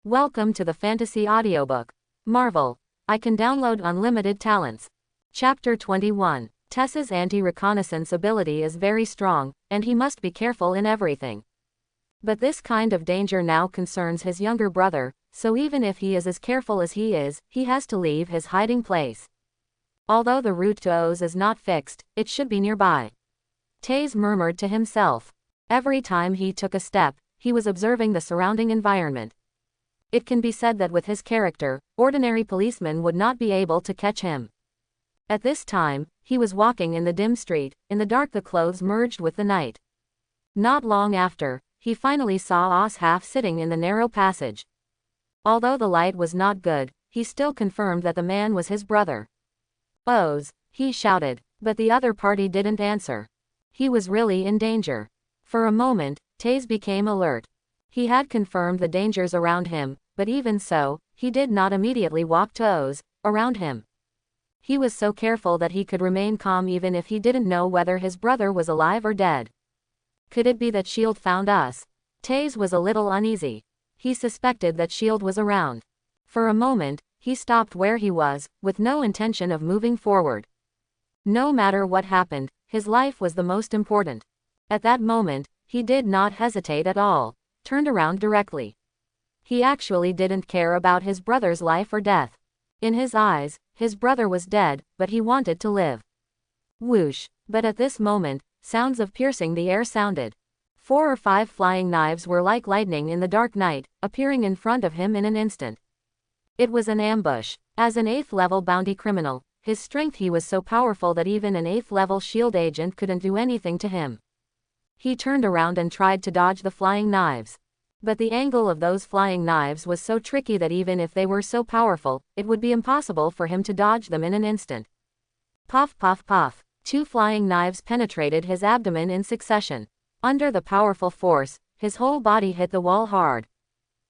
Welcome to the Fantasy Audiobook. Marvel. I can download unlimited talents. Chapter 21. Tess's anti-reconnaissance ability is very strong, and he must be careful in everything. But this kind of danger now concerns his younger brother, so even if he is as careful as he has to leave his hiding place. Although the route to Oz is not fixed, it should be nearby. Taze murmured to himself. Every time he took a step, he was observing the surrounding environment. It can be said that with his character, ordinary policemen would not be able to catch him. At this time, he was walking in the dim street. In the dark the clothes merged with the night. Not long after, he finally saw Oz half sitting in the narrow passage. Although the light was not good, he still confirmed that the man was his brother. "Oz," he shouted, but the other party didn't answer. He was really in danger. For a moment, Taze became alert. He had confirmed the dangers around him, but even so, he did not immediately walk to Oz around him. He was so careful that he could remain calm even if he didn't know whether his brother was alive or dead. Could it be that S.H.I.E.L.D. found us? Taze was a little uneasy. He suspected that S.H.I.E.L.D. was around. For a moment, he stopped where he was, with no intention of moving forward. No matter what happened, his life was the most important. At that moment, he did not hesitate at all. Turned around directly. He actually didn't care about his brother's life or death. In his eyes, his brother was dead, but he wanted to live. Whoosh! But at this moment, sounds of piercing the air sounded. 4 or 5 flying knives were like lightning in the dark night, appearing in front of him in an instant. It was an ambush. As an 8th level bounty criminal, his strength he was so powerful that even an 8th level S.H.I.E.L.D. agent couldn't do anything to him. He turned around and tried to dodge the flying knives. But the angle of those flying knives was so tricky that even if they were so powerful, it would be impossible for him to dodge them in an instant. Puff puff puff. 2 flying knives penetrated his abdomen in succession. Under the powerful force, his whole body hit the wall hard.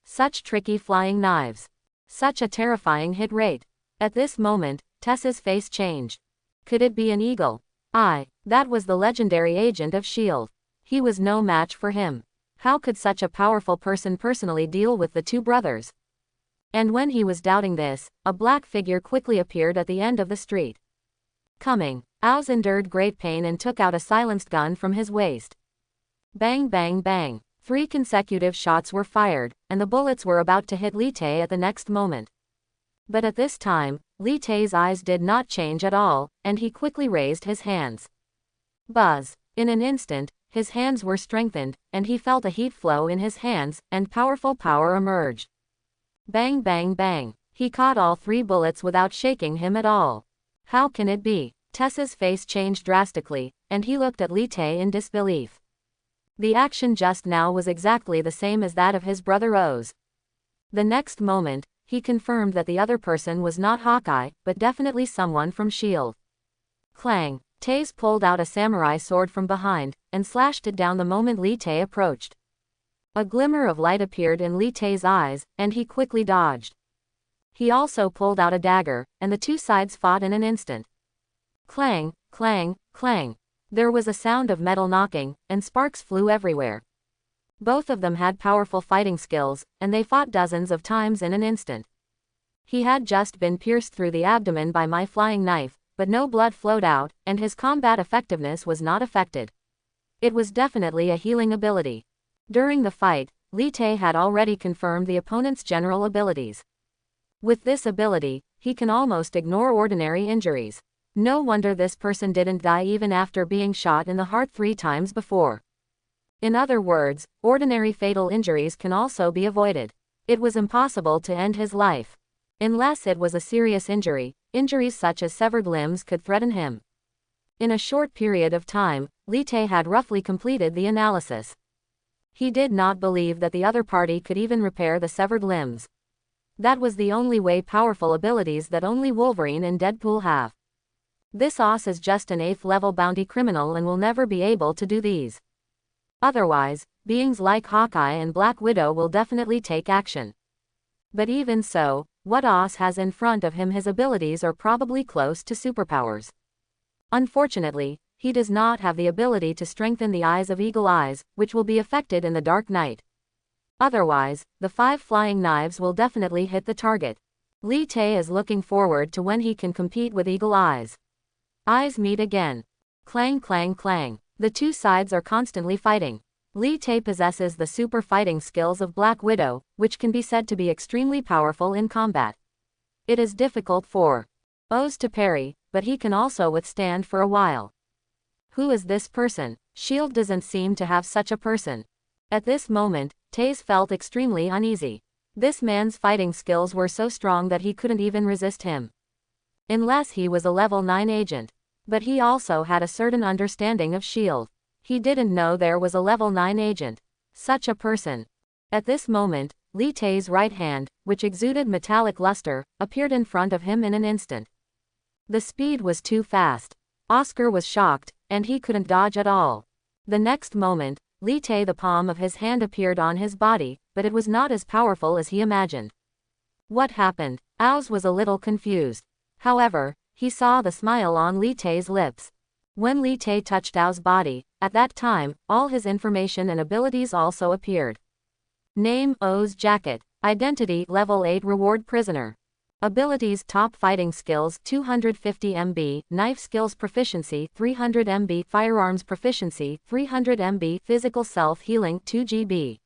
Such tricky flying knives. Such a terrifying hit rate. At this moment, Tess's face changed. Could it be an eagle? That was the legendary agent of S.H.I.E.L.D. He was no match for him. How could such a powerful person personally deal with the 2 brothers? And when he was doubting this, a black figure quickly appeared at the end of the street. Coming, Oz endured great pain and took out a silenced gun from his waist. Bang bang bang. 3 consecutive shots were fired, and the bullets were about to hit Li-Tae at the next moment. But at this time, Li-Tae's eyes did not change at all, and he quickly raised his hands. Buzz. In an instant, his hands were strengthened, and he felt a heat flow in his hands, and powerful power emerged. Bang bang bang. He caught all 3 bullets without shaking him at all. How can it be? Tess's face changed drastically, and he looked at Li-Tae in disbelief. The action just now was exactly the same as that of his brother Oz. The next moment, he confirmed that the other person was not Hawkeye, but definitely someone from S.H.I.E.L.D. Clang. Taze pulled out a samurai sword from behind, and slashed it down the moment Li-Tae approached. A glimmer of light appeared in Li-Tae's eyes, and he quickly dodged. He also pulled out a dagger, and the 2 sides fought in an instant. Clang, clang, clang. There was a sound of metal knocking, and sparks flew everywhere. Both of them had powerful fighting skills, and they fought dozens of times in an instant. He had just been pierced through the abdomen by my flying knife, but no blood flowed out, and his combat effectiveness was not affected. It was definitely a healing ability. During the fight, Li-Tae had already confirmed the opponent's general abilities. With this ability, he can almost ignore ordinary injuries. No wonder this person didn't die even after being shot in the heart 3 times before. In other words, ordinary fatal injuries can also be avoided. It was impossible to end his life. Unless it was a serious injury, injuries such as severed limbs could threaten him. In a short period of time, Li-Tae had roughly completed the analysis. He did not believe that the other party could even repair the severed limbs. That was the only way powerful abilities that only Wolverine and Deadpool have. This Oz is just an 8th level bounty criminal and will never be able to do these. Otherwise, beings like Hawkeye and Black Widow will definitely take action. But even so, what Oz has in front of him, his abilities are probably close to superpowers. Unfortunately, he does not have the ability to strengthen the eyes of Eagle Eyes, which will be affected in the Dark Knight. Otherwise, the 5 flying knives will definitely hit the target. Li Tae is looking forward to when he can compete with eagle eyes. Eyes meet again. Clang clang clang. The two sides are constantly fighting. Li Tae possesses the super fighting skills of Black Widow, which can be said to be extremely powerful in combat. It is difficult for O's to parry, but he can also withstand for a while. Who is this person? Shield doesn't seem to have such a person. At this moment, Taze felt extremely uneasy. This man's fighting skills were so strong that he couldn't even resist him. Unless he was a level 9 agent. But he also had a certain understanding of Shield. He didn't know there was a level 9 agent. Such a person. At this moment, Li Tae's right hand, which exuded metallic luster, appeared in front of him in an instant. The speed was too fast. Oscar was shocked, and he couldn't dodge at all. The next moment, Li Tae, the palm of his hand appeared on his body, but it was not as powerful as he imagined. What happened? Oz was a little confused. However, he saw the smile on Li Tae's lips. When Li Tae touched O's body, at that time, all his information and abilities also appeared. Name: O's jacket. Identity: level 8 reward prisoner. Abilities: top fighting skills 250 MB, knife skills proficiency 300 MB, firearms proficiency 300 MB, physical self-healing 2 GB.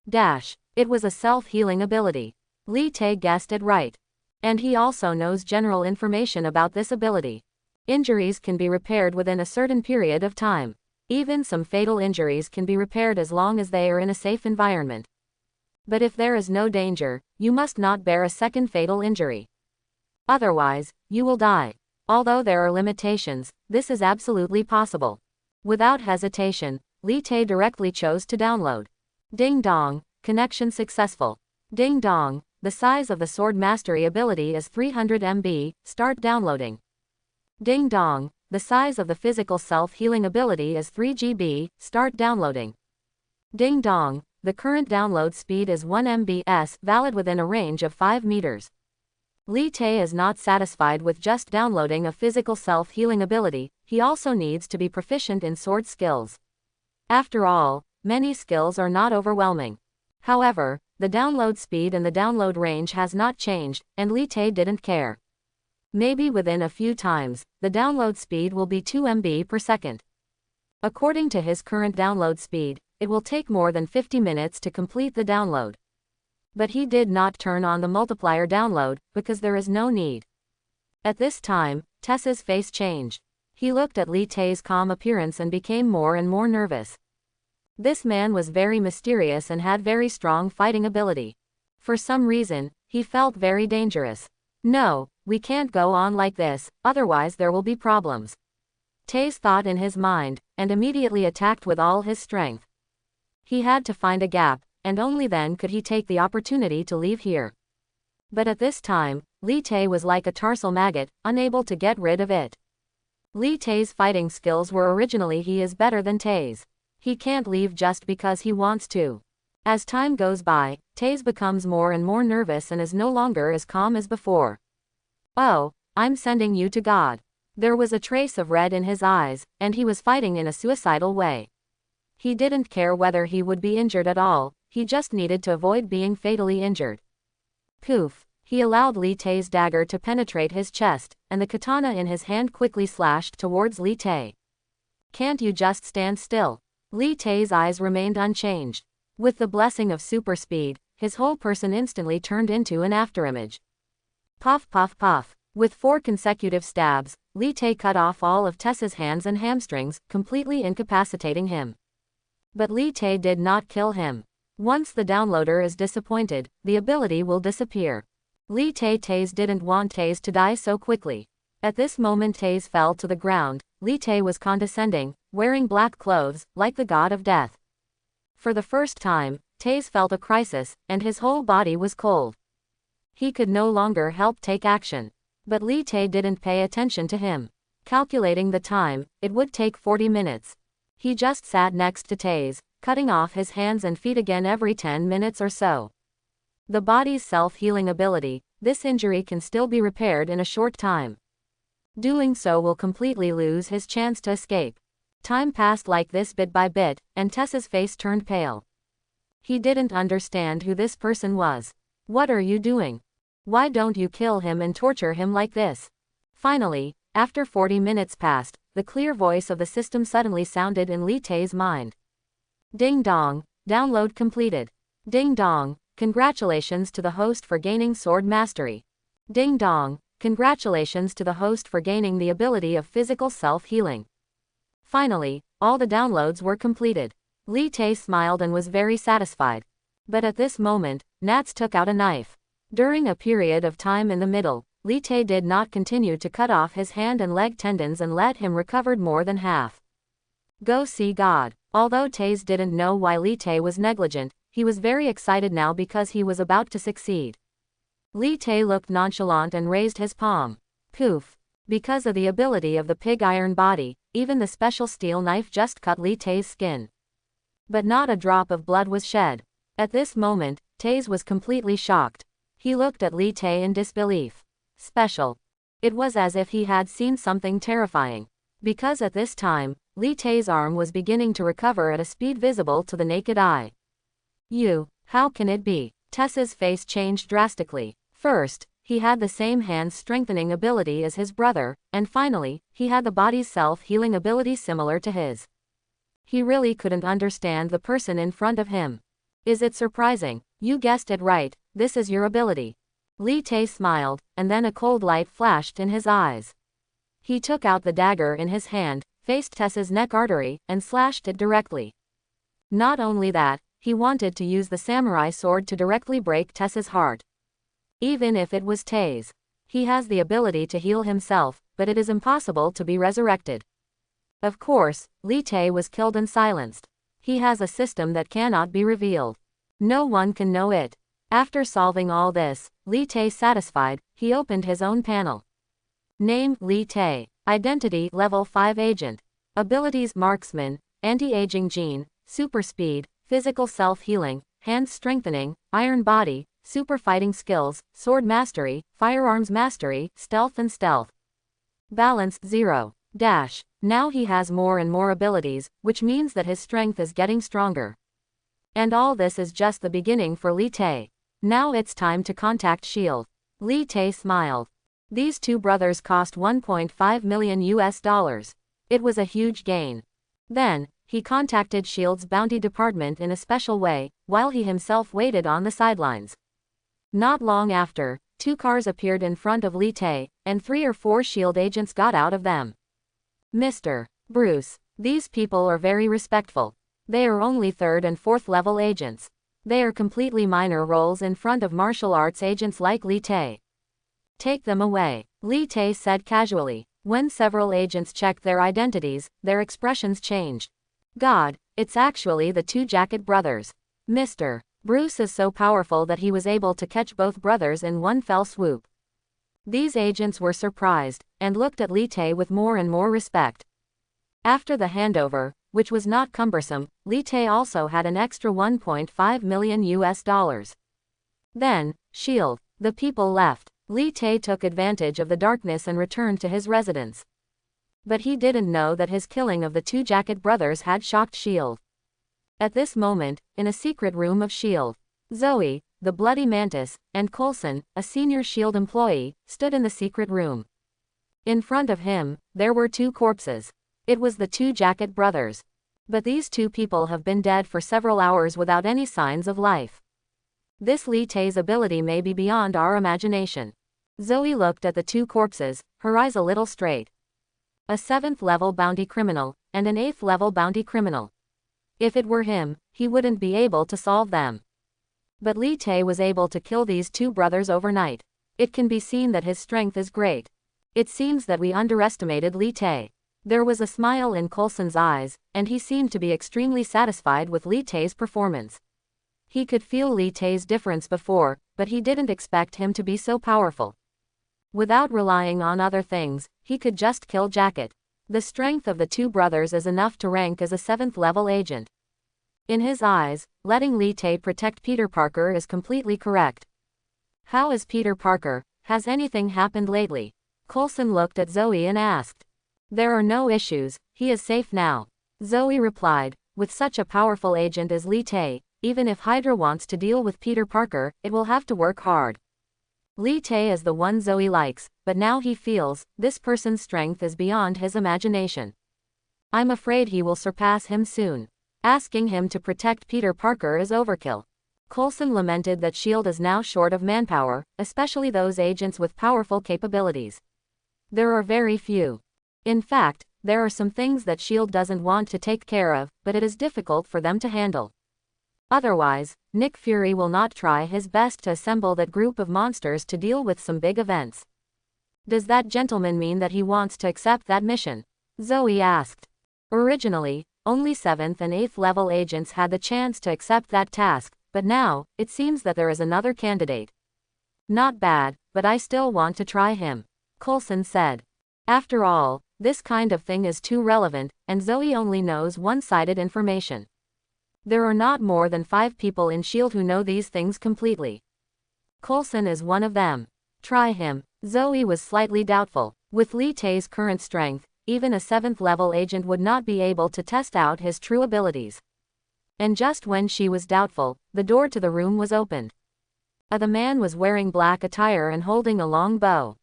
Dash. It was a self-healing ability. Li Tae guessed it right. And he also knows general information about this ability. Injuries can be repaired within a certain period of time. Even some fatal injuries can be repaired as long as they are in a safe environment. But if there is no danger, you must not bear a second fatal injury. Otherwise, you will die. Although there are limitations, this is absolutely possible. Without hesitation, Li Tae directly chose to download. Ding dong, connection successful. Ding dong, the size of the sword mastery ability is 300 MB, start downloading. Ding dong, the size of the physical self-healing ability is 3 GB, start downloading. Ding dong, the current download speed is 1 MB/s, valid within a range of 5 meters. Li Tae is not satisfied with just downloading a physical self-healing ability, he also needs to be proficient in sword skills. After all, many skills are not overwhelming. However, the download speed and the download range has not changed, and Li Tae didn't care. Maybe within a few times, the download speed will be 2 MB per second. According to his current download speed, it will take more than 50 minutes to complete the download. But he did not turn on the multiplier download, because there is no need. At this time, Tessa's face changed. He looked at Li Tae's calm appearance and became more and more nervous. This man was very mysterious and had very strong fighting ability. For some reason, he felt very dangerous. No, we can't go on like this, otherwise there will be problems. Tae's thought in his mind, and immediately attacked with all his strength. He had to find a gap, and only then could he take the opportunity to leave here. But at this time, Li Tae was like a tarsal maggot, unable to get rid of it. Li Tae's fighting skills were originally he is better than Tae's. He can't leave just because he wants to. As time goes by, Tae's becomes more and more nervous and is no longer as calm as before. Oh, I'm sending you to God. There was a trace of red in his eyes, and he was fighting in a suicidal way. He didn't care whether he would be injured at all, he just needed to avoid being fatally injured. Poof! He allowed Li Tae's dagger to penetrate his chest, and the katana in his hand quickly slashed towards Li Tae. Can't you just stand still? Li Tae's eyes remained unchanged. With the blessing of super speed, his whole person instantly turned into an afterimage. Puff puff puff. With 4 consecutive stabs, Li Tae cut off all of Tessa's hands and hamstrings, completely incapacitating him. But Li Tae did not kill him. Once the downloader is disappointed, the ability will disappear. Li Tae's didn't want Tae's to die so quickly. At this moment Tae's fell to the ground. Li Tae was condescending, wearing black clothes, like the god of death. For the first time, Tae's felt a crisis, and his whole body was cold. He could no longer help take action. But Li Tae didn't pay attention to him. Calculating the time, it would take 40 minutes. He just sat next to Tae's, cutting off his hands and feet again every 10 minutes or so. The body's self-healing ability, this injury can still be repaired in a short time. Doing so will completely lose his chance to escape. Time passed like this bit by bit, and Tessa's face turned pale. He didn't understand who this person was. What are you doing? Why don't you kill him and torture him like this? Finally, after 40 minutes passed, the clear voice of the system suddenly sounded in Li Tai's mind. Ding dong, download completed. Ding dong, congratulations to the host for gaining sword mastery. Ding dong, congratulations to the host for gaining the ability of physical self-healing. Finally, all the downloads were completed. Li Tai smiled and was very satisfied. But at this moment, Nats took out a knife. During a period of time in the middle, Li Tai did not continue to cut off his hand and leg tendons and let him recovered more than half. Go see God. Although Taze didn't know why Li Tai was negligent, he was very excited now because he was about to succeed. Li Tai looked nonchalant and raised his palm. Poof. Because of the ability of the pig iron body, even the special steel knife just cut Li Tai's skin. But not a drop of blood was shed. At this moment, Taze was completely shocked. He looked at Li Tai in disbelief. Special. It was as if he had seen something terrifying. Because at this time, Li Tai's arm was beginning to recover at a speed visible to the naked eye. How can it be? Tessa's face changed drastically. First, he had the same hand strengthening ability as his brother, and finally, he had the body's self-healing ability similar to his. He really couldn't understand the person in front of him. Is it surprising? You guessed it right, this is your ability. Li Tai smiled, and then a cold light flashed in his eyes. He took out the dagger in his hand, faced Tessa's neck artery, and slashed it directly. Not only that, he wanted to use the samurai sword to directly break Tessa's heart. Even if it was Taze. He has the ability to heal himself, but it is impossible to be resurrected. Of course, Li Tai was killed and silenced. He has a system that cannot be revealed. No one can know it. After solving all this, Li Tai satisfied, he opened his own panel. Name, Li Tai. Identity, Level 5 Agent. Abilities, Marksman, Anti-Aging Gene, Super Speed, Physical Self-Healing, Hand Strengthening, Iron Body, Super Fighting Skills, Sword Mastery, Firearms Mastery, Stealth and Stealth. Balance, 0. Dash. Now he has more and more abilities, which means that his strength is getting stronger. And all this is just the beginning for Li Tai. Now it's time to contact S.H.I.E.L.D. Li Tai smiled. These two brothers cost $1.5 million. It was a huge gain. Then, he contacted S.H.I.E.L.D.'s bounty department in a special way, while he himself waited on the sidelines. Not long after, two cars appeared in front of Li Tai, and 3 or 4 S.H.I.E.L.D. agents got out of them. Mr. Bruce, these people are very respectful. They are only 3rd and 4th level agents. They are completely minor roles in front of martial arts agents like Li Tai. Take them away, Li Tai said casually. When several agents checked their identities, their expressions changed. God, it's actually the 2 Jacket brothers. Mr. Bruce is so powerful that he was able to catch both brothers in one fell swoop. These agents were surprised, and looked at Li Tai with more and more respect. After the handover, which was not cumbersome, Li Tai also had an extra $1.5 million. Then, S.H.I.E.L.D. The people left. Li Tai took advantage of the darkness and returned to his residence. But he didn't know that his killing of the 2 Jacket brothers had shocked S.H.I.E.L.D. At this moment, in a secret room of S.H.I.E.L.D., Zoe, the Bloody Mantis, and Coulson, a senior S.H.I.E.L.D. employee, stood in the secret room. In front of him, there were 2 corpses. It was the 2 Jacket brothers. But these 2 people have been dead for several hours without any signs of life. This Li Tai's ability may be beyond our imagination. Zoe looked at the 2 corpses, her eyes a little straight. A 7th level bounty criminal, and an 8th level bounty criminal. If it were him, he wouldn't be able to solve them. But Li Tai was able to kill these 2 brothers overnight. It can be seen that his strength is great. It seems that we underestimated Li Tai. There was a smile in Coulson's eyes, and he seemed to be extremely satisfied with Li Tai's performance. He could feel Li Tai's difference before, but he didn't expect him to be so powerful. Without relying on other things, he could just kill Jacket. The strength of the 2 brothers is enough to rank as a 7th level agent. In his eyes, letting Li Tai protect Peter Parker is completely correct. How is Peter Parker? Has anything happened lately? Coulson looked at Zoe and asked. There are no issues, he is safe now. Zoe replied, with such a powerful agent as Li Tai, even if Hydra wants to deal with Peter Parker, it will have to work hard. Li Tae is the one Zoe likes, but now he feels, this person's strength is beyond his imagination. I'm afraid he will surpass him soon. Asking him to protect Peter Parker is overkill. Coulson lamented that S.H.I.E.L.D. is now short of manpower, especially those agents with powerful capabilities. There are very few. In fact, there are some things that S.H.I.E.L.D. doesn't want to take care of, but it is difficult for them to handle. Otherwise, Nick Fury will not try his best to assemble that group of monsters to deal with some big events. Does that gentleman mean that he wants to accept that mission? Zoe asked. Originally, only 7th and 8th level agents had the chance to accept that task, but now, it seems that there is another candidate. Not bad, but I still want to try him, Coulson said. After all, this kind of thing is too relevant, and Zoe only knows one-sided information. There are not more than 5 people in S.H.I.E.L.D. who know these things completely. Coulson is one of them. Try him. Zoe was slightly doubtful. With Li Tae's current strength, even a 7th level agent would not be able to test out his true abilities. And just when she was doubtful, the door to the room was opened. The man was wearing black attire and holding a long bow.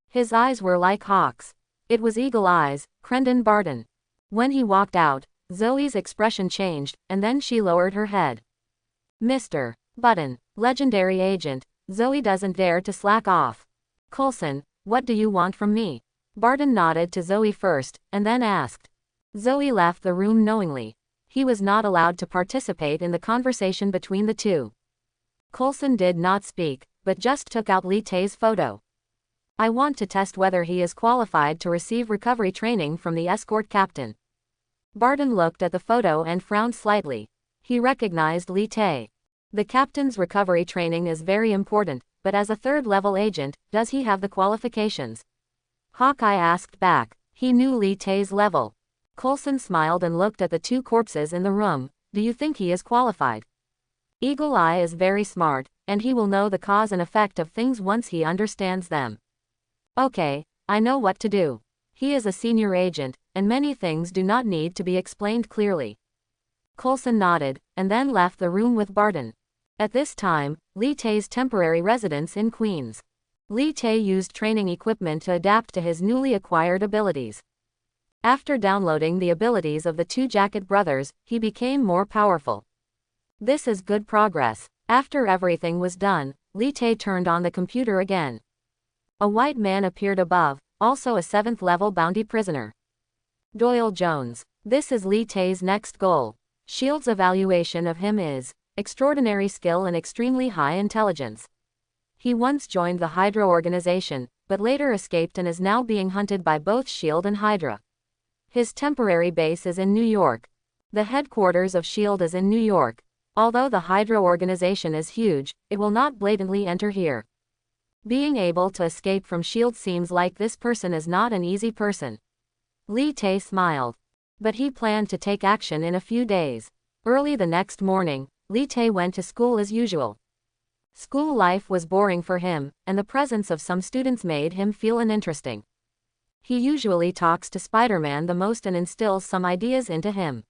His eyes were like hawks. It was Eagle Eyes, Crendon Barton. When he walked out, Zoe's expression changed, and then she lowered her head. Mr. Button, legendary agent, Zoe doesn't dare to slack off. Coulson, what do you want from me? Barton nodded to Zoe first, and then asked. Zoe left the room knowingly. He was not allowed to participate in the conversation between the two. Coulson did not speak, but just took out Li Tae's photo. I want to test whether he is qualified to receive recovery training from the escort captain. Barton looked at the photo and frowned slightly. He recognized Li Tae. The captain's recovery training is very important, but as a 3rd-level agent, does he have the qualifications? Hawkeye asked back. He knew Li Tae's level. Coulson smiled and looked at the 2 corpses in the room. Do you think he is qualified? Eagle Eye is very smart, and he will know the cause and effect of things once he understands them. Okay, I know what to do. He is a senior agent, and many things do not need to be explained clearly. Coulson nodded, and then left the room with Barton. At this time, Li Tae's temporary residence in Queens. Li Tae used training equipment to adapt to his newly acquired abilities. After downloading the abilities of the 2 Jacket brothers, he became more powerful. This is good progress. After everything was done, Li Tae turned on the computer again. A white man appeared above, also a 7th-level bounty prisoner. Doyle Jones. This is Li Tae's next goal. S.H.I.E.L.D.'s evaluation of him is extraordinary skill and extremely high intelligence. He once joined the Hydra organization, but later escaped and is now being hunted by both S.H.I.E.L.D. and Hydra. His temporary base is in New York. The headquarters of S.H.I.E.L.D. is in New York. Although the Hydra organization is huge, it will not blatantly enter here. Being able to escape from S.H.I.E.L.D. seems like this person is not an easy person. Li Tae smiled. But he planned to take action in a few days. Early the next morning, Li Tae went to school as usual. School life was boring for him, and the presence of some students made him feel uninteresting. He usually talks to Spider-Man the most and instills some ideas into him.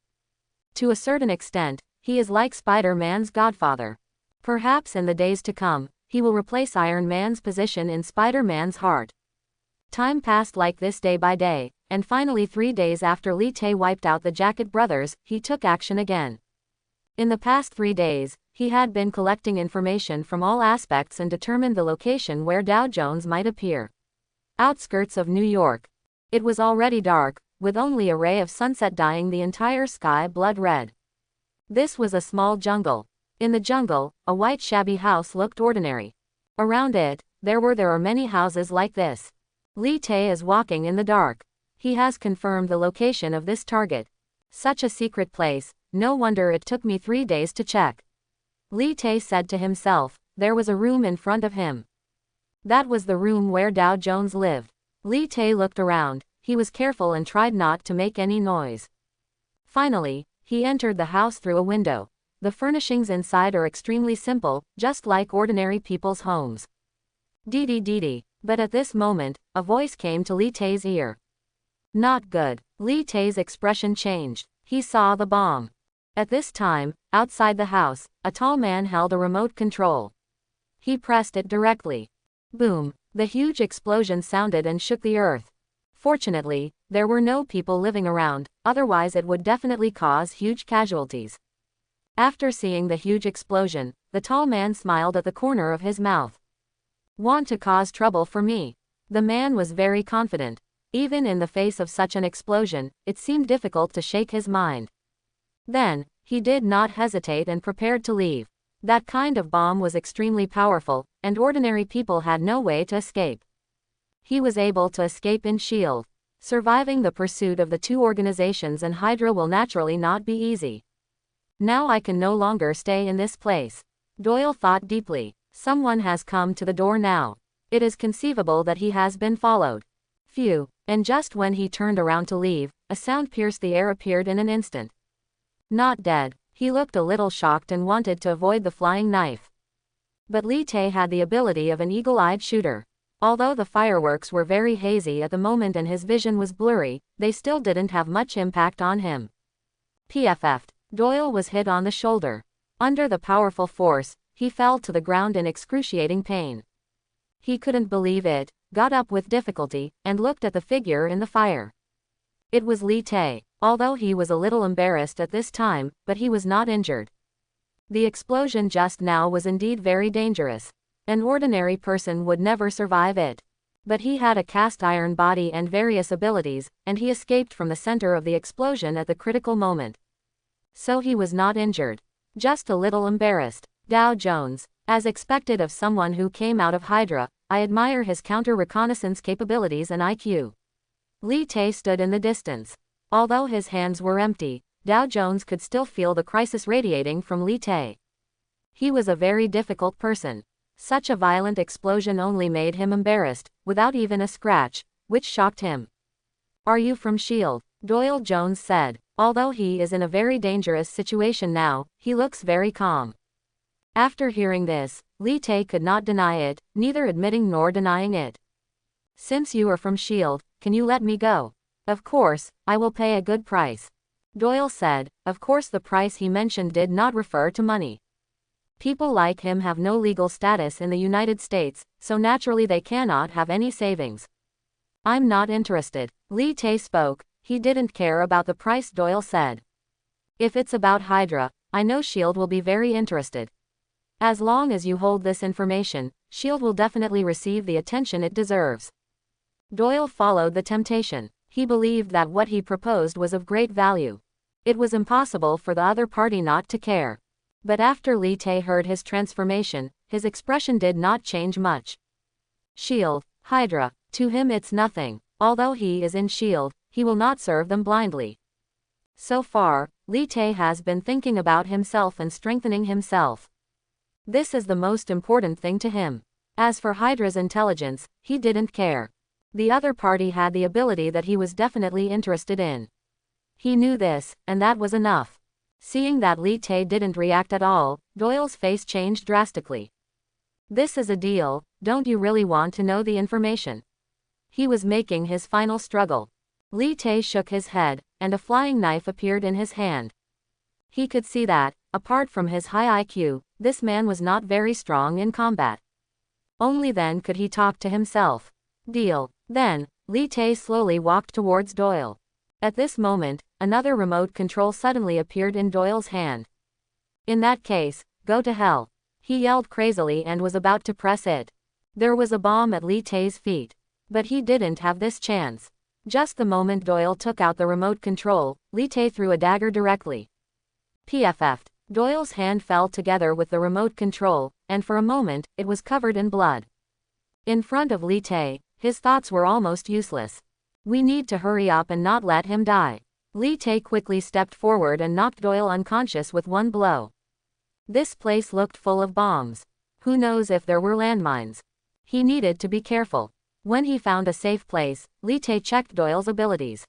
To a certain extent, he is like Spider-Man's godfather. Perhaps in the days to come, he will replace Iron Man's position in Spider-Man's heart. Time passed like this day by day, and finally 3 days after Li Tae wiped out the Jacket brothers, he took action again. In the past 3 days, he had been collecting information from all aspects and determined the location where Dow Jones might appear. Outskirts of New York. It was already dark, with only a ray of sunset dyeing the entire sky blood red. This was a small jungle. In the jungle, a white shabby house looked ordinary. Around it, there are many houses like this. Li Tae is walking in the dark. He has confirmed the location of this target. Such a secret place, no wonder it took me 3 days to check. Li Tae said to himself. There was a room in front of him. That was the room where Dow Jones lived. Li Tae looked around. He was careful and tried not to make any noise. Finally, he entered the house through a window. The furnishings inside are extremely simple, just like ordinary people's homes. Dee. But at this moment, a voice came to Li Tae's ear. Not good. Li Tae's expression changed. He saw the bomb. At this time, outside the house, a tall man held a remote control. He pressed it directly. Boom! The huge explosion sounded and shook the earth. Fortunately, there were no people living around, otherwise it would definitely cause huge casualties. After seeing the huge explosion, the tall man smiled at the corner of his mouth. Want to cause trouble for me? The man was very confident. Even in the face of such an explosion, it seemed difficult to shake his mind. Then, he did not hesitate and prepared to leave. That kind of bomb was extremely powerful, and ordinary people had no way to escape. He was able to escape in S.H.I.E.L.D. Surviving the pursuit of the two organizations and Hydra will naturally not be easy. Now I can no longer stay in this place. Doyle thought deeply. Someone has come to the door now. It is conceivable that he has been followed. Phew. And just when he turned around to leave, a sound pierced the air appeared in an instant. Not dead. He looked a little shocked and wanted to avoid the flying knife. But Li Tae had the ability of an eagle-eyed shooter. Although the fireworks were very hazy at the moment and his vision was blurry, they still didn't have much impact on him. PFF'd. Doyle was hit on the shoulder. Under the powerful force, he fell to the ground in excruciating pain. He couldn't believe it, got up with difficulty, and looked at the figure in the fire. It was Li Tae. Although he was a little embarrassed at this time, but he was not injured. The explosion just now was indeed very dangerous. An ordinary person would never survive it. But he had a cast iron body and various abilities, and he escaped from the center of the explosion at the critical moment. So he was not injured. Just a little embarrassed. Dow Jones. As expected of someone who came out of Hydra, I admire his counter-reconnaissance capabilities and IQ. Li Tae stood in the distance. Although his hands were empty, Dow Jones could still feel the crisis radiating from Li Tae. He was a very difficult person. Such a violent explosion only made him embarrassed, without even a scratch, which shocked him. Are you from S.H.I.E.L.D.? Doyle Jones said. Although he is in a very dangerous situation now, he looks very calm. After hearing this, Li Tae could not deny it, neither admitting nor denying it. Since you are from S.H.I.E.L.D., can you let me go? Of course, I will pay a good price. Doyle said. Of course the price he mentioned did not refer to money. People like him have no legal status in the United States, so naturally they cannot have any savings. I'm not interested. Li Tae spoke. He didn't care about the price, Doyle said. If it's about Hydra, I know S.H.I.E.L.D. will be very interested. As long as you hold this information, S.H.I.E.L.D. will definitely receive the attention it deserves. Doyle followed the temptation. He believed that what he proposed was of great value. It was impossible for the other party not to care. But after Li Tae heard his transformation, his expression did not change much. S.H.I.E.L.D., Hydra, to him it's nothing. Although he is in S.H.I.E.L.D., he will not serve them blindly. So far, Li Tae has been thinking about himself and strengthening himself. This is the most important thing to him. As for Hydra's intelligence, he didn't care. The other party had the ability that he was definitely interested in. He knew this, and that was enough. Seeing that Li Tae didn't react at all, Doyle's face changed drastically. This is a deal, don't you really want to know the information? He was making his final struggle. Li Tae shook his head, and a flying knife appeared in his hand. He could see that, apart from his high IQ, this man was not very strong in combat. Only then could he talk to himself. Deal. Then, Li Tae slowly walked towards Doyle. At this moment, another remote control suddenly appeared in Doyle's hand. In that case, go to hell. He yelled crazily and was about to press it. There was a bomb at Li Tae's feet. But he didn't have this chance. Just the moment Doyle took out the remote control, Li Tae threw a dagger directly. PFF'd. Doyle's hand fell together with the remote control, and for a moment, it was covered in blood. In front of Li Tae, his thoughts were almost useless. We need to hurry up and not let him die. Li Tae quickly stepped forward and knocked Doyle unconscious with one blow. This place looked full of bombs. Who knows if there were landmines? He needed to be careful. When he found a safe place, Li Tae checked Doyle's abilities.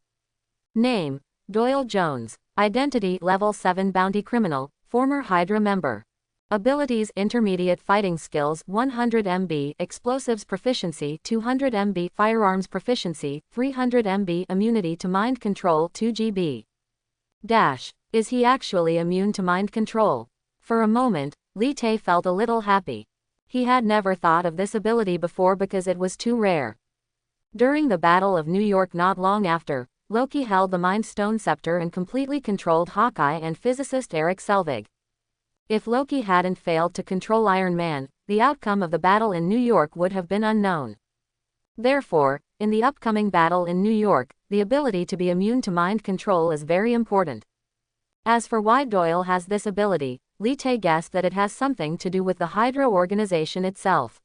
Name: Doyle Jones. Identity: Level 7 Bounty Criminal, former Hydra member. Abilities: Intermediate Fighting Skills 100 MB, Explosives Proficiency 200 MB, Firearms Proficiency 300 MB, Immunity to Mind Control 2 GB. Dash. Is he actually immune to mind control? For a moment, Li Te felt a little happy. He had never thought of this ability before because it was too rare. During the Battle of New York not long after, Loki held the Mind Stone scepter and completely controlled Hawkeye and physicist Eric Selvig. If Loki hadn't failed to control Iron Man, the outcome of the battle in New York would have been unknown. Therefore, in the upcoming battle in New York, the ability to be immune to mind control is very important. As for why Doyle has this ability, Li Te guessed that it has something to do with the Hydra organization itself.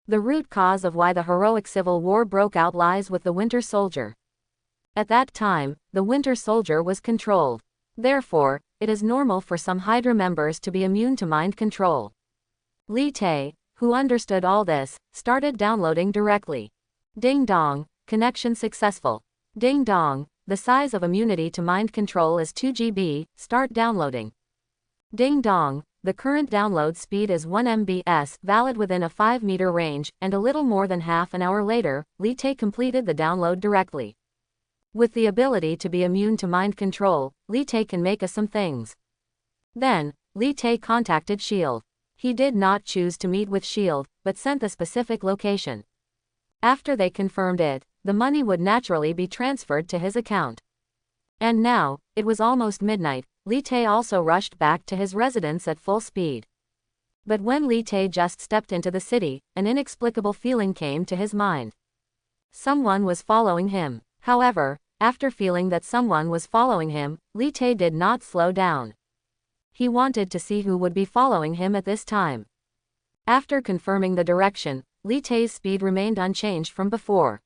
The root cause of why the heroic Civil War broke out lies with the Winter Soldier. At that time, the Winter Soldier was controlled. Therefore, it is normal for some Hydra members to be immune to mind control. Li Te, who understood all this, started downloading directly. Ding dong, connection successful. Ding dong, the size of immunity to mind control is 2 GB, start downloading. Ding dong, the current download speed is 1 MBs, valid within a 5-meter range, and a little more than half an hour later, Li Te completed the download directly. With the ability to be immune to mind control, Li Te can make some things. Then, Li Te contacted S.H.I.E.L.D. He did not choose to meet with S.H.I.E.L.D., but sent the specific location. After they confirmed it, the money would naturally be transferred to his account. And now, it was almost midnight. Li Te also rushed back to his residence at full speed. But when Li Te just stepped into the city, an inexplicable feeling came to his mind. Someone was following him. However, after feeling that someone was following him, Li Te did not slow down. He wanted to see who would be following him at this time. After confirming the direction, Li Te's speed remained unchanged from before.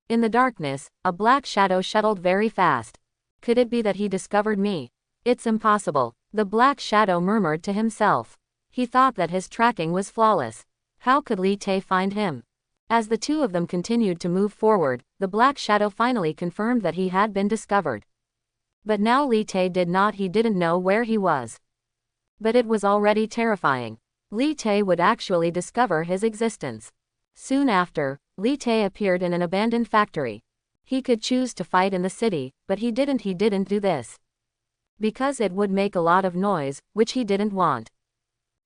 In the darkness, a black shadow shuttled very fast. Could it be that he discovered me? It's impossible, the black shadow murmured to himself. He thought that his tracking was flawless. How could Li Te find him? As the two of them continued to move forward, the black shadow finally confirmed that he had been discovered. But now Li Te didn't know where he was. But it was already terrifying. Li Te would actually discover his existence. Soon after, Li Te appeared in an abandoned factory. He could choose to fight in the city, but he didn't do this. Because it would make a lot of noise, which he didn't want.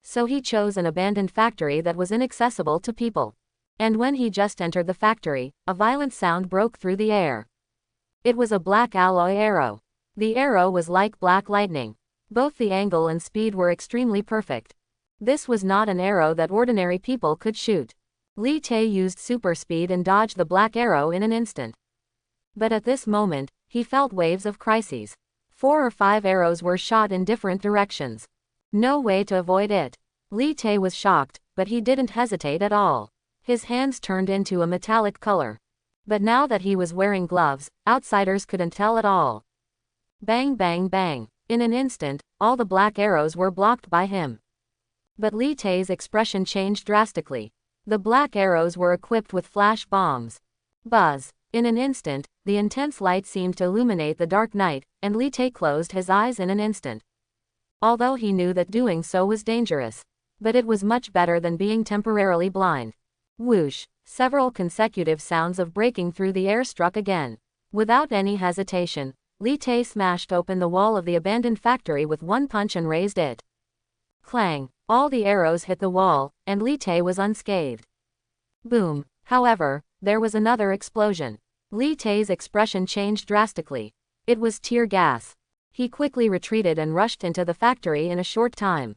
So he chose an abandoned factory that was inaccessible to people. And when he just entered the factory, a violent sound broke through the air. It was a black alloy arrow. The arrow was like black lightning. Both the angle and speed were extremely perfect. This was not an arrow that ordinary people could shoot. Li Te used super speed and dodged the black arrow in an instant. But at this moment, he felt waves of crises. 4 or 5 arrows were shot in different directions. No way to avoid it. Li Te was shocked, but he didn't hesitate at all. His hands turned into a metallic color. But now that he was wearing gloves, outsiders couldn't tell at all. Bang bang bang. In an instant, all the black arrows were blocked by him. But Li Te's expression changed drastically. The black arrows were equipped with flash bombs. Buzz. In an instant, the intense light seemed to illuminate the dark night, and Li Te closed his eyes in an instant. Although he knew that doing so was dangerous. But it was much better than being temporarily blind. Whoosh. Several consecutive sounds of breaking through the air struck again. Without any hesitation, Li Te smashed open the wall of the abandoned factory with one punch and raised it. Clang. All the arrows hit the wall, and Li Te was unscathed. Boom. However, there was another explosion. Li Te's expression changed drastically. It was tear gas. He quickly retreated and rushed into the factory in a short time.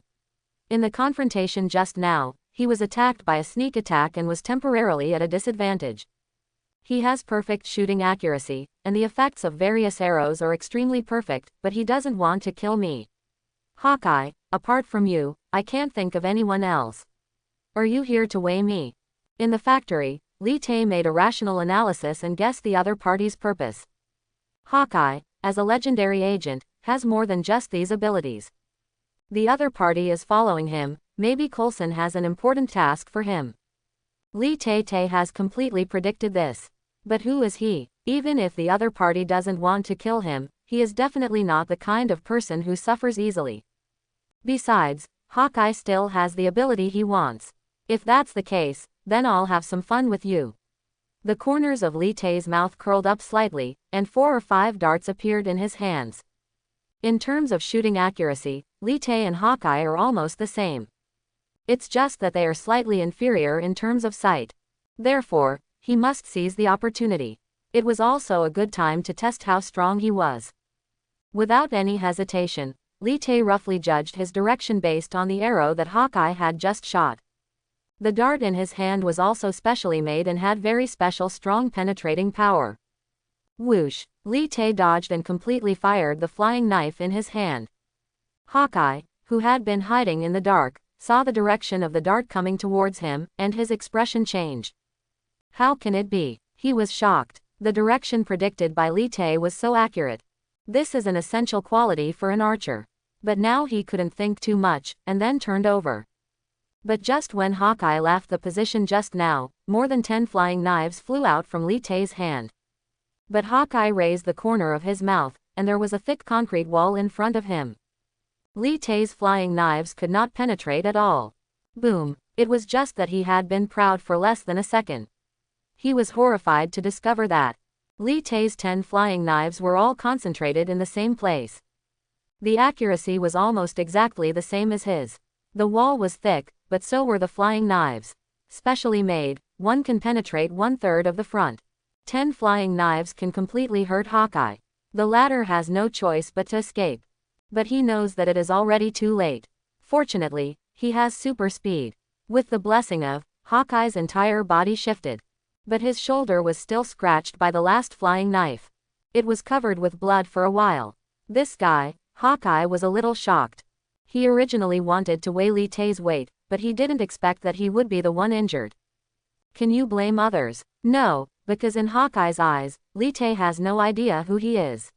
In the confrontation just now, he was attacked by a sneak attack and was temporarily at a disadvantage. He has perfect shooting accuracy, and the effects of various arrows are extremely perfect, but he doesn't want to kill me. Hawkeye, apart from you, I can't think of anyone else. Are you here to weigh me? In the factory, Li Te made a rational analysis and guessed the other party's purpose. Hawkeye, as a legendary agent, has more than just these abilities. The other party is following him, maybe Coulson has an important task for him. Li Te has completely predicted this. But who is he? Even if the other party doesn't want to kill him, he is definitely not the kind of person who suffers easily. Besides, Hawkeye still has the ability he wants. If that's the case, then I'll have some fun with you. The corners of Li Te's mouth curled up slightly, and 4 or 5 darts appeared in his hands. In terms of shooting accuracy, Li Tae and Hawkeye are almost the same. It's just that they are slightly inferior in terms of sight. Therefore, he must seize the opportunity. It was also a good time to test how strong he was. Without any hesitation, Li Tae roughly judged his direction based on the arrow that Hawkeye had just shot. The dart in his hand was also specially made and had very special strong penetrating power. Whoosh! Li Tae dodged and completely fired the flying knife in his hand. Hawkeye, who had been hiding in the dark, saw the direction of the dart coming towards him, and his expression changed. How can it be? He was shocked. The direction predicted by Li Tae was so accurate. This is an essential quality for an archer. But now he couldn't think too much, and then turned over. But just when Hawkeye left the position just now, more than 10 flying knives flew out from Li Tae's hand. But Hawkeye raised the corner of his mouth, and there was a thick concrete wall in front of him. Li Tae's flying knives could not penetrate at all. Boom! It was just that he had been proud for less than a second. He was horrified to discover that Li Tae's 10 flying knives were all concentrated in the same place. The accuracy was almost exactly the same as his. The wall was thick, but so were the flying knives. Specially made, one can penetrate 1/3 of the front. 10 flying knives can completely hurt Hawkeye. The latter has no choice but to escape. But he knows that it is already too late. Fortunately, he has super speed. With the blessing of, Hawkeye's entire body shifted. But his shoulder was still scratched by the last flying knife. It was covered with blood for a while. This guy, Hawkeye, was a little shocked. He originally wanted to weigh Li Tae's weight, but he didn't expect that he would be the one injured. Can you blame others? No, because in Hawkeye's eyes, Li Tae has no idea who he is.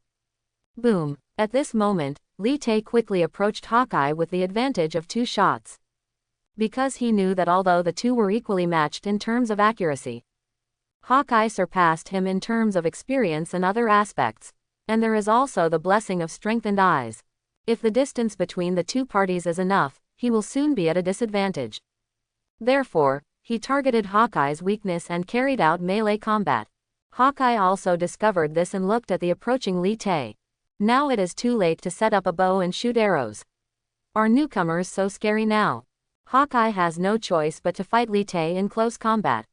Boom! At this moment, Li Tae quickly approached Hawkeye with the advantage of 2 shots. Because he knew that although the two were equally matched in terms of accuracy, Hawkeye surpassed him in terms of experience and other aspects. And there is also the blessing of strengthened eyes. If the distance between the two parties is enough, he will soon be at a disadvantage. Therefore, he targeted Hawkeye's weakness and carried out melee combat. Hawkeye also discovered this and looked at the approaching Li Tae. Now it is too late to set up a bow and shoot arrows. Are newcomers so scary now? Hawkeye has no choice but to fight Li Tae in close combat.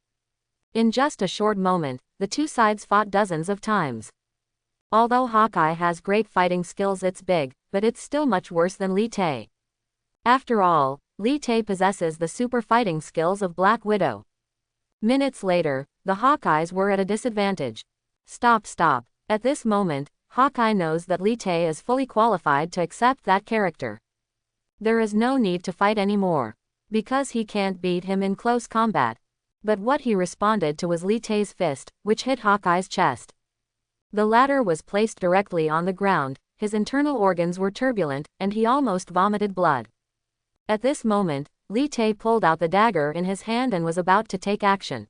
In just a short moment, the two sides fought dozens of times. Although Hawkeye has great fighting skills, it's big, but it's still much worse than Li Tae. After all, Li Tae possesses the super fighting skills of Black Widow. Minutes later, the Hawkeyes were at a disadvantage. Stop! At this moment, Hawkeye knows that Li Tae is fully qualified to accept that character. There is no need to fight anymore, because he can't beat him in close combat. But what he responded to was Li Tae's fist, which hit Hawkeye's chest. The latter was placed directly on the ground, his internal organs were turbulent, and he almost vomited blood. At this moment, Li Tae pulled out the dagger in his hand and was about to take action.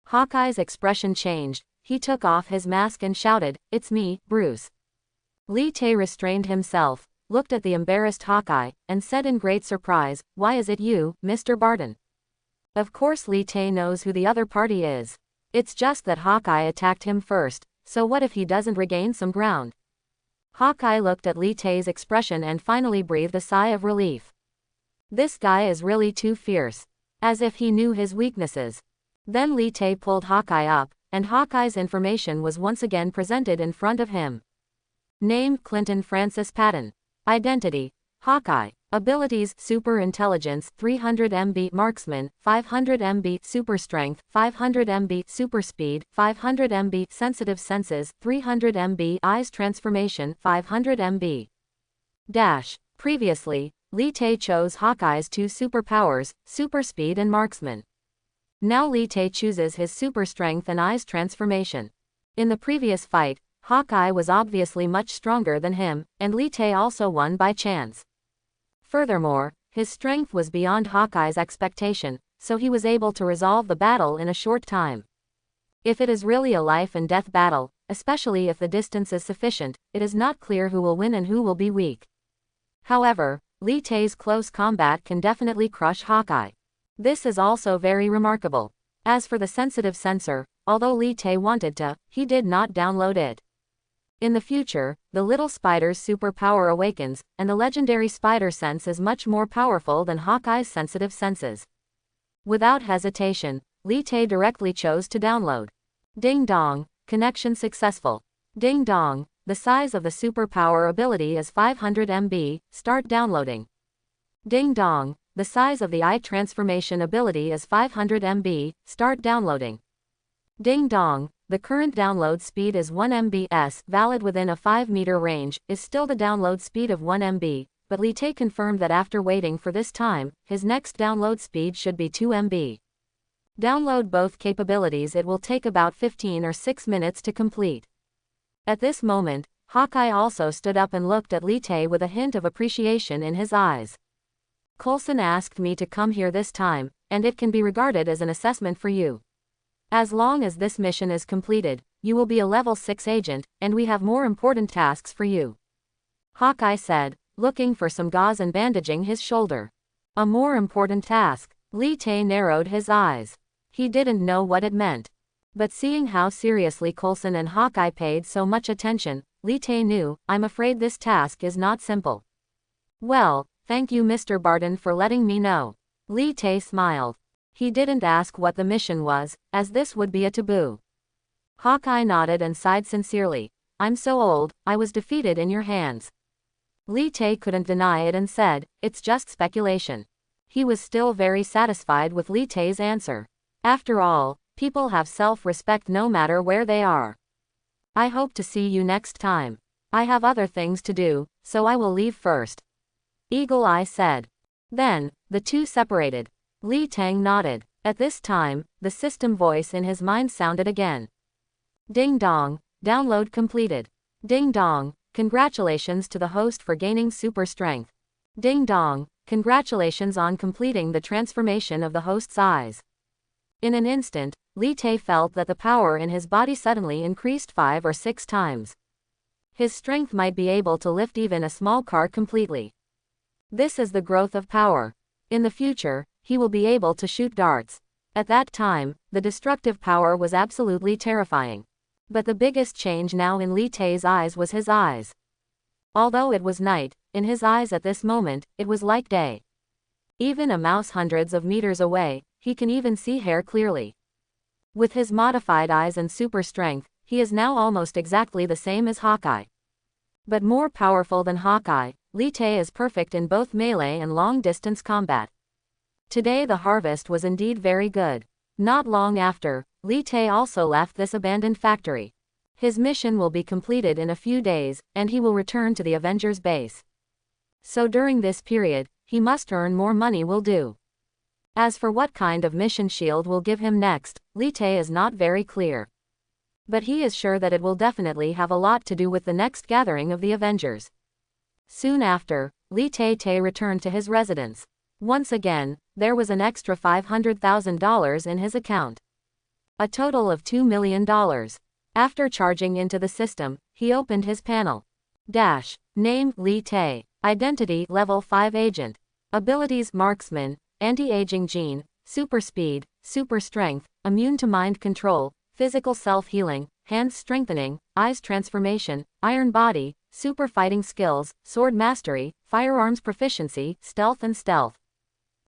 Hawkeye's expression changed, he took off his mask and shouted, "It's me, Bruce." Li Tae restrained himself, looked at the embarrassed Hawkeye, and said in great surprise, "Why is it you, Mr. Barton?" Of course Li Tae knows who the other party is. It's just that Hawkeye attacked him first, so what if he doesn't regain some ground? Hawkeye looked at Li Tae's expression and finally breathed a sigh of relief. This guy is really too fierce. As if he knew his weaknesses. Then Li Tae pulled Hawkeye up, and Hawkeye's information was once again presented in front of him. Name: Clinton Francis Patton. Identity: Hawkeye. Abilities: Super Intelligence 300 MB, Marksman 500 MB, Super Strength 500 MB, Super Speed 500 MB, Sensitive Senses 300 MB, Eyes Transformation 500 MB. Previously, Li Tae chose Hawkeye's 2 superpowers, Super Speed and Marksman. Now Li Tae chooses his Super Strength and Eyes Transformation. In the previous fight, Hawkeye was obviously much stronger than him, and Li Tae also won by chance. Furthermore, his strength was beyond Hawkeye's expectation, so he was able to resolve the battle in a short time. If it is really a life and death battle, especially if the distance is sufficient, it is not clear who will win and who will be weak. However, Li Tae's close combat can definitely crush Hawkeye. This is also very remarkable. As for the sensitive sensor, although Li Tae wanted to, he did not download it. In the future, the little spider's superpower awakens, and the legendary spider sense is much more powerful than Hawkeye's sensitive senses. Without hesitation, Li Tae directly chose to download. Ding dong, connection successful. Ding dong, the size of the superpower ability is 500 MB, start downloading. Ding dong, the size of the eye transformation ability is 500 MB, start downloading. Ding dong, the current download speed is 1 MB/s, valid within a 5-meter range, is still the download speed of 1 MB, but Li Tae confirmed that after waiting for this time, his next download speed should be 2 MB. Download both capabilities. It will take about 15 or 6 minutes to complete. At this moment, Hawkeye also stood up and looked at Li Tae with a hint of appreciation in his eyes. Coulson asked me to come here this time, and it can be regarded as an assessment for you. As long as this mission is completed, you will be a level 6 agent, and we have more important tasks for you. Hawkeye said, looking for some gauze and bandaging his shoulder. A more important task. Li Tae narrowed his eyes. He didn't know what it meant. But seeing how seriously Coulson and Hawkeye paid so much attention, Li Tae knew, I'm afraid this task is not simple. Well, thank you Mr. Barton for letting me know. Li Tae smiled. He didn't ask what the mission was, as this would be a taboo. Hawkeye nodded and sighed sincerely. I'm so old, I was defeated in your hands. Li Tae couldn't deny it and said, it's just speculation. He was still very satisfied with Li Tae's answer. After all, people have self-respect no matter where they are. I hope to see you next time. I have other things to do, so I will leave first. Eagle Eye said. Then, the two separated. Li Tae nodded. At this time, the system voice in his mind sounded again. Ding dong, download completed. Ding dong, congratulations to the host for gaining super strength. Ding dong, congratulations on completing the transformation of the host's eyes. In an instant, Li Tae felt that the power in his body suddenly increased 5 or 6 times. His strength might be able to lift even a small car completely. This is the growth of power. In the future, he will be able to shoot darts. At that time, the destructive power was absolutely terrifying. But the biggest change now in Li Tae's eyes was his eyes. Although it was night, in his eyes at this moment, it was like day. Even a mouse hundreds of meters away, he can even see hair clearly. With his modified eyes and super strength, he is now almost exactly the same as Hawkeye. But more powerful than Hawkeye, Li Tae is perfect in both melee and long-distance combat. Today the harvest was indeed very good. Not long after, Li Tae also left this abandoned factory. His mission will be completed in a few days, and he will return to the Avengers base. So during this period, he must earn more money will do. As for what kind of mission S.H.I.E.L.D. will give him next, Li Tae is not very clear. But he is sure that it will definitely have a lot to do with the next gathering of the Avengers. Soon after, Li Tae returned to his residence. Once again, there was an extra $500,000 in his account. A total of $2 million. After charging into the system, he opened his panel. Name, Li Tae. Identity, Level 5 Agent. Abilities, Marksman, Anti-Aging Gene, Super Speed, Super Strength, Immune to Mind Control, Physical Self-Healing, Hands Strengthening, Eyes Transformation, Iron Body, Super Fighting Skills, Sword Mastery, Firearms Proficiency, Stealth and Stealth.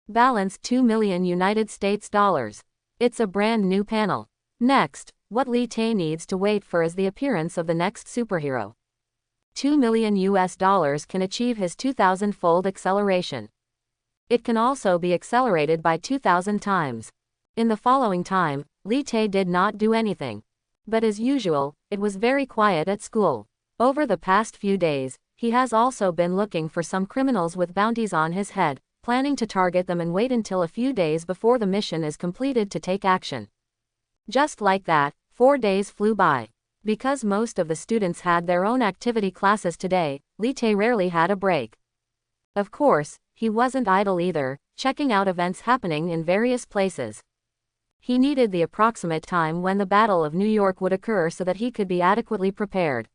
Balance $2 million United States dollars. It's a brand new panel. Next, what Li Tae needs to wait for is the appearance of the next superhero. $2 million US dollars can achieve his 2,000-fold acceleration. It can also be accelerated by 2,000 times. In the following time, Li Tae did not do anything. But as usual, it was very quiet at school. Over the past few days, he has also been looking for some criminals with bounties on his head, planning to target them and wait until a few days before the mission is completed to take action. Just like that, 4 days flew by. Because most of the students had their own activity classes today, Li Tae rarely had a break. Of course, he wasn't idle either, checking out events happening in various places. He needed the approximate time when the Battle of New York would occur so that he could be adequately prepared.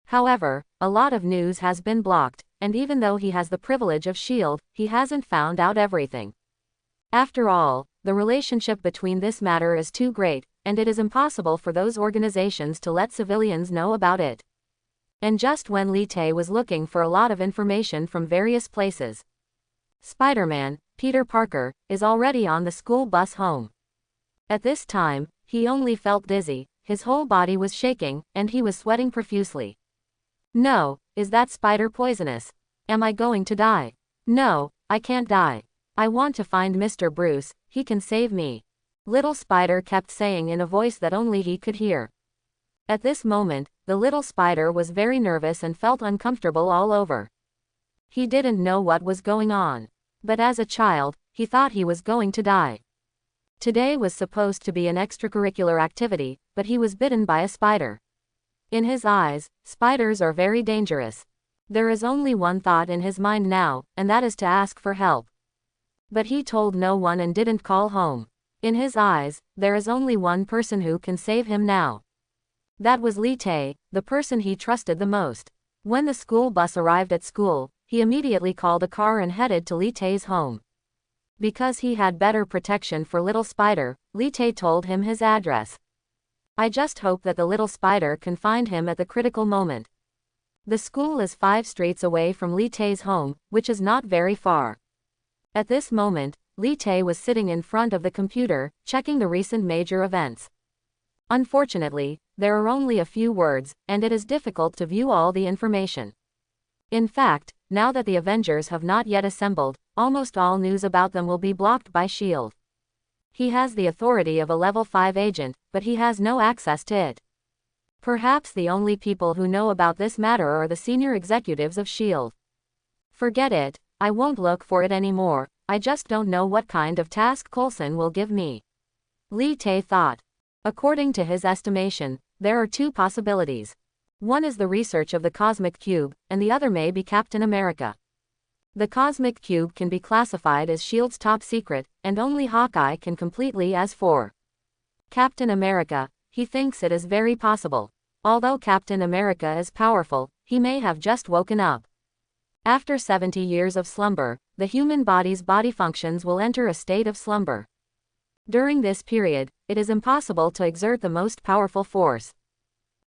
However, a lot of news has been blocked, and even though he has the privilege of S.H.I.E.L.D., he hasn't found out everything. After all, the relationship between this matter is too great, and it is impossible for those organizations to let civilians know about it. And just when Li Tae was looking for a lot of information from various places, Spider-Man, Peter Parker, is already on the school bus home. At this time, he only felt dizzy, his whole body was shaking, and he was sweating profusely. No, is that spider poisonous? Am I going to die? No, I can't die. I want to find Mr. Bruce, he can save me. Little Spider kept saying in a voice that only he could hear. At this moment, the little spider was very nervous and felt uncomfortable all over. He didn't know what was going on. But as a child, he thought he was going to die. Today was supposed to be an extracurricular activity, but he was bitten by a spider. In his eyes, spiders are very dangerous. There is only one thought in his mind now, and that is to ask for help. But he told no one and didn't call home. In his eyes, there is only one person who can save him now. That was Li Tae, the person he trusted the most. When the school bus arrived at school, he immediately called a car and headed to Li Tae's home. Because he had better protection for Little Spider, Li Tae told him his address. I just hope that the little spider can find him at the critical moment. The school is 5 streets away from Li Tae's home, which is not very far. At this moment, Li Tae was sitting in front of the computer, checking the recent major events. Unfortunately, there are only a few words, and it is difficult to view all the information. In fact, now that the Avengers have not yet assembled, almost all news about them will be blocked by S.H.I.E.L.D. He has the authority of a level 5 agent, but he has no access to it. Perhaps the only people who know about this matter are the senior executives of S.H.I.E.L.D. Forget it, I won't look for it anymore, I just don't know what kind of task Coulson will give me. Li Tae thought. According to his estimation, there are 2 possibilities. One is the research of the Cosmic Cube, and the other may be Captain America. The Cosmic Cube can be classified as S.H.I.E.L.D.'s top secret, and only Hawkeye can completely as for Captain America. He thinks it is very possible. Although Captain America is powerful, he may have just woken up. After 70 years of slumber, the human body's body functions will enter a state of slumber. During this period, it is impossible to exert the most powerful force.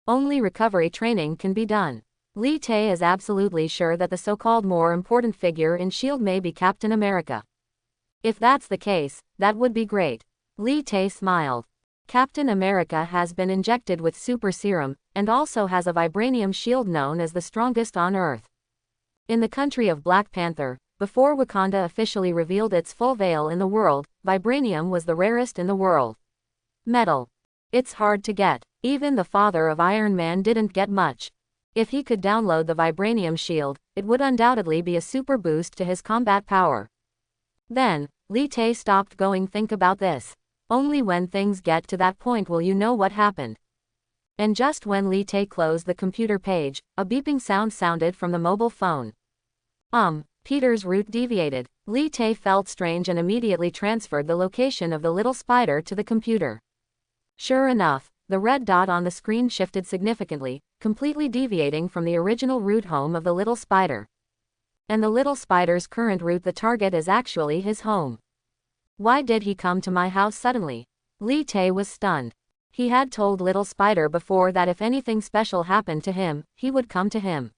Only recovery training can be done. Li Tae is absolutely sure that the so-called more important figure in S.H.I.E.L.D. may be Captain America. If that's the case, that would be great. Li Tae smiled. Captain America has been injected with super serum, and also has a vibranium shield known as the strongest on Earth. In the country of Black Panther, before Wakanda officially revealed its full veil in the world, vibranium was the rarest in the world. Metal. It's hard to get. Even the father of Iron Man didn't get much. If he could download the vibranium shield, it would undoubtedly be a super boost to his combat power. Then, Li Tae stopped going. Think about this. Only when things get to that point will you know what happened. And just when Li Tae closed the computer page, a beeping sound sounded from the mobile phone. Peter's route deviated. Li Tae felt strange and immediately transferred the location of the little spider to the computer. Sure enough, the red dot on the screen shifted significantly, completely deviating from the original route home of the little spider. And the little spider's current route, the target, is actually his home. Why did he come to my house suddenly? Li Tae was stunned. He had told little spider before that if anything special happened to him, he would come to him.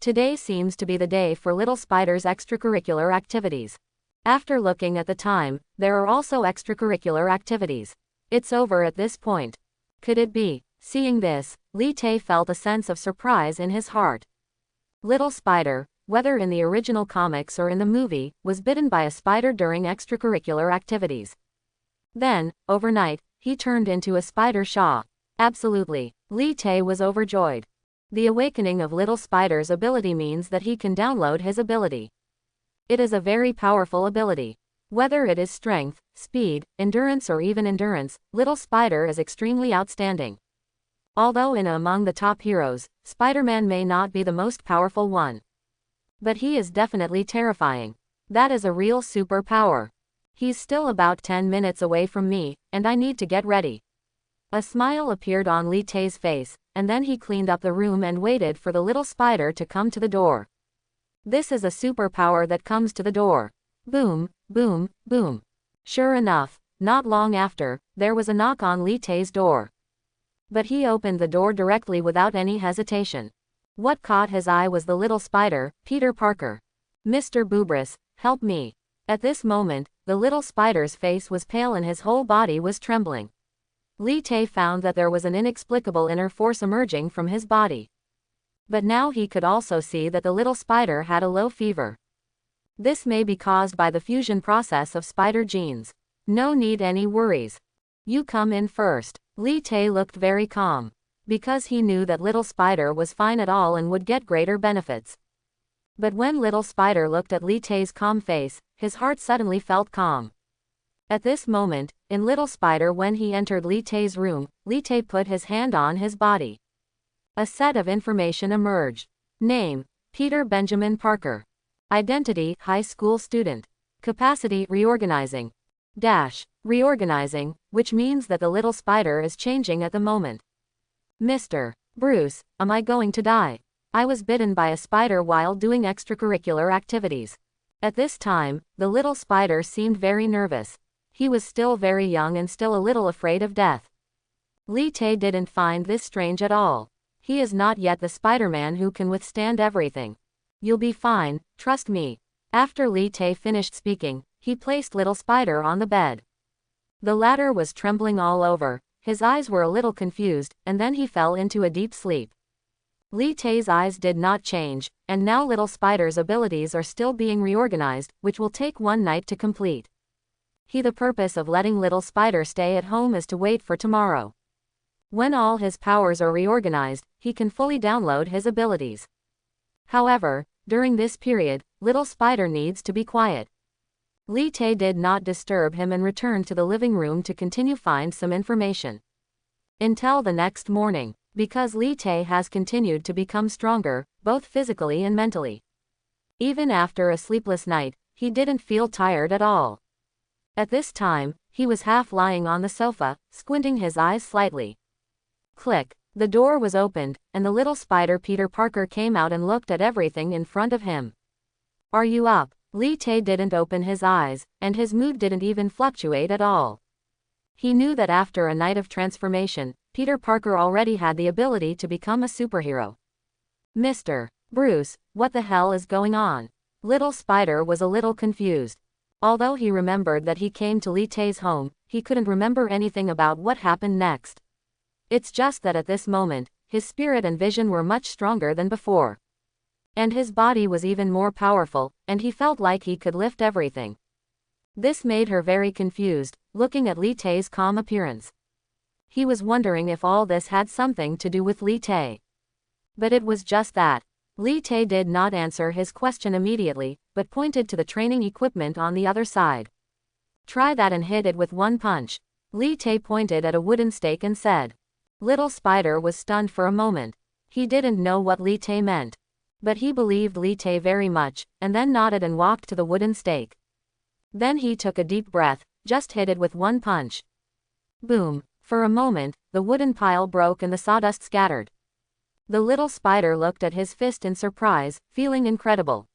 Today seems to be the day for little spider's extracurricular activities. After looking at the time, there are also extracurricular activities. It's over at this point. Could it be? Seeing this, Li Tae felt a sense of surprise in his heart. Little Spider, whether in the original comics or in the movie, was bitten by a spider during extracurricular activities. Then, overnight, he turned into a spider Shaw. Absolutely. Li Tae was overjoyed. The awakening of Little Spider's ability means that he can download his ability. It is a very powerful ability. Whether it is strength, speed, endurance or even endurance, Little Spider is extremely outstanding. Although among the top heroes, Spider-Man may not be the most powerful one. But he is definitely terrifying. That is a real superpower. He's still about 10 minutes away from me, and I need to get ready. A smile appeared on Li Tae's face, and then he cleaned up the room and waited for the little spider to come to the door. This is a superpower that comes to the door. Boom, boom, boom. Sure enough, not long after, there was a knock on Li Tae's door. But he opened the door directly without any hesitation. What caught his eye was the little spider, Peter Parker. "Mr. Bubris, help me." At this moment, the little spider's face was pale and his whole body was trembling. Li Tay found that there was an inexplicable inner force emerging from his body. But now he could also see that the little spider had a low fever. This may be caused by the fusion process of spider genes. No need any worries. You come in first. Li Tay looked very calm, because he knew that little spider was fine at all and would get greater benefits. But when little spider looked at Li Tay's calm face, his heart suddenly felt calm. At this moment, in little spider when he entered Li Tay's room, Li Tay put his hand on his body. A set of information emerged. Name, Peter Benjamin Parker. Identity, high school student. Capacity, reorganizing. Reorganizing, which means that the little spider is changing at the moment. Mr. Bruce, am I going to die? I was bitten by a spider while doing extracurricular activities. At this time, the little spider seemed very nervous. He was still very young and still a little afraid of death. Li Tay didn't find this strange at all. He is not yet the Spider-Man who can withstand everything. You'll be fine, trust me. After Li Tay finished speaking, he placed little spider on the bed. The latter was trembling all over, his eyes were a little confused, and then he fell into a deep sleep. Li Tay's eyes did not change, and now little spider's abilities are still being reorganized, which will take one night to complete. The purpose of letting little spider stay at home is to wait for tomorrow. When all his powers are reorganized, he can fully download his abilities. However, during this period, little spider needs to be quiet. Li Tay did not disturb him and returned to the living room to continue find some information. Until the next morning, because Li Tay has continued to become stronger, both physically and mentally. Even after a sleepless night, he didn't feel tired at all. At this time, he was half lying on the sofa, squinting his eyes slightly. Click, the door was opened, and the little spider Peter Parker came out and looked at everything in front of him. Are you up? Li Tay didn't open his eyes, and his mood didn't even fluctuate at all. He knew that after a night of transformation, Peter Parker already had the ability to become a superhero. Mr. Bruce, what the hell is going on? Little spider was a little confused. Although he remembered that he came to Li Tay's home, he couldn't remember anything about what happened next. It's just that at this moment, his spirit and vision were much stronger than before. And his body was even more powerful, and he felt like he could lift everything. This made her very confused, looking at Li Tay's calm appearance. He was wondering if all this had something to do with Li Tay. But it was just that. Li Tay did not answer his question immediately, but pointed to the training equipment on the other side. Try that and hit it with one punch. Li Tay pointed at a wooden stake and said. Little spider was stunned for a moment. He didn't know what Li Tay meant. But he believed Li Tay very much, and then nodded and walked to the wooden stake. Then he took a deep breath, just hit it with one punch. Boom! For a moment, the wooden pile broke and the sawdust scattered. The little spider looked at his fist in surprise, feeling incredible.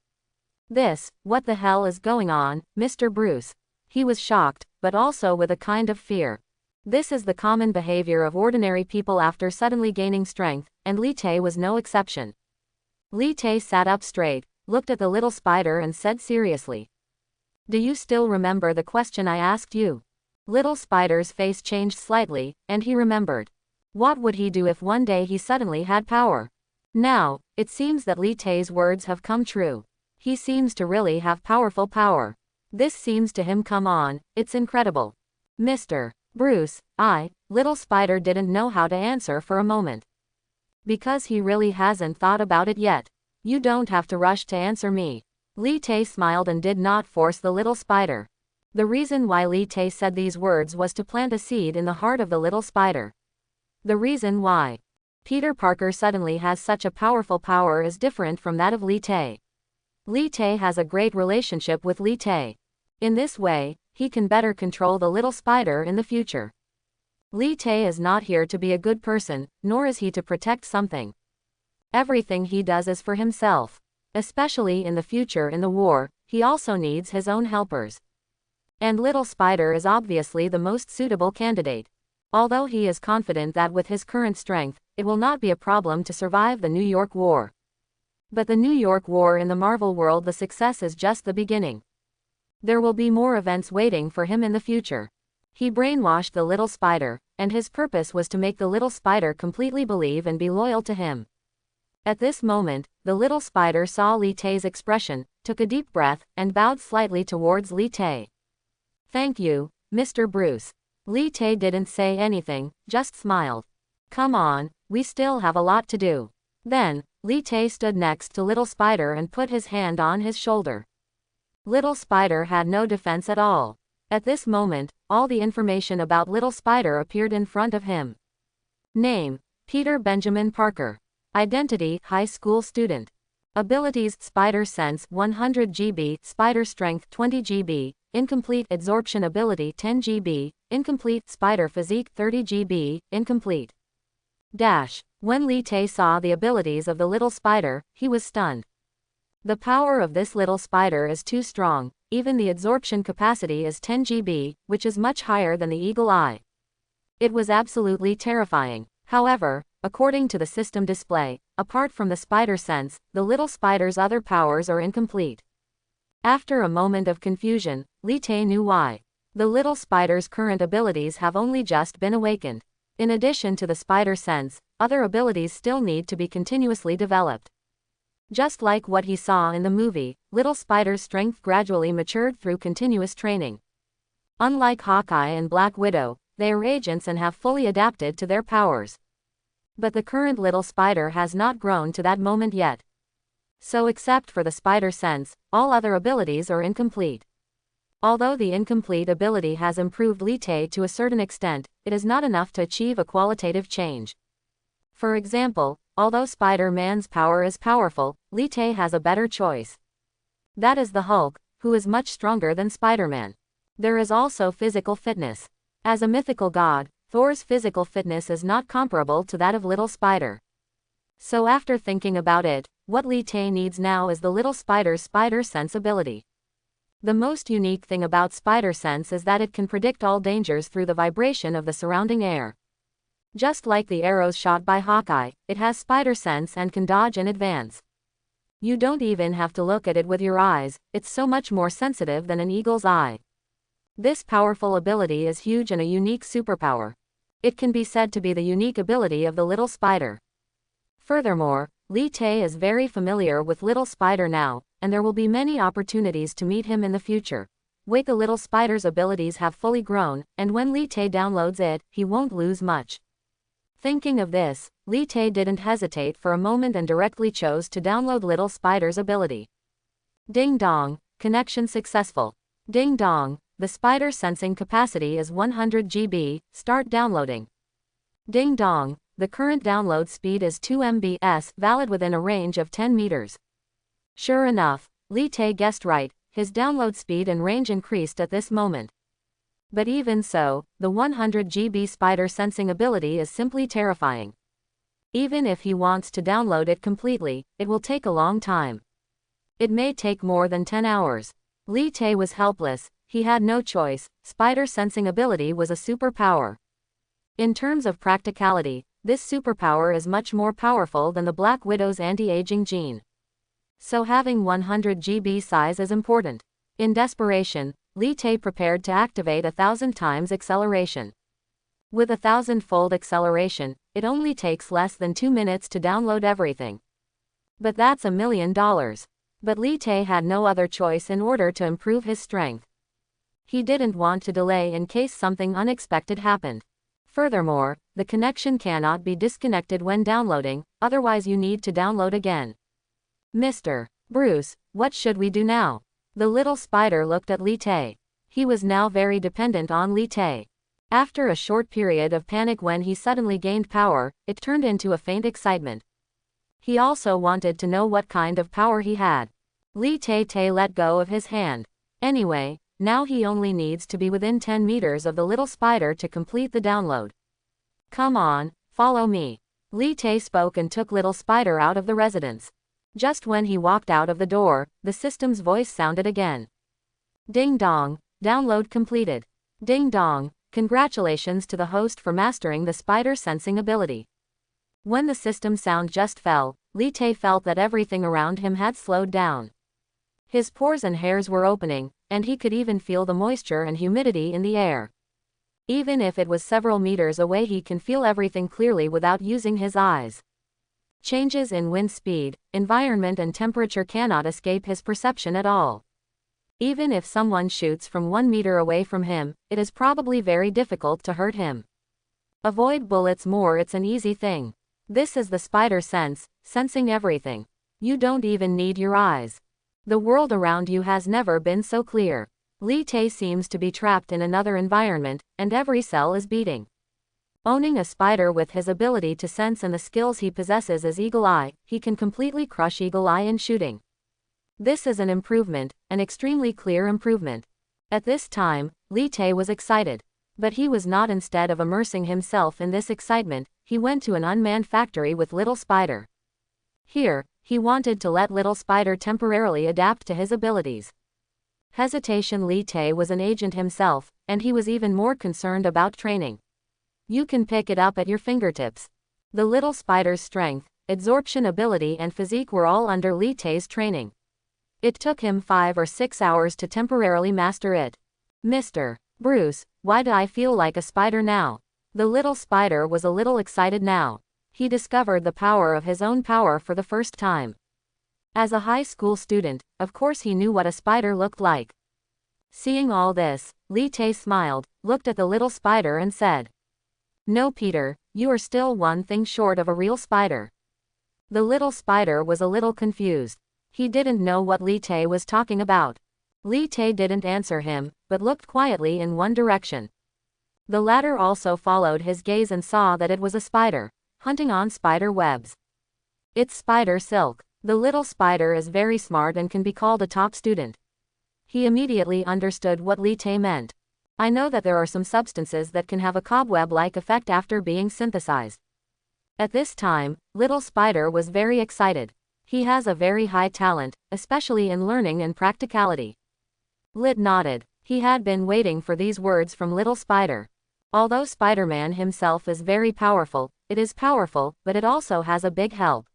What the hell is going on, Mr. Bruce? He was shocked, but also with a kind of fear. This is the common behavior of ordinary people after suddenly gaining strength, and Li Tay was no exception. Li Tay sat up straight, looked at the little spider and said seriously. Do you still remember the question I asked you? Little spider's face changed slightly, and he remembered. What would he do if one day he suddenly had power? Now, it seems that Li Tay's words have come true. He seems to really have powerful power. This seems to him come on, it's incredible. Mr. Bruce, little spider didn't know how to answer for a moment. Because he really hasn't thought about it yet. You don't have to rush to answer me. Li Tay smiled and did not force the little spider. The reason why Li Tay said these words was to plant a seed in the heart of the little spider. The reason why Peter Parker suddenly has such a powerful power is different from that of Li Tay. Li Tay has a great relationship with Li Tay. In this way, he can better control the little spider in the future. Li Tay is not here to be a good person, nor is he to protect something. Everything he does is for himself. Especially in the future in the war, he also needs his own helpers. And little spider is obviously the most suitable candidate. Although he is confident that with his current strength, it will not be a problem to survive the New York War. But the New York War in the Marvel world, the success is just the beginning. There will be more events waiting for him in the future. He brainwashed the little spider, and his purpose was to make the little spider completely believe and be loyal to him. At this moment, the little spider saw Li Tai's expression, took a deep breath, and bowed slightly towards Li Tai. "Thank you, Mr. Bruce." Li Tai didn't say anything, just smiled. "Come on, we still have a lot to do." Then, Li Tai stood next to Little Spider and put his hand on his shoulder. Little Spider had no defense at all. At this moment, all the information about Little Spider appeared in front of him. Name: Peter Benjamin Parker. Identity: high school student. Abilities: Spider Sense 100 GB, Spider Strength 20 GB, Incomplete. Absorption ability 10 GB, Incomplete. Spider Physique 30 GB, Incomplete. When Li Tai saw the abilities of the little spider, he was stunned. The power of this little spider is too strong. Even the absorption capacity is 10 GB, which is much higher than the eagle eye. It was absolutely terrifying. However, according to the system display, apart from the spider sense, the little spider's other powers are incomplete. After a moment of confusion, Li Tai knew why. The little spider's current abilities have only just been awakened. In addition to the spider sense, other abilities still need to be continuously developed. Just like what he saw in the movie, Little Spider's strength gradually matured through continuous training. Unlike Hawkeye and Black Widow, they are agents and have fully adapted to their powers. But the current Little Spider has not grown to that moment yet. So except for the spider sense, all other abilities are incomplete. Although the incomplete ability has improved Li Tai to a certain extent, it is not enough to achieve a qualitative change. For example, although Spider-Man's power is powerful, Li Tai has a better choice. That is the Hulk, who is much stronger than Spider-Man. There is also physical fitness. As a mythical god, Thor's physical fitness is not comparable to that of Little Spider. So after thinking about it, what Li Tai needs now is the little spider's spider sense ability. The most unique thing about spider sense is that it can predict all dangers through the vibration of the surrounding air. Just like the arrows shot by Hawkeye, it has spider sense and can dodge in advance. You don't even have to look at it with your eyes, it's so much more sensitive than an eagle's eye. This powerful ability is huge and a unique superpower. It can be said to be the unique ability of the little spider. Furthermore, Li Tai is very familiar with Little Spider now, and there will be many opportunities to meet him in the future. Wait, the little spider's abilities have fully grown, and when Li Tai downloads it, he won't lose much. Thinking of this, Li Tai didn't hesitate for a moment and directly chose to download Little Spider's ability. Ding dong, connection successful. Ding dong, the spider sensing capacity is 100 GB, start downloading. Ding dong, the current download speed is 2 MB/s, valid within a range of 10 meters. Sure enough, Li Tai guessed right, his download speed and range increased at this moment. But even so, the 100 GB spider sensing ability is simply terrifying. Even if he wants to download it completely, it will take a long time. It may take more than 10 hours. Li Tai was helpless, he had no choice, spider sensing ability was a superpower. In terms of practicality, this superpower is much more powerful than the Black Widow's anti-aging gene. So having 100 GB size is important. In desperation, Li Tai prepared to activate 1,000 times acceleration. With 1,000-fold acceleration, it only takes less than 2 minutes to download everything. But that's $1 million. But Li Tai had no other choice in order to improve his strength. He didn't want to delay in case something unexpected happened. Furthermore, the connection cannot be disconnected when downloading, otherwise you need to download again. Mr. Bruce, what should we do now? The little spider looked at Li Tai. He was now very dependent on Li Tai. After a short period of panic when he suddenly gained power, it turned into a faint excitement. He also wanted to know what kind of power he had. Li Tai let go of his hand. Anyway, now he only needs to be within 10 meters of the little spider to complete the download. Come on, follow me. Li Tai spoke and took Little Spider out of the residence. Just when he walked out of the door, the system's voice sounded again. Ding dong, download completed. Ding dong, congratulations to the host for mastering the spider sensing ability. When the system sound just fell, Li Te felt that everything around him had slowed down. His pores and hairs were opening, and he could even feel the moisture and humidity in the air. Even if it was several meters away, he can feel everything clearly without using his eyes. Changes in wind speed, environment and temperature cannot escape his perception at all. Even if someone shoots from 1 meter away from him, it is probably very difficult to hurt him. Avoid bullets more, it's an easy thing. This is the spider sense, sensing everything. You don't even need your eyes. The world around you has never been so clear. Li Te seems to be trapped in another environment, and every cell is beating. Owning a spider with his ability to sense and the skills he possesses as Eagle Eye, he can completely crush Eagle Eye in shooting. This is an improvement, an extremely clear improvement. At this time, Li Te was excited. But he was not. Instead of immersing himself in this excitement, he went to an unmanned factory with Little Spider. Here, he wanted to let Little Spider temporarily adapt to his abilities. Hesitation. Li Te was an agent himself, and he was even more concerned about training. You can pick it up at your fingertips. The Little Spider's strength, absorption ability and physique were all under Li Te's training. It took him 5 or 6 hours to temporarily master it. Mr. Bruce, why do I feel like a spider now? The Little Spider was a little excited now. He discovered the power of his own power for the first time. As a high school student, of course he knew what a spider looked like. Seeing all this, Li Te smiled, looked at the Little Spider and said, "No, Peter, you are still one thing short of a real spider." The Little Spider was a little confused. He didn't know what Li Te was talking about. Li Te didn't answer him, but looked quietly in one direction. The latter also followed his gaze and saw that it was a spider, hunting on spider webs. It's spider silk. The Little Spider is very smart and can be called a top student. He immediately understood what Li Te meant. I know that there are some substances that can have a cobweb-like effect after being synthesized. At this time, Little Spider was very excited. He has a very high talent, especially in learning and practicality. Lit nodded. He had been waiting for these words from Little Spider. Although Spider-Man himself is very powerful, it is powerful, but it also has a big help.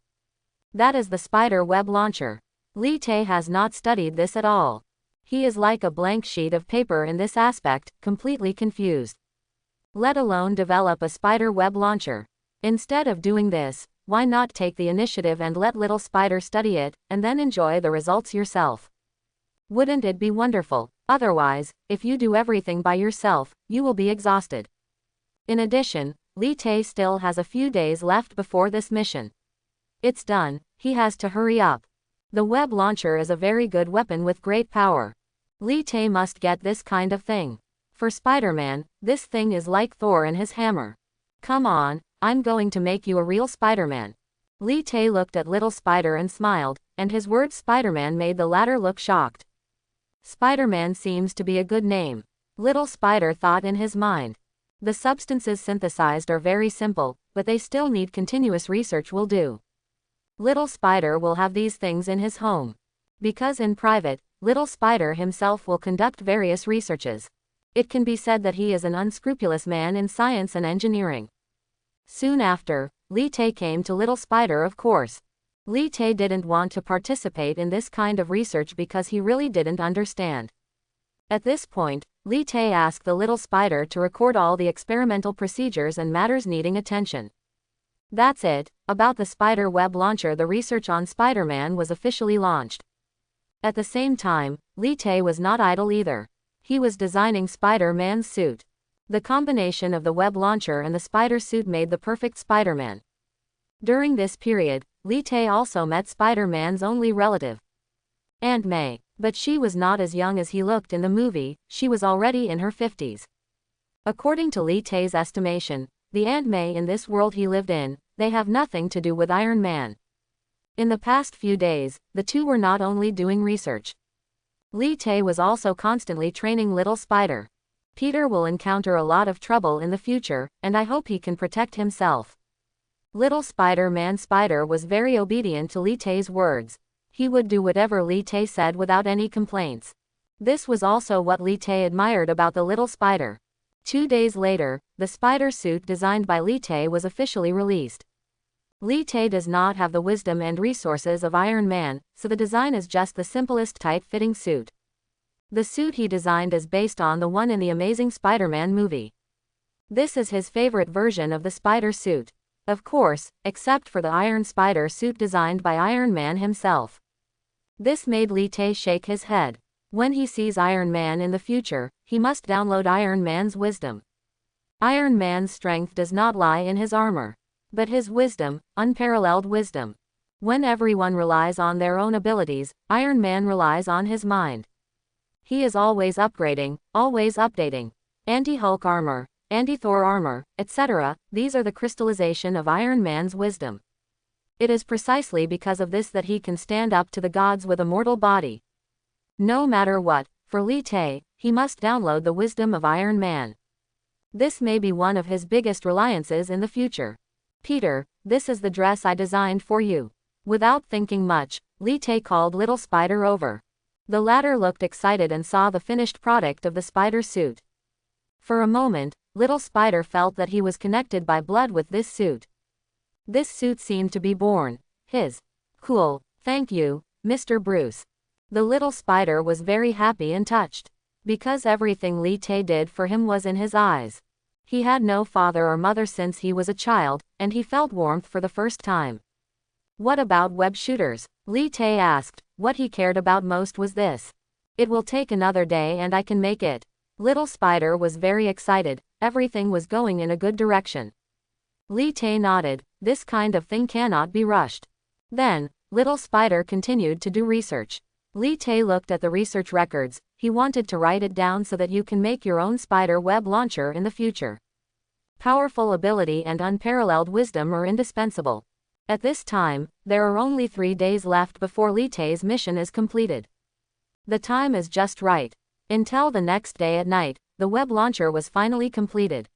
That is the spider web launcher. Li Te has not studied this at all. He is like a blank sheet of paper in this aspect, completely confused. Let alone develop a spider web launcher. Instead of doing this, why not take the initiative and let Little Spider study it, and then enjoy the results yourself? Wouldn't it be wonderful? Otherwise, if you do everything by yourself, you will be exhausted. In addition, Li Te still has a few days left before this mission. It's done, he has to hurry up. The web launcher is a very good weapon with great power. Li Te must get this kind of thing. For Spider-Man, this thing is like Thor and his hammer. Come on, I'm going to make you a real Spider-Man. Li Te looked at Little Spider and smiled, and his word Spider-Man made the latter look shocked. Spider-Man seems to be a good name. Little Spider thought in his mind. The substances synthesized are very simple, but they still need continuous research will do. Little Spider will have these things in his home. Because in private, Little Spider himself will conduct various researches. It can be said that he is an unscrupulous man in science and engineering. Soon after, Li Te came to Little Spider, of course. Li Te didn't want to participate in this kind of research because he really didn't understand. At this point, Li Te asked the Little Spider to record all the experimental procedures and matters needing attention. That's it. About the spider web launcher, the research on Spider-Man was officially launched. At the same time, Li Te was not idle either. He was designing Spider-Man's suit. The combination of the web launcher and the spider suit made the perfect Spider-Man. During this period, Li Te also met Spider-Man's only relative, Aunt May, but she was not as young as he looked in the movie, she was already in her 50s. According to Li Te's estimation, the Aunt May in this world he lived in, they have nothing to do with Iron Man. In the past few days, the two were not only doing research. Li Te was also constantly training Little Spider. Peter will encounter a lot of trouble in the future, and I hope he can protect himself. Little Spider-Man Spider was very obedient to Li Te's words. He would do whatever Li Te said without any complaints. This was also what Li Te admired about the Little Spider. 2 days later, the spider suit designed by Li Te was officially released. Li Tae does not have the wisdom and resources of Iron Man, so the design is just the simplest tight-fitting suit. The suit he designed is based on the one in the Amazing Spider-Man movie. This is his favorite version of the spider suit. Of course, except for the Iron Spider suit designed by Iron Man himself. This made Li Tae shake his head. When he sees Iron Man in the future, he must download Iron Man's wisdom. Iron Man's strength does not lie in his armor, but his wisdom, unparalleled wisdom. When everyone relies on their own abilities, Iron Man relies on his mind. He is always upgrading, always updating. Anti-Hulk armor, anti-Thor armor, etc. These are the crystallization of Iron Man's wisdom. It is precisely because of this that he can stand up to the gods with a mortal body. No matter what, for Li Tae, he must download the wisdom of Iron Man. This may be one of his biggest reliances in the future. Peter, this is the dress I designed for you. Without thinking much, Li Tae called Little Spider over. The latter looked excited and saw the finished product of the spider suit. For a moment, Little Spider felt that he was connected by blood with this suit. This suit seemed to be born his. Cool, thank you, Mr. Bruce. The little spider was very happy and touched. Because everything Li Tae did for him was in his eyes. He had no father or mother since he was a child, and he felt warmth for the first time. What about web shooters? Li Tae asked. What he cared about most was this. It will take another day and I can make it. Little Spider was very excited, everything was going in a good direction. Li Tae nodded, this kind of thing cannot be rushed. Then, Little Spider continued to do research. Li Tae looked at the research records, he wanted to write it down so that you can make your own spider web launcher in the future. Powerful ability and unparalleled wisdom are indispensable. At this time, there are only 3 days left before Li Tae's mission is completed. The time is just right. Until the next day at night, the web launcher was finally completed.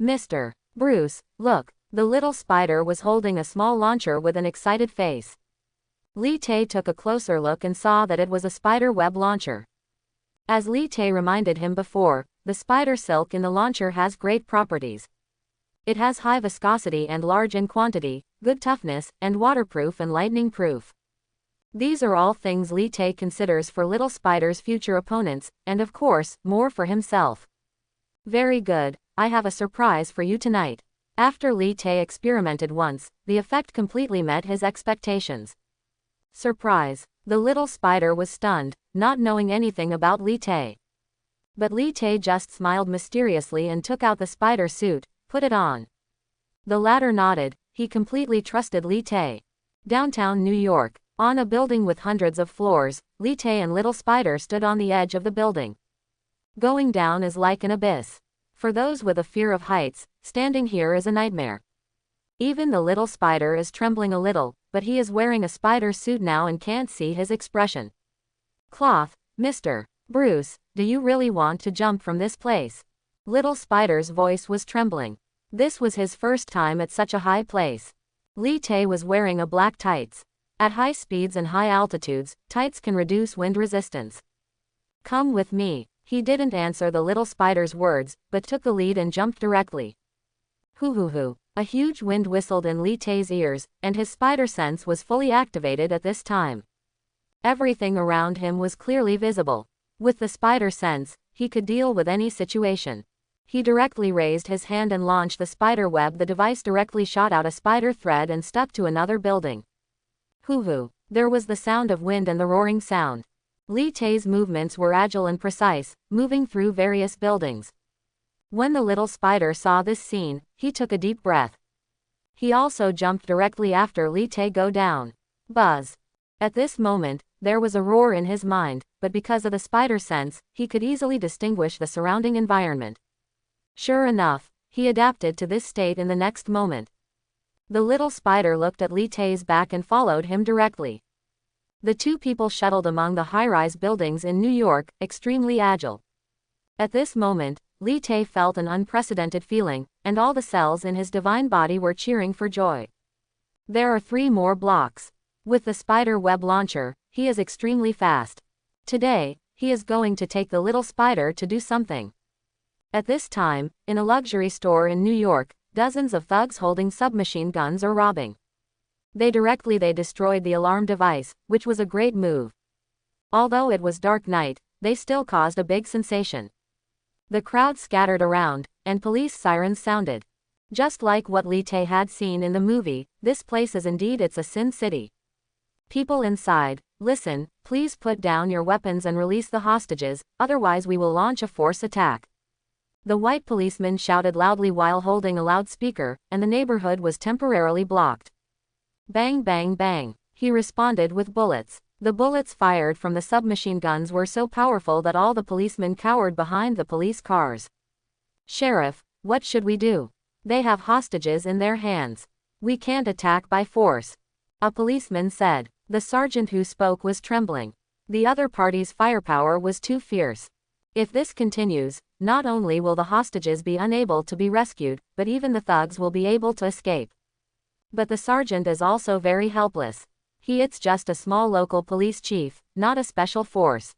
Mr. Bruce, look, the little spider was holding a small launcher with an excited face. Li Tae took a closer look and saw that it was a spider web launcher. As Li Tae reminded him before, the spider silk in the launcher has great properties. It has high viscosity and large in quantity, good toughness, and waterproof and lightning proof. These are all things Li Tae considers for Little Spider's future opponents, and of course, more for himself. Very good, I have a surprise for you tonight. After Li Tae experimented once, the effect completely met his expectations. Surprise. The little spider was stunned, not knowing anything about Li Tae. But Li Tae just smiled mysteriously and took out the spider suit, put it on. The latter nodded, he completely trusted Li Tae. Downtown New York. On a building with hundreds of floors, Li Tae and Little Spider stood on the edge of the building. Going down is like an abyss. For those with a fear of heights, standing here is a nightmare. Even the little spider is trembling a little, but he is wearing a spider suit now and can't see his expression. Cloth, Mr. Bruce, do you really want to jump from this place? Little Spider's voice was trembling. This was his first time at such a high place. Li Tae was wearing a black tights. At high speeds and high altitudes, tights can reduce wind resistance. Come with me. He didn't answer the little spider's words, but took the lead and jumped directly. Hoo hoo hoo. A huge wind whistled in Li Tae's ears, and his spider sense was fully activated at this time. Everything around him was clearly visible. With the spider sense, he could deal with any situation. He directly raised his hand and launched the spider web. The device directly shot out a spider thread and stuck to another building. Hoo hoo. There was the sound of wind and the roaring sound. Li Tae's movements were agile and precise, moving through various buildings. When the little spider saw this scene, he took a deep breath. He also jumped directly after Li Tae go down. Buzz. At this moment, there was a roar in his mind, but because of the spider sense, he could easily distinguish the surrounding environment. Sure enough, he adapted to this state in the next moment. The little spider looked at Li Tae's back and followed him directly. The two people shuttled among the high-rise buildings in New York, extremely agile. At this moment, Li Tae felt an unprecedented feeling, and all the cells in his divine body were cheering for joy. There are 3 more blocks. With the spider web launcher, he is extremely fast. Today, he is going to take the little spider to do something. At this time, in a luxury store in New York, dozens of thugs holding submachine guns or robbing. They destroyed the alarm device, which was a great move. Although it was dark night, they still caused a big sensation. The crowd scattered around, and police sirens sounded. Just like what Lee Tae had seen in the movie, this place is indeed a sin city. People inside, listen, please put down your weapons and release the hostages, otherwise we will launch a force attack. The white policeman shouted loudly while holding a loudspeaker, and the neighborhood was temporarily blocked. Bang bang bang, he responded with bullets. The bullets fired from the submachine guns were so powerful that all the policemen cowered behind the police cars. Sheriff, what should we do? They have hostages in their hands. We can't attack by force. A policeman said. The sergeant who spoke was trembling. The other party's firepower was too fierce. If this continues, not only will the hostages be unable to be rescued, but even the thugs will be able to escape. But the sergeant is also very helpless. It's just a small local police chief, not a special force.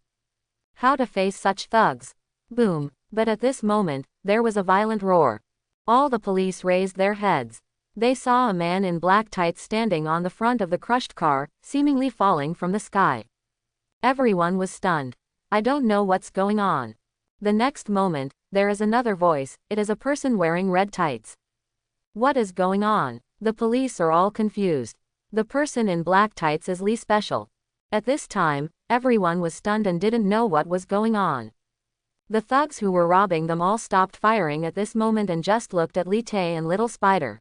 How to face such thugs? Boom. But at this moment, there was a violent roar. All the police raised their heads. They saw a man in black tights standing on the front of the crushed car, seemingly falling from the sky. Everyone was stunned. I don't know what's going on. The next moment, there is another voice. It is a person wearing red tights. What is going on? The police are all confused. The person in black tights is Lee Special. At this time, everyone was stunned and didn't know what was going on. The thugs who were robbing them all stopped firing at this moment and just looked at Lee Tae and Little Spider.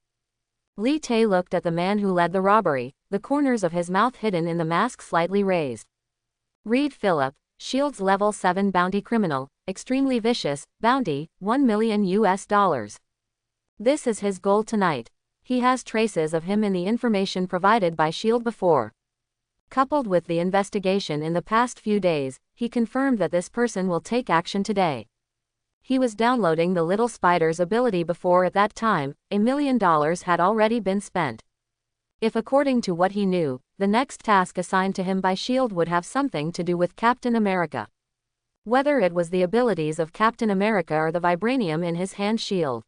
Lee Tae looked at the man who led the robbery, the corners of his mouth hidden in the mask slightly raised. Reed Phillip, Shields Level 7 Bounty Criminal, extremely vicious, bounty, $1 million. This is his goal tonight. He has traces of him in the information provided by SHIELD before. Coupled with the investigation in the past few days, he confirmed that this person will take action today. He was downloading the Little Spider's ability before at that time, $1 million had already been spent. If according to what he knew, the next task assigned to him by SHIELD would have something to do with Captain America. Whether it was the abilities of Captain America or the vibranium in his hand shield.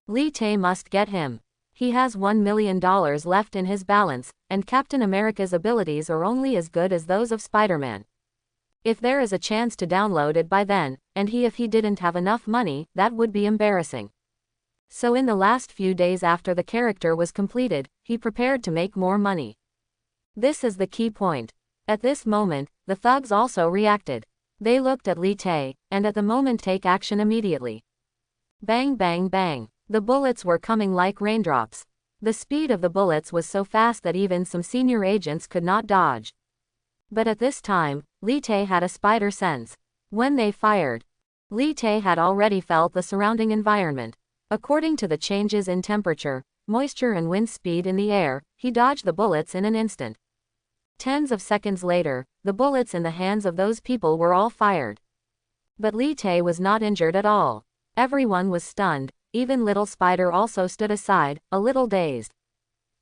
Lee Tae must get him. He has $1 million left in his balance, and Captain America's abilities are only as good as those of Spider-Man. If there is a chance to download it by then, and if he didn't have enough money, that would be embarrassing. So in the last few days after the character was completed, he prepared to make more money. This is the key point. At this moment, the thugs also reacted. They looked at Lee Tae, and at the moment take action immediately. Bang bang bang. The bullets were coming like raindrops. The speed of the bullets was so fast that even some senior agents could not dodge. But at this time, Lee Tae had a spider sense. When they fired, Lee Tae had already felt the surrounding environment. According to the changes in temperature, moisture and wind speed in the air, he dodged the bullets in an instant. Tens of seconds later, the bullets in the hands of those people were all fired. But Lee Tae was not injured at all. Everyone was stunned, even Little Spider also stood aside, a little dazed.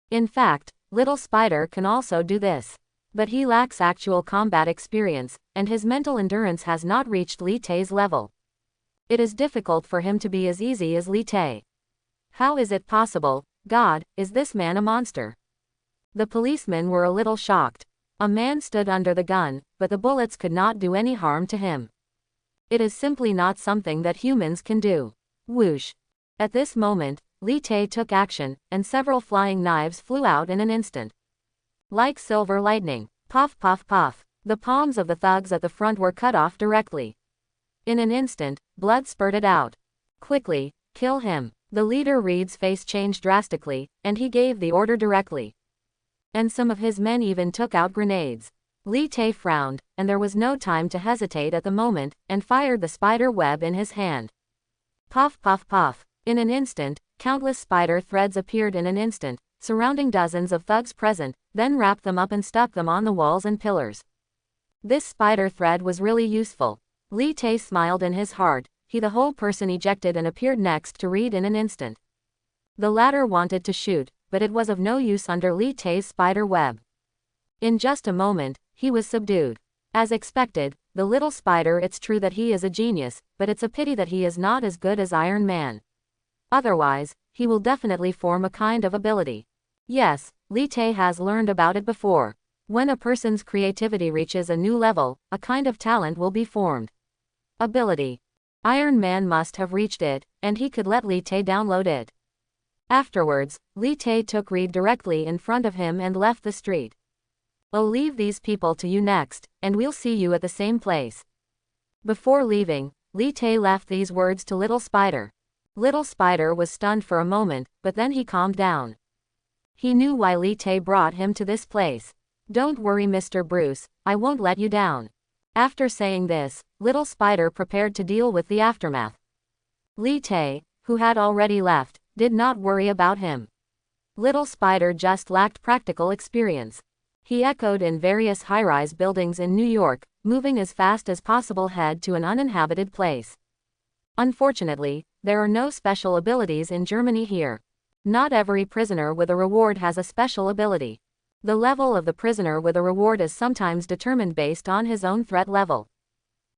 In fact, Little Spider can also do this. But he lacks actual combat experience, and his mental endurance has not reached Lee Tae's level. It is difficult for him to be as easy as Lee Tae. How is it possible? God, is this man a monster? The policemen were a little shocked. A man stood under the gun, but the bullets could not do any harm to him. It is simply not something that humans can do. Whoosh. At this moment, Lee Tae took action, and several flying knives flew out in an instant. Like silver lightning, puff puff puff, the palms of the thugs at the front were cut off directly. In an instant, blood spurted out. Quickly, kill him. The leader Reed's face changed drastically, and he gave the order directly. And some of his men even took out grenades. Lee Tae frowned, and there was no time to hesitate at the moment, and fired the spider web in his hand. Puff puff puff. In an instant, countless spider threads appeared in an instant, surrounding dozens of thugs present, then wrapped them up and stuck them on the walls and pillars. This spider thread was really useful. Lee Tae smiled in his heart. The whole person ejected and appeared next to Reed in an instant. The latter wanted to shoot, but it was of no use under Lee Tae's spider web. In just a moment, he was subdued. As expected, the little spider. It's true that he is a genius, but it's a pity that he is not as good as Iron Man. Otherwise, he will definitely form a kind of ability. Yes, Li Te has learned about it before. When a person's creativity reaches a new level, a kind of talent will be formed. Ability. Iron Man must have reached it, and he could let Li Te download it. Afterwards, Li Te took Reed directly in front of him and left the street. I'll leave these people to you next, and we'll see you at the same place. Before leaving, Li Te left these words to Little Spider. Little Spider was stunned for a moment, but then he calmed down. He knew why Li Te brought him to this place. Don't worry, Mr. Bruce, I won't let you down. After saying this, Little Spider prepared to deal with the aftermath. Li Te, who had already left, did not worry about him. Little Spider just lacked practical experience. He echoed in various high-rise buildings in New York, moving as fast as possible head to an uninhabited place. Unfortunately, there are no special abilities in Germany here. Not every prisoner with a reward has a special ability. The level of the prisoner with a reward is sometimes determined based on his own threat level.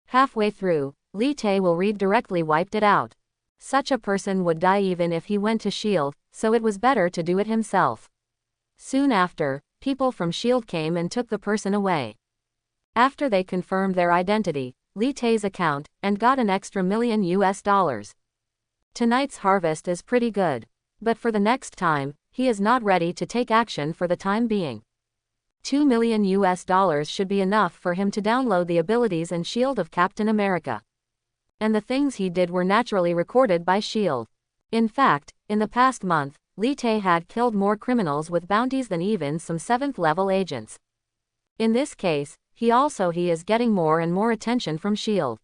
Halfway through, Li Te will read directly wiped it out. Such a person would die even if he went to S.H.I.E.L.D., so it was better to do it himself. Soon after, people from S.H.I.E.L.D. came and took the person away. After they confirmed their identity, Li Te's account, and got an extra $1 million. Tonight's harvest is pretty good. But for the next time, he is not ready to take action for the time being. $2 million should be enough for him to download the abilities and shield of Captain America. And the things he did were naturally recorded by S.H.I.E.L.D. In fact, in the past month, Li Te had killed more criminals with bounties than even some 7th-level agents. In this case, he is getting more and more attention from S.H.I.E.L.D.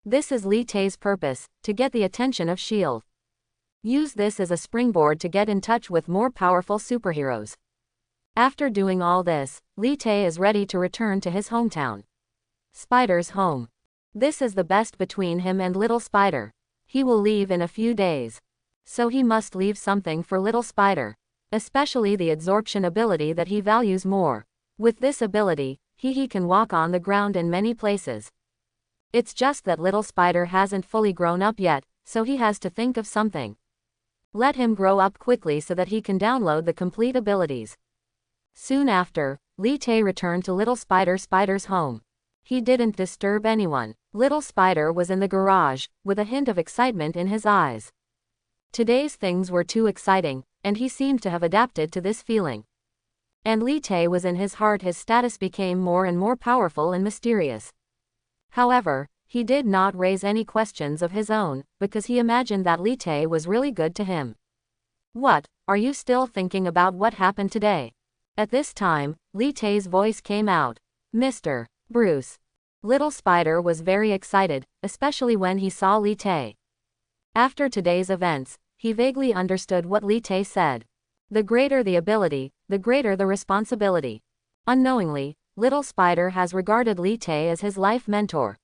This is Li Te's purpose, to get the attention of S.H.I.E.L.D. Use this as a springboard to get in touch with more powerful superheroes. After doing all this, Li Te is ready to return to his hometown. Spider's home. This is the best between him and Little Spider. He will leave in a few days. So he must leave something for Little Spider. Especially the absorption ability that he values more. With this ability, he can walk on the ground in many places. It's just that Little Spider hasn't fully grown up yet, so he has to think of something. Let him grow up quickly so that he can download the complete abilities. Soon after, Li Te returned to Little Spider's home. He didn't disturb anyone. Little Spider was in the garage, with a hint of excitement in his eyes. Today's things were too exciting, and he seemed to have adapted to this feeling. And Li Te was in his heart. His status became more and more powerful and mysterious. However, he did not raise any questions of his own, because he imagined that Li Te was really good to him. What, are you still thinking about what happened today? At this time, Li Te's voice came out. Mr. Bruce. Little Spider was very excited, especially when he saw Li Te. After today's events, he vaguely understood what Li Te said. The greater the ability, the greater the responsibility. Unknowingly, Little Spider has regarded Li Te as his life mentor.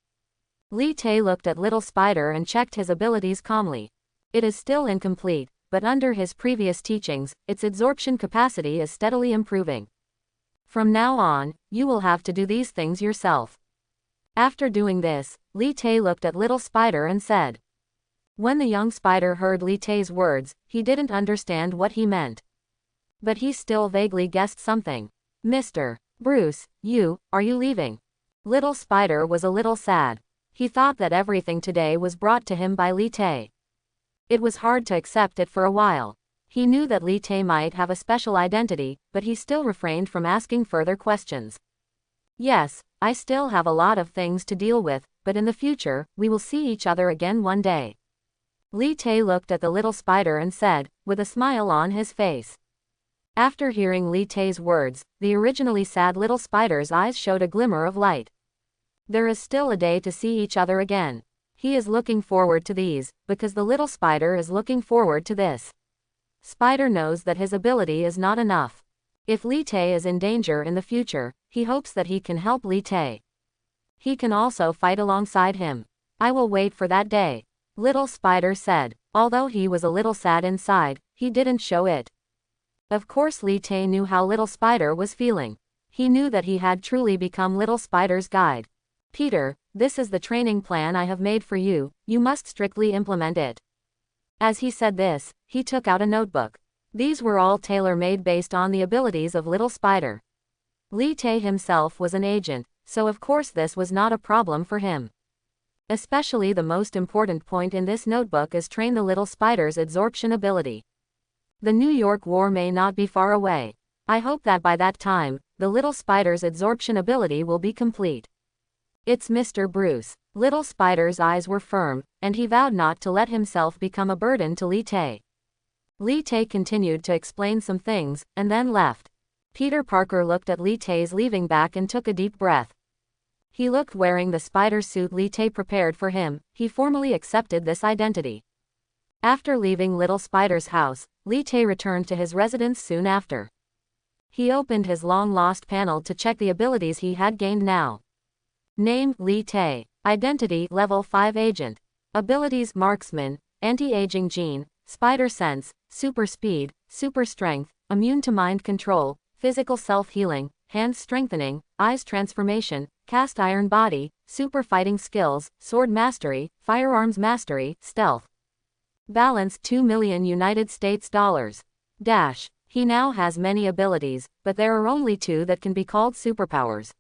Li Te looked at Little Spider and checked his abilities calmly. It is still incomplete, but under his previous teachings, its absorption capacity is steadily improving. From now on, you will have to do these things yourself. After doing this, Li Te looked at Little Spider and said. When the young spider heard Li Te's words, he didn't understand what he meant. But he still vaguely guessed something. Mr. Bruce, are you leaving? Little Spider was a little sad. He thought that everything today was brought to him by Li Te. It was hard to accept it for a while. He knew that Li Te might have a special identity, but he still refrained from asking further questions. Yes, I still have a lot of things to deal with, but in the future, we will see each other again one day. Li Te looked at the Little Spider and said, with a smile on his face. After hearing Li Te's words, the originally sad Little Spider's eyes showed a glimmer of light. There is still a day to see each other again. He is looking forward to these, because the Little Spider is looking forward to this. Spider knows that his ability is not enough. If Li Te is in danger in the future, he hopes that he can help Li Te. He can also fight alongside him. I will wait for that day. Little Spider said. Although he was a little sad inside, he didn't show it. Of course Li Te knew how Little Spider was feeling. He knew that he had truly become Little Spider's guide. Peter, this is the training plan I have made for you, you must strictly implement it. As he said this, he took out a notebook. These were all tailor-made based on the abilities of Little Spider. Li Tae himself was an agent, so of course this was not a problem for him. Especially the most important point in this notebook is train the Little Spider's absorption ability. The New York War may not be far away. I hope that by that time, the Little Spider's absorption ability will be complete. It's Mr. Bruce. Little Spider's eyes were firm, and he vowed not to let himself become a burden to Li Tae. Li Tae continued to explain some things, and then left. Peter Parker looked at Li Tae's leaving back and took a deep breath. He looked wearing the spider suit Li Tae prepared for him. He formally accepted this identity. After leaving Little Spider's house, Li Tae returned to his residence soon after. He opened his long-lost panel to check the abilities he had gained now. Name, Li Tae. Identity, Level 5 Agent. Abilities, Marksman, Anti-Aging Gene, Spider Sense, Super Speed, Super Strength, Immune to Mind Control, Physical Self-Healing, Hand Strengthening, Eyes Transformation, Cast Iron Body, Super Fighting Skills, Sword Mastery, Firearms Mastery, Stealth. Balance $2 million United States dollars. Dash. He now has many abilities, but there are only two that can be called superpowers.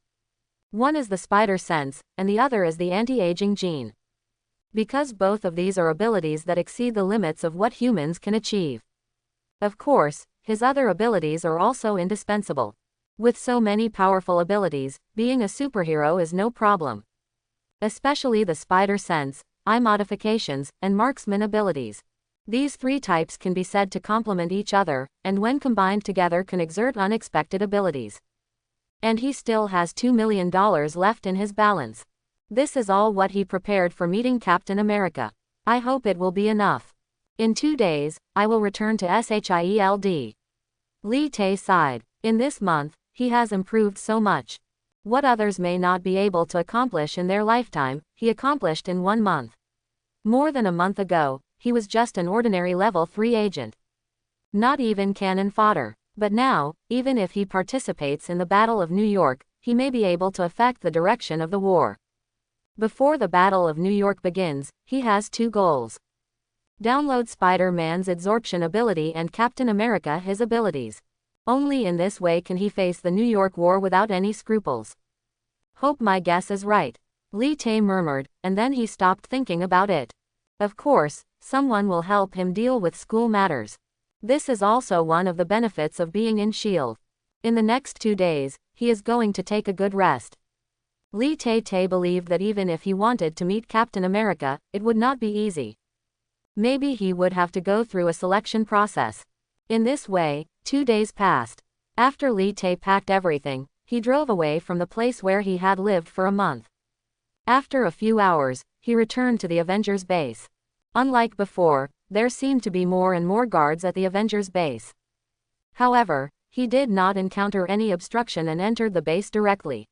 One is the Spider Sense, and the other is the Anti-Aging Gene. Because both of these are abilities that exceed the limits of what humans can achieve. Of course, his other abilities are also indispensable. With so many powerful abilities, being a superhero is no problem. Especially the Spider Sense, Eye Modifications, and Marksman abilities. These three types can be said to complement each other, and when combined together can exert unexpected abilities. And he still has $2 million left in his balance. This is all what he prepared for meeting Captain America. I hope it will be enough. In 2 days, I will return to SHIELD. Li Tae sighed. In this month, he has improved so much. What others may not be able to accomplish in their lifetime, he accomplished in 1 month. More than a month ago, he was just an ordinary level 3 agent. Not even cannon fodder. But now, even if he participates in the Battle of New York, he may be able to affect the direction of the war. Before the Battle of New York begins, he has 2 goals. Download Spider-Man's absorption ability and Captain America his abilities. Only in this way can he face the New York War without any scruples. Hope my guess is right. Li Tae murmured, and then he stopped thinking about it. Of course, someone will help him deal with school matters. This is also one of the benefits of being in S.H.I.E.L.D. In the next 2 days, he is going to take a good rest. Li Tae believed that even if he wanted to meet Captain America, it would not be easy. Maybe he would have to go through a selection process. In this way, 2 days passed. After Li Tae packed everything, he drove away from the place where he had lived for a month. After a few hours, he returned to the Avengers base. Unlike before, there seemed to be more and more guards at the Avengers base. However, he did not encounter any obstruction and entered the base directly.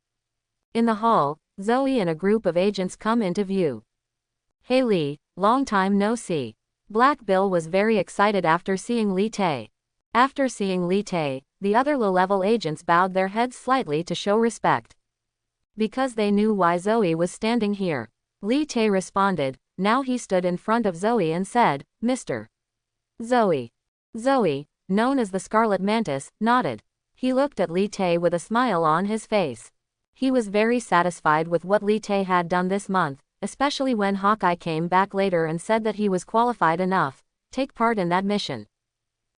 In the hall, Zoe and a group of agents come into view. Hey Lee, long time no see. Black Bill was very excited after seeing Li Tae. After seeing Li Tae, the other low-level agents bowed their heads slightly to show respect. Because they knew why Zoe was standing here. Li Tae responded. Now he stood in front of Zoe and said, Mr. Zoe. Zoe, known as the Scarlet Mantis, nodded. He looked at Li Tae with a smile on his face. He was very satisfied with what Li Tae had done this month, especially when Hawkeye came back later and said that he was qualified enough to take part in that mission.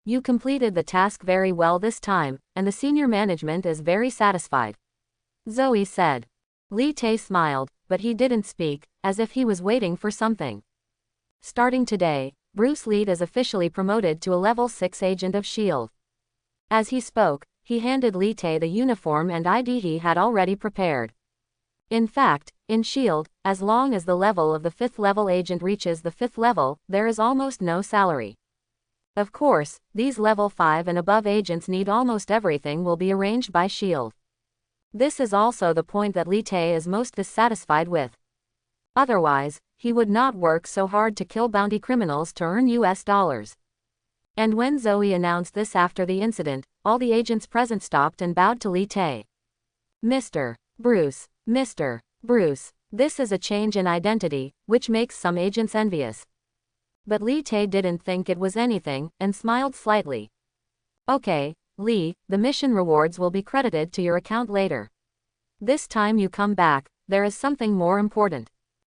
You completed the task very well this time, and the senior management is very satisfied. Zoe said. Li Tae smiled, but he didn't speak, as if he was waiting for something. Starting today, Bruce Lee is officially promoted to a level 6 agent of S.H.I.E.L.D. As he spoke, he handed Li Tae the uniform and ID he had already prepared. In fact, in S.H.I.E.L.D., as long as the level of the 5th level agent reaches the 5th level, there is almost no salary. Of course, these level 5 and above agents need almost everything will be arranged by S.H.I.E.L.D. This is also the point that Li Tae is most dissatisfied with. Otherwise, he would not work so hard to kill bounty criminals to earn US dollars. And when Zoe announced this after the incident, all the agents present stopped and bowed to Li Tae. Mr. Bruce, Mr. Bruce, this is a change in identity, which makes some agents envious. But Li Tae didn't think it was anything, and smiled slightly. Okay, Li, the mission rewards will be credited to your account later. This time you come back, there is something more important.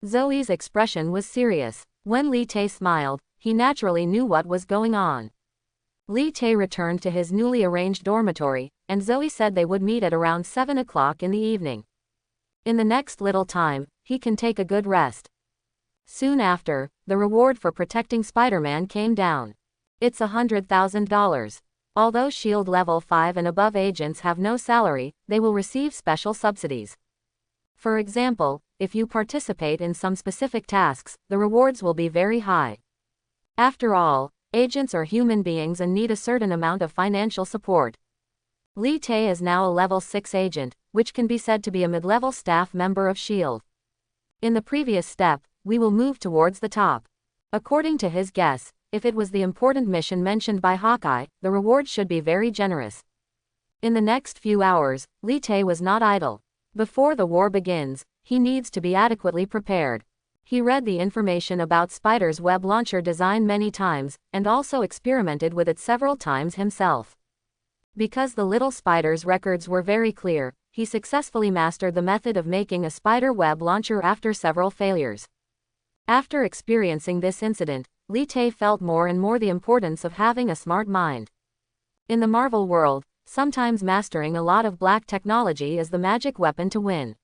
Zoe's expression was serious. When Li Tae smiled, he naturally knew what was going on. Li Tae returned to his newly arranged dormitory, and Zoe said they would meet at around 7 o'clock in the evening. In the next little time, he can take a good rest. Soon after, the reward for protecting Spider-Man came down. It's $100,000. Although SHIELD Level 5 and above agents have no salary, they will receive special subsidies. For example, if you participate in some specific tasks, the rewards will be very high. After all, agents are human beings and need a certain amount of financial support. Li Tae is now a level 6 agent, which can be said to be a mid-level staff member of SHIELD. In the previous step, we will move towards the top. According to his guess, if it was the important mission mentioned by Hawkeye, the reward should be very generous. In the next few hours, Li Tae was not idle. Before the war begins, he needs to be adequately prepared. He read the information about Spider's web launcher design many times, and also experimented with it several times himself. Because the little Spider's records were very clear, he successfully mastered the method of making a spider web launcher after several failures. After experiencing this incident, Li Tae felt more and more the importance of having a smart mind. In the Marvel world, sometimes mastering a lot of black technology is the magic weapon to win.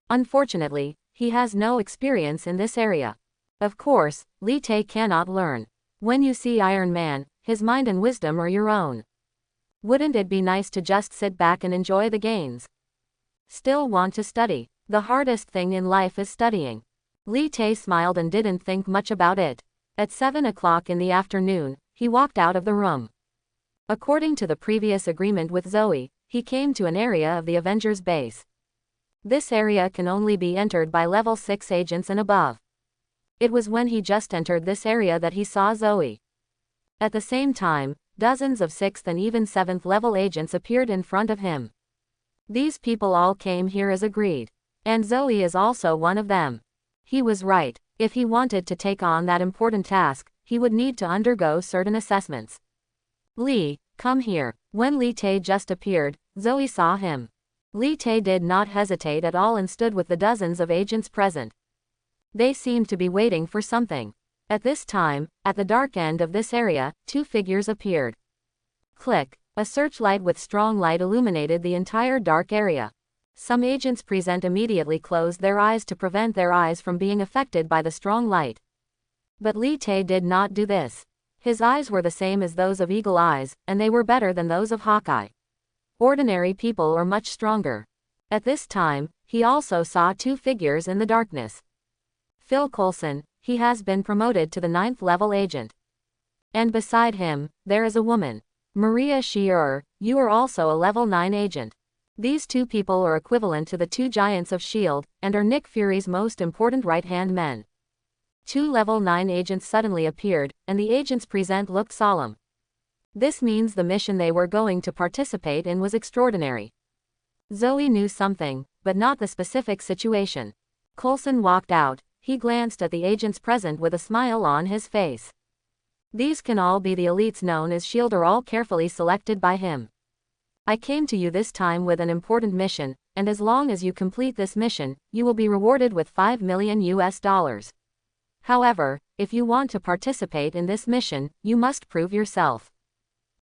Unfortunately, he has no experience in this area. Of course, Li Tae cannot learn. When you see Iron Man, his mind and wisdom are your own. Wouldn't it be nice to just sit back and enjoy the gains? Still want to study. The hardest thing in life is studying. Li Tae smiled and didn't think much about it. At 7 o'clock in the afternoon, he walked out of the room. According to the previous agreement with Zoe, he came to an area of the Avengers base. This area can only be entered by level 6 agents and above. It was when he just entered this area that he saw Zoe. At the same time, dozens of 6th and even 7th level agents appeared in front of him. These people all came here as agreed. And Zoe is also one of them. He was right. If he wanted to take on that important task, he would need to undergo certain assessments. Li, come here. When Li Tae just appeared, Zoe saw him. Li Tae did not hesitate at all and stood with the dozens of agents present. They seemed to be waiting for something. At this time, at the dark end of this area, two figures appeared. Click. A searchlight with strong light illuminated the entire dark area. Some agents present immediately closed their eyes to prevent their eyes from being affected by the strong light. But Li Tae did not do this. His eyes were the same as those of Eagle Eyes, and they were better than those of Hawkeye. Ordinary people are much stronger. At this time, he also saw two figures in the darkness. Phil Coulson, he has been promoted to the 9th level agent. And beside him, there is a woman. Maria Shearer, you are also a level 9 agent. These two people are equivalent to the two giants of S.H.I.E.L.D., and are Nick Fury's most important right-hand men. Two level 9 agents suddenly appeared, and the agents present looked solemn. This means the mission they were going to participate in was extraordinary. Zoe knew something, but not the specific situation. Coulson walked out. He glanced at the agents present with a smile on his face. These can all be the elites known as S.H.I.E.L.D. are all carefully selected by him. I came to you this time with an important mission, and as long as you complete this mission, you will be rewarded with $5 million. However, if you want to participate in this mission, you must prove yourself.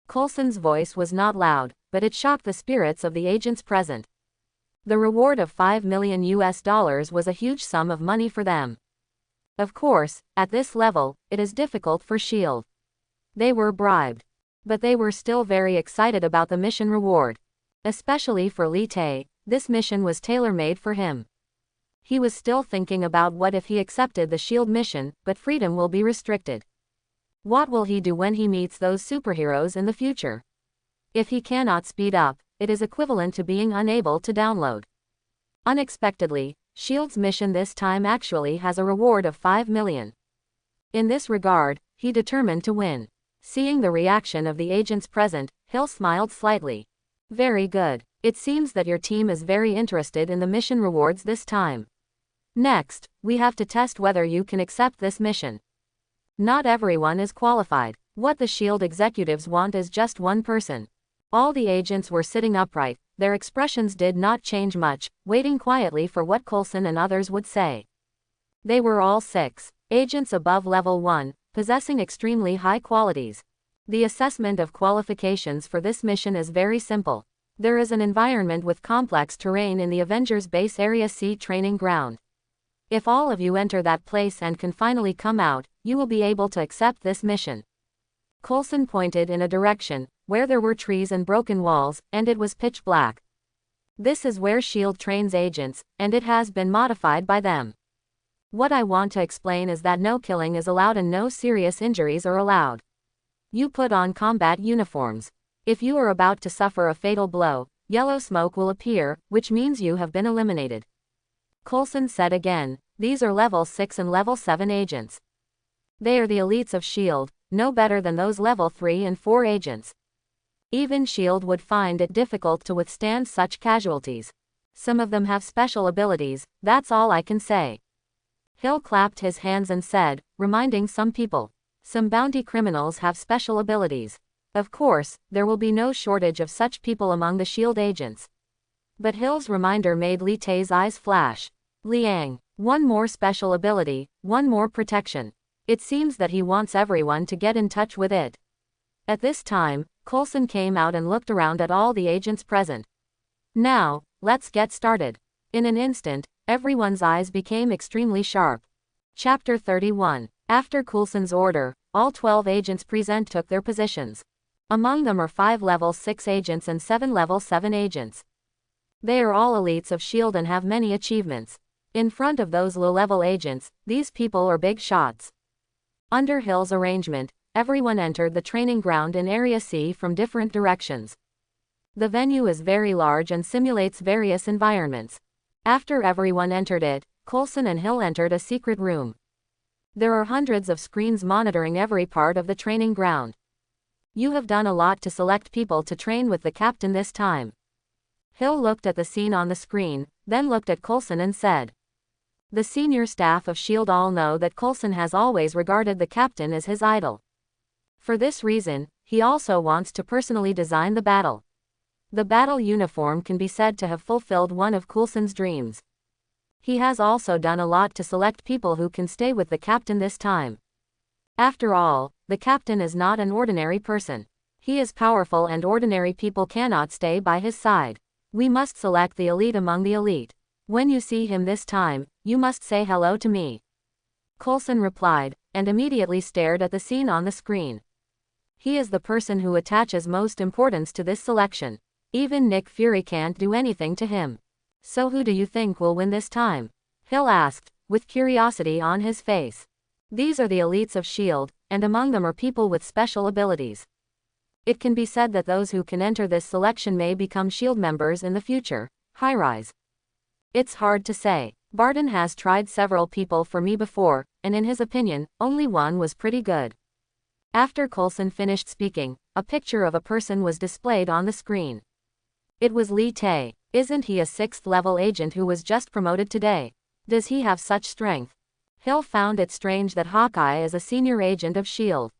Coulson's voice was not loud, but it shocked the spirits of the agents present. The reward of $5 million was a huge sum of money for them. Of course, at this level, it is difficult for S.H.I.E.L.D. They were bribed. But they were still very excited about the mission reward. Especially for Li Tae, this mission was tailor-made for him. He was still thinking about what if he accepted the S.H.I.E.L.D. mission, but freedom will be restricted. What will he do when he meets those superheroes in the future? If he cannot speed up, it is equivalent to being unable to download. Unexpectedly, S.H.I.E.L.D.'s mission this time actually has a reward of $5 million. In this regard, he determined to win. Seeing the reaction of the agents present, Hill smiled slightly. Very good. It seems that your team is very interested in the mission rewards this time. Next, we have to test whether you can accept this mission. Not everyone is qualified. What the SHIELD executives want is just one person. All the agents were sitting upright, their expressions did not change much, waiting quietly for what Coulson and others would say. They were all 6 agents above level 1, possessing extremely high qualities. The assessment of qualifications for this mission is very simple. There is an environment with complex terrain in the Avengers Base Area C training ground. If all of you enter that place and can finally come out, you will be able to accept this mission. Coulson pointed in a direction where there were trees and broken walls, and it was pitch black. This is where SHIELD trains agents, and it has been modified by them. What I want to explain is that no killing is allowed and no serious injuries are allowed. You put on combat uniforms. If you are about to suffer a fatal blow, yellow smoke will appear, which means you have been eliminated. Coulson said again, these are level 6 and level 7 agents. They are the elites of SHIELD, no better than those level 3 and 4 agents. Even SHIELD would find it difficult to withstand such casualties. Some of them have special abilities, that's all I can say. Hill clapped his hands and said, reminding some people. Some bounty criminals have special abilities. Of course, there will be no shortage of such people among the SHIELD agents. But Hill's reminder made Li Tei's eyes flash. Liang, one more special ability, one more protection. It seems that he wants everyone to get in touch with it. At this time, Coulson came out and looked around at all the agents present. Now, let's get started. In an instant, everyone's eyes became extremely sharp. Chapter 31. After Coulson's order, all 12 agents present took their positions. Among them are 5 level 6 agents and 7 level 7 agents. They are all elites of SHIELD and have many achievements. In front of those low-level agents, these people are big shots. Under Hill's arrangement, everyone entered the training ground in Area C from different directions. The venue is very large and simulates various environments. After everyone entered it, Coulson and Hill entered a secret room. There are hundreds of screens monitoring every part of the training ground. You have done a lot to select people to train with the captain this time. Hill looked at the scene on the screen, then looked at Coulson and said. The senior staff of SHIELD all know that Coulson has always regarded the captain as his idol. For this reason, he also wants to personally design the battle. The battle uniform can be said to have fulfilled one of Coulson's dreams. He has also done a lot to select people who can stay with the captain this time. After all, the captain is not an ordinary person. He is powerful and ordinary people cannot stay by his side. We must select the elite among the elite. When you see him this time, you must say hello to me. Coulson replied, and immediately stared at the scene on the screen. He is the person who attaches most importance to this selection. Even Nick Fury can't do anything to him. So who do you think will win this time? Hill asked, with curiosity on his face. These are the elites of SHIELD, and among them are people with special abilities. It can be said that those who can enter this selection may become SHIELD members in the future. High-rise. It's hard to say. Barton has tried several people for me before, and in his opinion, only one was pretty good. After Coulson finished speaking, a picture of a person was displayed on the screen. It was Li Tei. Isn't he a 6th level agent who was just promoted today? Does he have such strength? Hill found it strange that Hawkeye is a senior agent of SHIELD.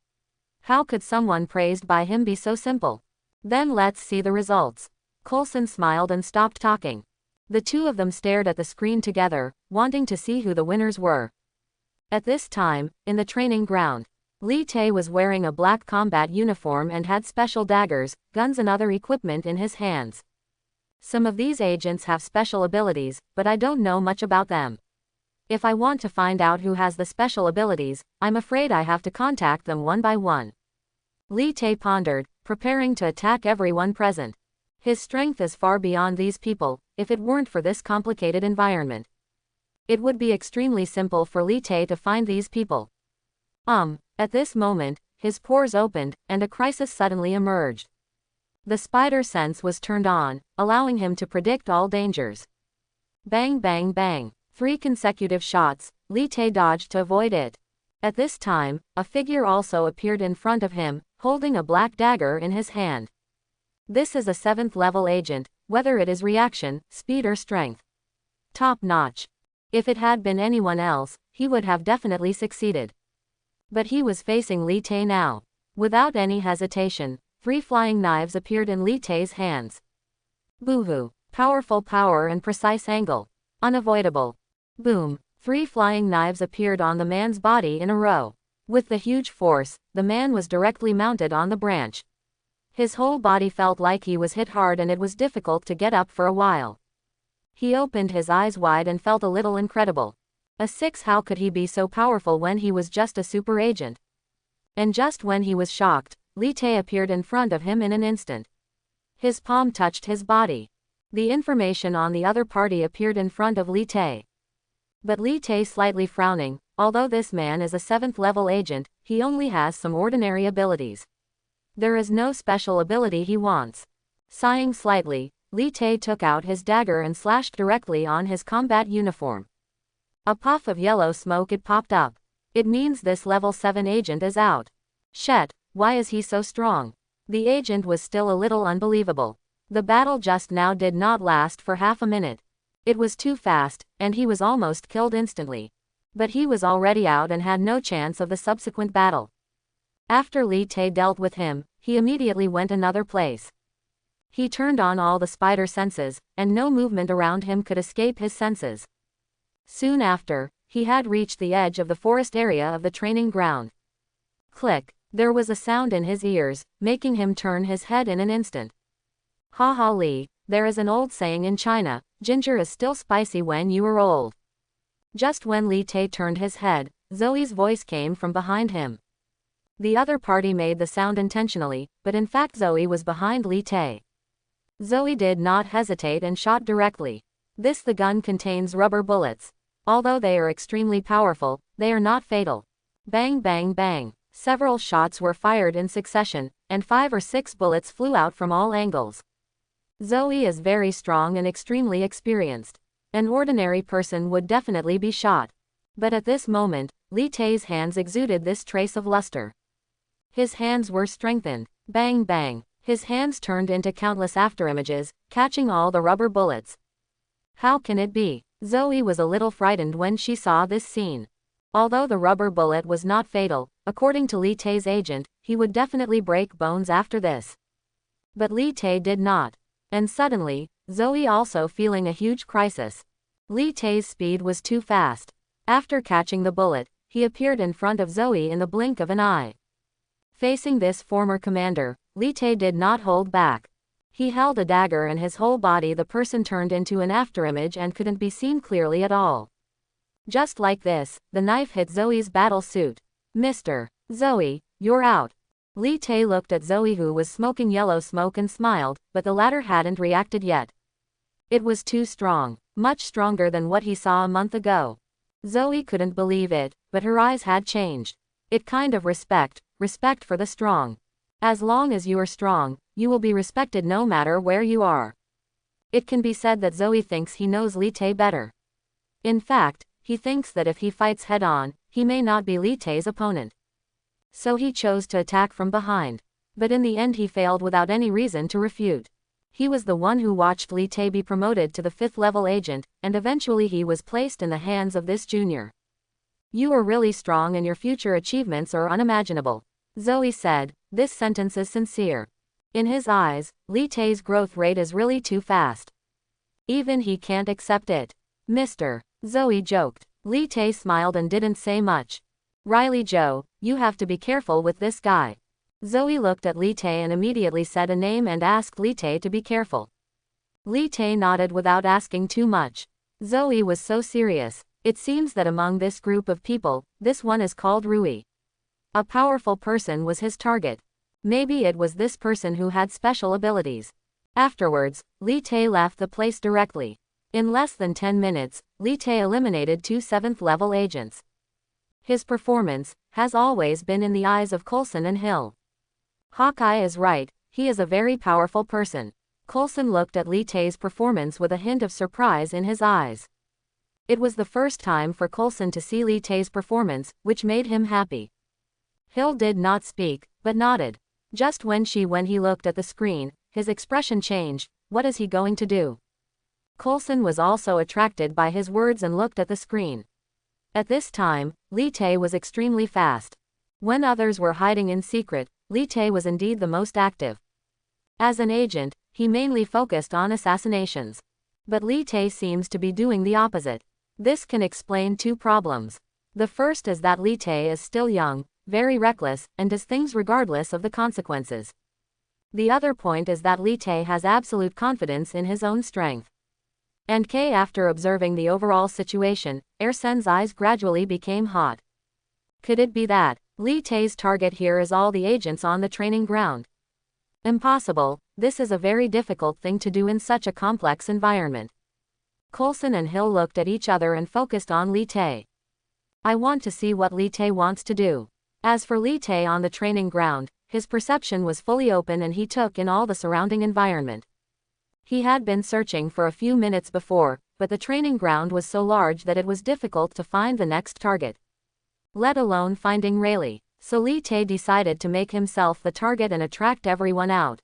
How could someone praised by him be so simple? Then let's see the results. Coulson smiled and stopped talking. The two of them stared at the screen together, wanting to see who the winners were. At this time, in the training ground, Li Tei was wearing a black combat uniform and had special daggers, guns and other equipment in his hands. Some of these agents have special abilities, but I don't know much about them. If I want to find out who has the special abilities, I'm afraid I have to contact them one by one. Li Tei pondered, preparing to attack everyone present. His strength is far beyond these people, if it weren't for this complicated environment. It would be extremely simple for Li Tei to find these people. At this moment, his pores opened, and a crisis suddenly emerged. The spider sense was turned on, allowing him to predict all dangers. Bang bang bang. 3 consecutive shots, Li Tei dodged to avoid it. At this time, a figure also appeared in front of him, holding a black dagger in his hand. This is a 7th level agent, whether it is reaction, speed or strength. Top notch. If it had been anyone else, he would have definitely succeeded. But he was facing Li Te now. Without any hesitation, 3 flying knives appeared in Li Te's hands. Boo-hoo. Powerful power and precise angle. Unavoidable. Boom. 3 flying knives appeared on the man's body in a row. With the huge force, the man was directly mounted on the branch. His whole body felt like he was hit hard and it was difficult to get up for a while. He opened his eyes wide and felt a little incredible. A 6, how could he be so powerful when he was just a super agent? And just when he was shocked, Li Te appeared in front of him in an instant. His palm touched his body. The information on the other party appeared in front of Li Te. But Li Te slightly frowning, although this man is a 7th level agent, he only has some ordinary abilities. There is no special ability he wants. Sighing slightly, Li Te took out his dagger and slashed directly on his combat uniform. A puff of yellow smoke it popped up. It means this level 7 agent is out. Shit, why is he so strong? The agent was still a little unbelievable. The battle just now did not last for half a minute. It was too fast, and he was almost killed instantly. But he was already out and had no chance of the subsequent battle. After Li Te dealt with him, he immediately went another place. He turned on all the spider senses, and no movement around him could escape his senses. Soon after, he had reached the edge of the forest area of the training ground. Click, there was a sound in his ears, making him turn his head in an instant. Ha ha Li, there is an old saying in China, ginger is still spicy when you are old. Just when Li Te turned his head, Zoe's voice came from behind him. The other party made the sound intentionally, but in fact Zoe was behind Li Te. Zoe did not hesitate and shot directly. The gun contains rubber bullets. Although they are extremely powerful, they are not fatal. Bang bang bang. Several shots were fired in succession, and 5 or 6 bullets flew out from all angles. Zoe is very strong and extremely experienced. An ordinary person would definitely be shot. But at this moment, Li Te's hands exuded this trace of luster. His hands were strengthened. Bang bang. His hands turned into countless afterimages, catching all the rubber bullets. How can it be? Zoe was a little frightened when she saw this scene. Although the rubber bullet was not fatal, according to Li Te's agent, he would definitely break bones after this. But Li Te did not. And suddenly, Zoe also feeling a huge crisis. Li Te's speed was too fast. After catching the bullet, he appeared in front of Zoe in the blink of an eye. Facing this former commander, Li Te did not hold back. He held a dagger and his whole body the person turned into an afterimage and couldn't be seen clearly at all. Just like this, the knife hit Zoe's battle suit. Mr. Zoe, you're out. Li Te looked at Zoe who was smoking yellow smoke and smiled, but the latter hadn't reacted yet. It was too strong, much stronger than what he saw a month ago. Zoe couldn't believe it, but her eyes had changed. It kind of respect for the strong. As long as you are strong, you will be respected no matter where you are. It can be said that Zoe thinks he knows Li Te better. In fact, he thinks that if he fights head-on, he may not be Li Te's opponent. So he chose to attack from behind. But in the end he failed without any reason to refute. He was the one who watched Li Te be promoted to the 5th level agent, and eventually he was placed in the hands of this junior. You are really strong and your future achievements are unimaginable. Zoe said, this sentence is sincere. In his eyes, Li Te's growth rate is really too fast. Even he can't accept it. Mr. Zoe joked. Li Te smiled and didn't say much. Riley Joe, you have to be careful with this guy. Zoe looked at Li Te and immediately said a name and asked Li Te to be careful. Li Te nodded without asking too much. Zoe was so serious. It seems that among this group of people, this one is called Rui. A powerful person was his target. Maybe it was this person who had special abilities. Afterwards, Li Te left the place directly. In less than 10 minutes, Li Te eliminated 2 7th level agents. His performance has always been in the eyes of Coulson and Hill. Hawkeye is right, he is a very powerful person. Coulson looked at Li Te's performance with a hint of surprise in his eyes. It was the first time for Coulson to see Li Te's performance, which made him happy. Hill did not speak, but nodded. Just when he looked at the screen, his expression changed. What is he going to do? Coulson was also attracted by his words and looked at the screen. At this time, Li Te was extremely fast. When others were hiding in secret, Li Tae was indeed the most active. As an agent, he mainly focused on assassinations. But Li Tae seems to be doing the opposite. This can explain two problems. The first is that Li Tae is still young, very reckless, and does things regardless of the consequences. The other point is that Li Tae has absolute confidence in his own strength. And after observing the overall situation, Sen's eyes gradually became hot. Could it be that Li Tae's target here is all the agents on the training ground? Impossible. This is a very difficult thing to do in such a complex environment. Coulson and Hill looked at each other and focused on Li Tae. I want to see what Li Tae wants to do. As for Li Tae on the training ground, his perception was fully open and he took in all the surrounding environment. He had been searching for a few minutes before, but the training ground was so large that it was difficult to find the next target, let alone finding Rayleigh. So Li Tae decided to make himself the target and attract everyone out.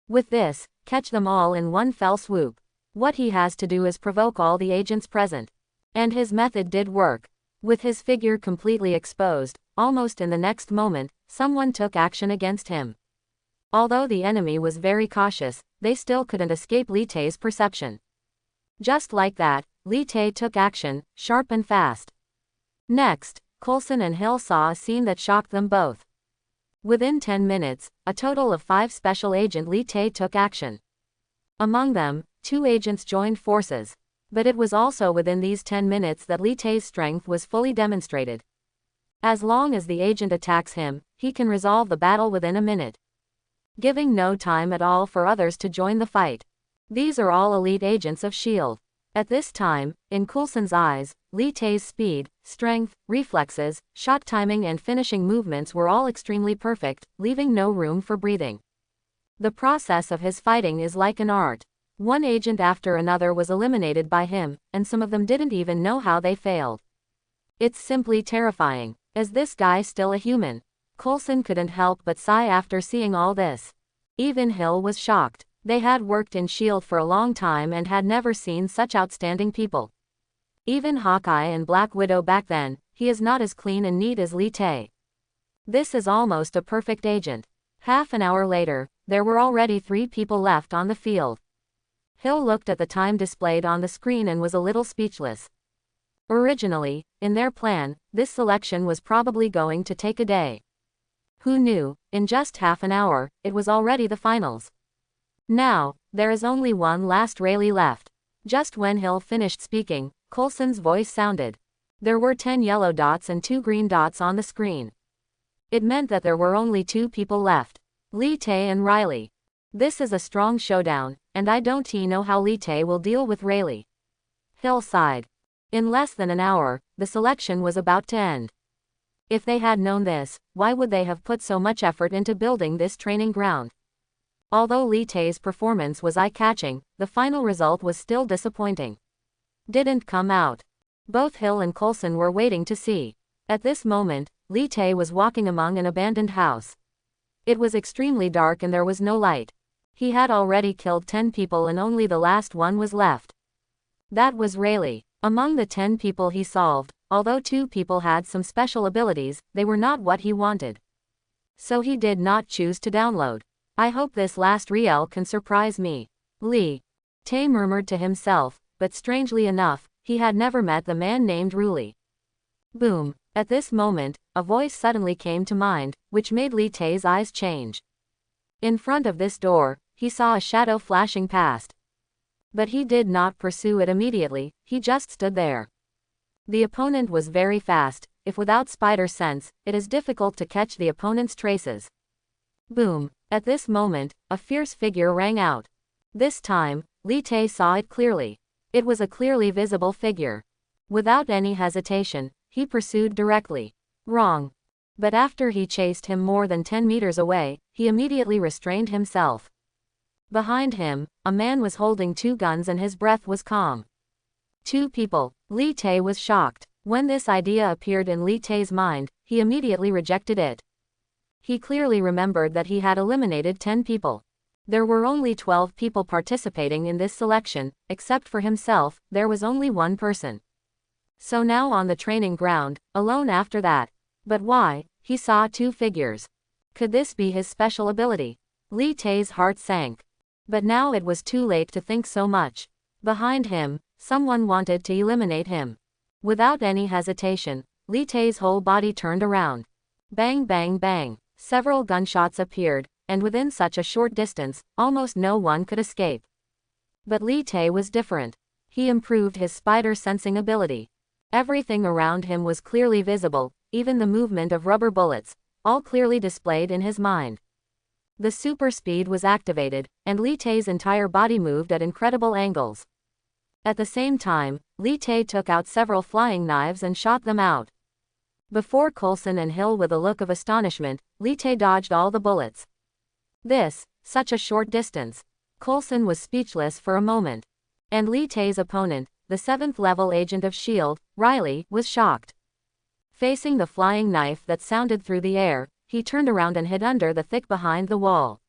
With this, catch them all in one fell swoop. What he has to do is provoke all the agents present. And his method did work. With his figure completely exposed, almost in the next moment, someone took action against him. Although the enemy was very cautious, they still couldn't escape Li Tae's perception. Just like that, Li Tae took action, sharp and fast. Next, Coulson and Hill saw a scene that shocked them both. Within 10 minutes, a total of 5 special agent Li Tae took action. Among them, 2 agents joined forces. But it was also within these 10 minutes that Li Tae's strength was fully demonstrated. As long as the agent attacks him, he can resolve the battle within a minute, giving no time at all for others to join the fight. These are all elite agents of S.H.I.E.L.D. At this time, in Coulson's eyes, Li Tae's speed, strength, reflexes, shot timing and finishing movements were all extremely perfect, leaving no room for breathing. The process of his fighting is like an art. One agent after another was eliminated by him, and some of them didn't even know how they failed. It's simply terrifying. Is this guy still a human? Coulson couldn't help but sigh after seeing all this. Even Hill was shocked. They had worked in S.H.I.E.L.D. for a long time and had never seen such outstanding people. Even Hawkeye and Black Widow back then, he is not as clean and neat as Li Tae. This is almost a perfect agent. Half an hour later, there were already 3 people left on the field. Hill looked at the time displayed on the screen and was a little speechless. Originally, in their plan, this selection was probably going to take a day. Who knew, in just half an hour, it was already the finals. Now, there is only one last Rayleigh left. Just when Hill finished speaking, Coulson's voice sounded. There were 10 yellow dots and 2 green dots on the screen. It meant that there were only 2 people left. Li Tae and Riley. This is a strong showdown, and I don't know how Li Tae will deal with Rayleigh. Hill sighed. In less than an hour, the selection was about to end. If they had known this, why would they have put so much effort into building this training ground? Although Li Tae's performance was eye-catching, the final result was still disappointing. Didn't come out. Both Hill and Coulson were waiting to see. At this moment, Li Tae was walking among an abandoned house. It was extremely dark and there was no light. He had already killed 10 people and only the last one was left. That was Rayleigh. Among the 10 people he solved, although 2 people had some special abilities, they were not what he wanted. So he did not choose to download. I hope this last Riel can surprise me. Li Tae murmured to himself, but strangely enough, he had never met the man named Ruli. Boom. At this moment, a voice suddenly came to mind, which made Li Tae's eyes change. In front of this door, he saw a shadow flashing past. But he did not pursue it immediately, he just stood there. The opponent was very fast. If without spider sense, it is difficult to catch the opponent's traces. Boom. At this moment, a fierce figure rang out. This time, Li Tae saw it clearly. It was a clearly visible figure. Without any hesitation, he pursued directly. Wrong. But after he chased him more than 10 meters away, he immediately restrained himself. Behind him, a man was holding 2 guns and his breath was calm. 2 people. Li Tae was shocked. When this idea appeared in Li Tae's mind, he immediately rejected it. He clearly remembered that he had eliminated 10 people. There were only 12 people participating in this selection, except for himself, there was only 1 person. So now on the training ground, alone after that. But why? he saw two figures. Could this be his special ability? Li Tai's heart sank. But now it was too late to think so much. Behind him, someone wanted to eliminate him. Without any hesitation, Li Tai's whole body turned around. Bang bang bang. Several gunshots appeared, and within such a short distance, almost no one could escape. But Li Tai was different. He improved his spider sensing ability. Everything around him was clearly visible, even the movement of rubber bullets, all clearly displayed in his mind. The super speed was activated, and Li Tai's entire body moved at incredible angles. At the same time, Li Tai took out several flying knives and shot them out. Before Coulson and Hill, with a look of astonishment, Li Tai dodged all the bullets. Such a short distance. Coulson was speechless for a moment. And Li Tai's opponent, the 7th level agent of S.H.I.E.L.D., Riley, was shocked. Facing the flying knife that sounded through the air, he turned around and hid under the thick behind the wall.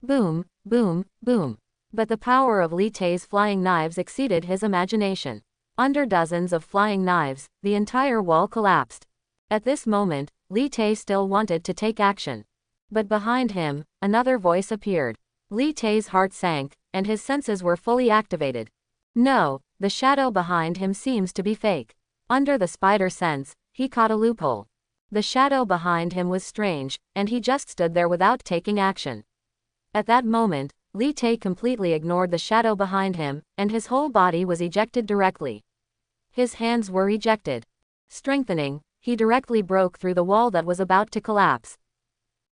Boom, boom, boom. But the power of Li Tai's flying knives exceeded his imagination. Under dozens of flying knives, the entire wall collapsed. At this moment, Li Tai still wanted to take action. But behind him, another voice appeared. Li Tai's heart sank, and his senses were fully activated. No, the shadow behind him seems to be fake. Under the spider sense, he caught a loophole. The shadow behind him was strange, and he just stood there without taking action. At that moment, Li Tai completely ignored the shadow behind him, and his whole body was ejected directly. His hands were ejected. Strengthening, he directly broke through the wall that was about to collapse.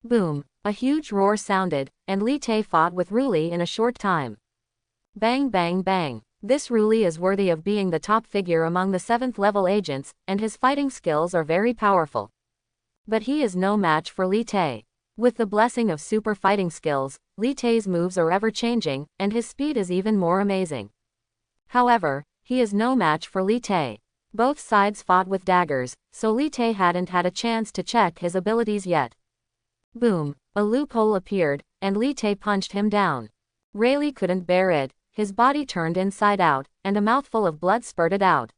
Boom, a huge roar sounded, and Li Tai fought with Ruli in a short time. Bang bang bang. This Ruli is worthy of being the top figure among the 7th level agents, and his fighting skills are very powerful. But he is no match for Li Tai. With the blessing of super fighting skills, Li Tai's moves are ever-changing, and his speed is even more amazing. However, he is no match for Li Tai. Both sides fought with daggers, so Li Tai hadn't had a chance to check his abilities yet. Boom, a loophole appeared, and Li Tai punched him down. Rayleigh couldn't bear it, his body turned inside out, and a mouthful of blood spurted out.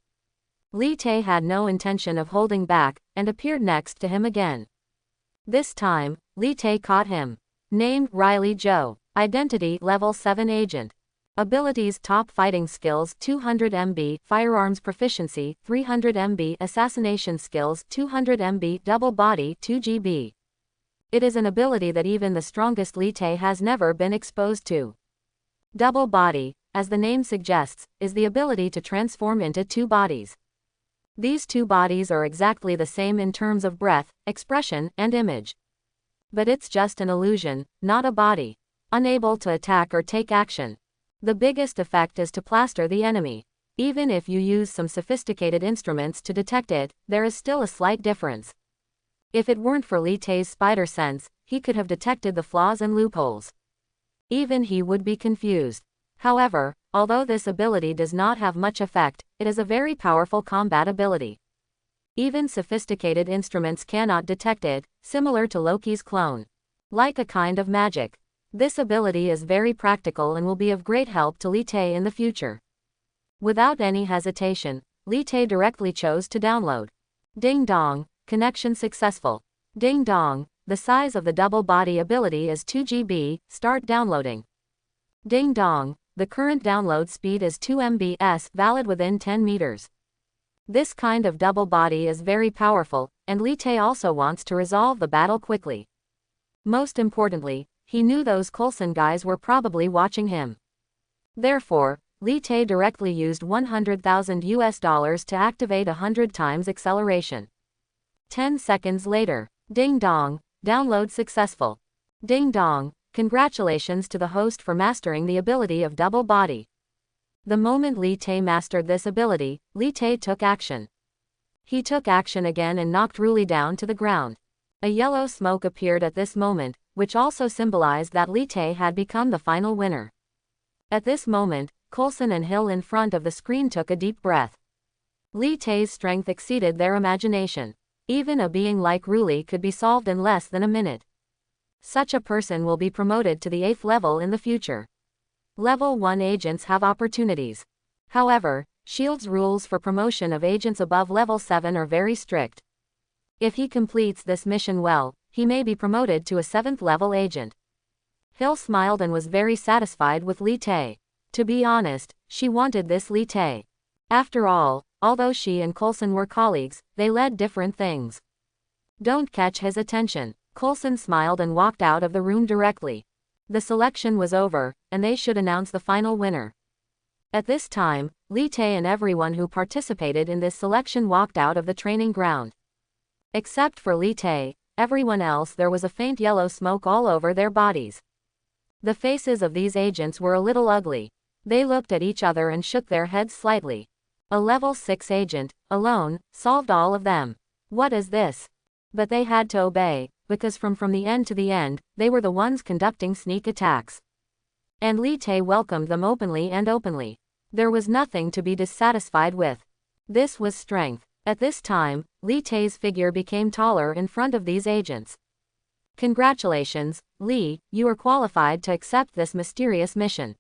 Li Tai had no intention of holding back, and appeared next to him again. This time, Li Tai caught him. Named Riley Joe. Identity Level 7 Agent. Abilities: Top Fighting Skills 200 MB, Firearms Proficiency 300 MB, Assassination Skills 200 MB, Double Body 2 GB. It is an ability that even the strongest Li Tai has never been exposed to. Double Body, as the name suggests, is the ability to transform into two bodies. These two bodies are exactly the same in terms of breath, expression, and image. But it's just an illusion, not a body. Unable to attack or take action. The biggest effect is to plaster the enemy. Even if you use some sophisticated instruments to detect it, there is still a slight difference. If it weren't for Li Tai's spider sense, he could have detected the flaws and loopholes. Even he would be confused. However, although this ability does not have much effect, it is a very powerful combat ability. Even sophisticated instruments cannot detect it, similar to Loki's clone. Like a kind of magic. This ability is very practical and will be of great help to Li Tai in the future. Without any hesitation, Li Tai directly chose to download. Ding dong, connection successful. Ding dong, the size of the double body ability is 2 GB, start downloading. Ding dong, the current download speed is 2 MB/s, valid within 10 meters. This kind of double body is very powerful, and Li Tai also wants to resolve the battle quickly. Most importantly, he knew those Coulson guys were probably watching him. Therefore, Li Tai directly used $100,000 to activate 100 times acceleration. 10 seconds later, ding dong, download successful. Ding dong, congratulations to the host for mastering the ability of double body. The moment Li Tai mastered this ability, Li Tai took action. He took action again and knocked Ruli down to the ground. A yellow smoke appeared at this moment, which also symbolized that Li Tai had become the final winner. At this moment, Coulson and Hill in front of the screen took a deep breath. Li Tai's strength exceeded their imagination. Even a being like Ruli could be solved in less than a minute. Such a person will be promoted to the 8th level in the future. Level 1 agents have opportunities. However, S.H.I.E.L.D.'s rules for promotion of agents above level 7 are very strict. If he completes this mission well, he may be promoted to a 7th level agent. Hill smiled and was very satisfied with Li Tae. To be honest, she wanted this Li Tae. After all, although she and Coulson were colleagues, they led different things. Don't catch his attention. Coulson smiled and walked out of the room directly. The selection was over, and they should announce the final winner. At this time, Li Tae and everyone who participated in this selection walked out of the training ground. Except for Li Tae, everyone else, there was a faint yellow smoke all over their bodies. The faces of these agents were a little ugly. They looked at each other and shook their heads slightly. A level 6 agent, alone, solved all of them. What is this? But they had to obey, because from the end to the end, they were the ones conducting sneak attacks. And Li Tae welcomed them openly and openly. There was nothing to be dissatisfied with. This was strength. At this time, Li Tae's figure became taller in front of these agents. Congratulations, Li, you are qualified to accept this mysterious mission.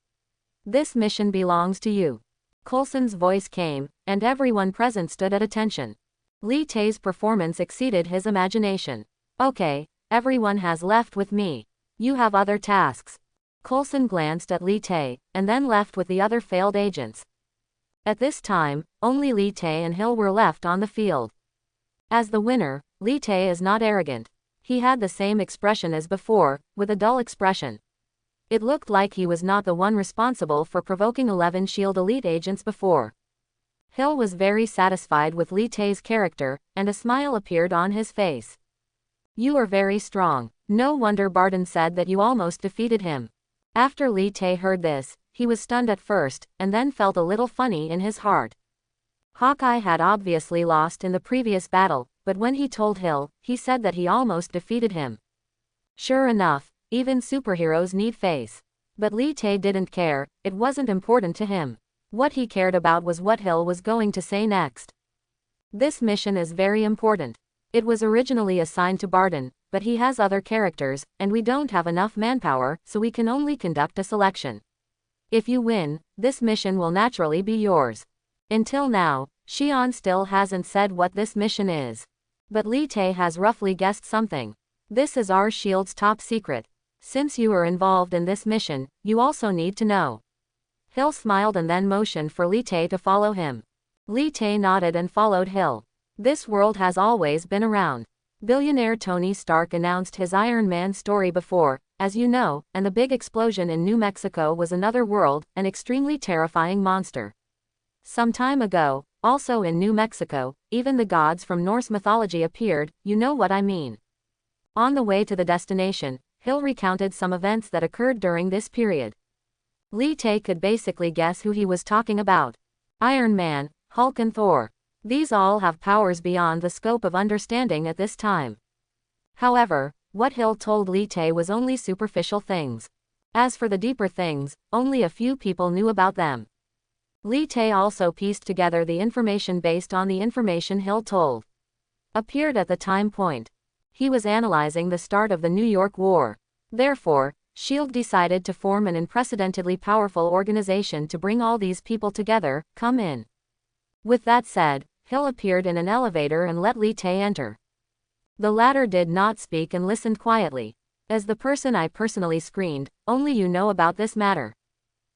This mission belongs to you. Coulson's voice came, and everyone present stood at attention. Li Tae's performance exceeded his imagination. Okay, everyone has left with me. You have other tasks. Coulson glanced at Li Tae, and then left with the other failed agents. At this time, only Li Tae and Hill were left on the field. As the winner, Li Tae is not arrogant. He had the same expression as before, with a dull expression. It looked like he was not the one responsible for provoking 11 SHIELD elite agents before. Hill was very satisfied with Li Tae's character, and a smile appeared on his face. You are very strong. No wonder Barton said that you almost defeated him. After Li Tae heard this, he was stunned at first, and then felt a little funny in his heart. Hawkeye had obviously lost in the previous battle, but when he told Hill, he said that he almost defeated him. Sure enough, even superheroes need face. But Li Tae didn't care, it wasn't important to him. What he cared about was what Hill was going to say next. This mission is very important. It was originally assigned to Barton, but he has other characters, and we don't have enough manpower, so we can only conduct a selection. If you win, this mission will naturally be yours. Until now, Xion still hasn't said what this mission is. But Li Tae has roughly guessed something. This is our shield's top secret. Since you are involved in this mission, you also need to know. Hill smiled and then motioned for Li Tae to follow him. Li Tae nodded and followed Hill. This world has always been around. Billionaire Tony Stark announced his Iron Man story before, as you know, and the big explosion in New Mexico was another world, an extremely terrifying monster. Some time ago, also in New Mexico, even the gods from Norse mythology appeared, you know what I mean. On the way to the destination, Hill recounted some events that occurred during this period. Li Tae could basically guess who he was talking about. Iron Man, Hulk and Thor. These all have powers beyond the scope of understanding at this time. However, what Hill told Li Tae was only superficial things. As for the deeper things, only a few people knew about them. Li Tae also pieced together the information based on the information Hill told. Appeared at the time point. He was analyzing the start of the New York War. Therefore, SHIELD decided to form an unprecedentedly powerful organization to bring all these people together, come in. With that said, Hill appeared in an elevator and let Li Tae enter. The latter did not speak and listened quietly. As the person I personally screened, only you know about this matter.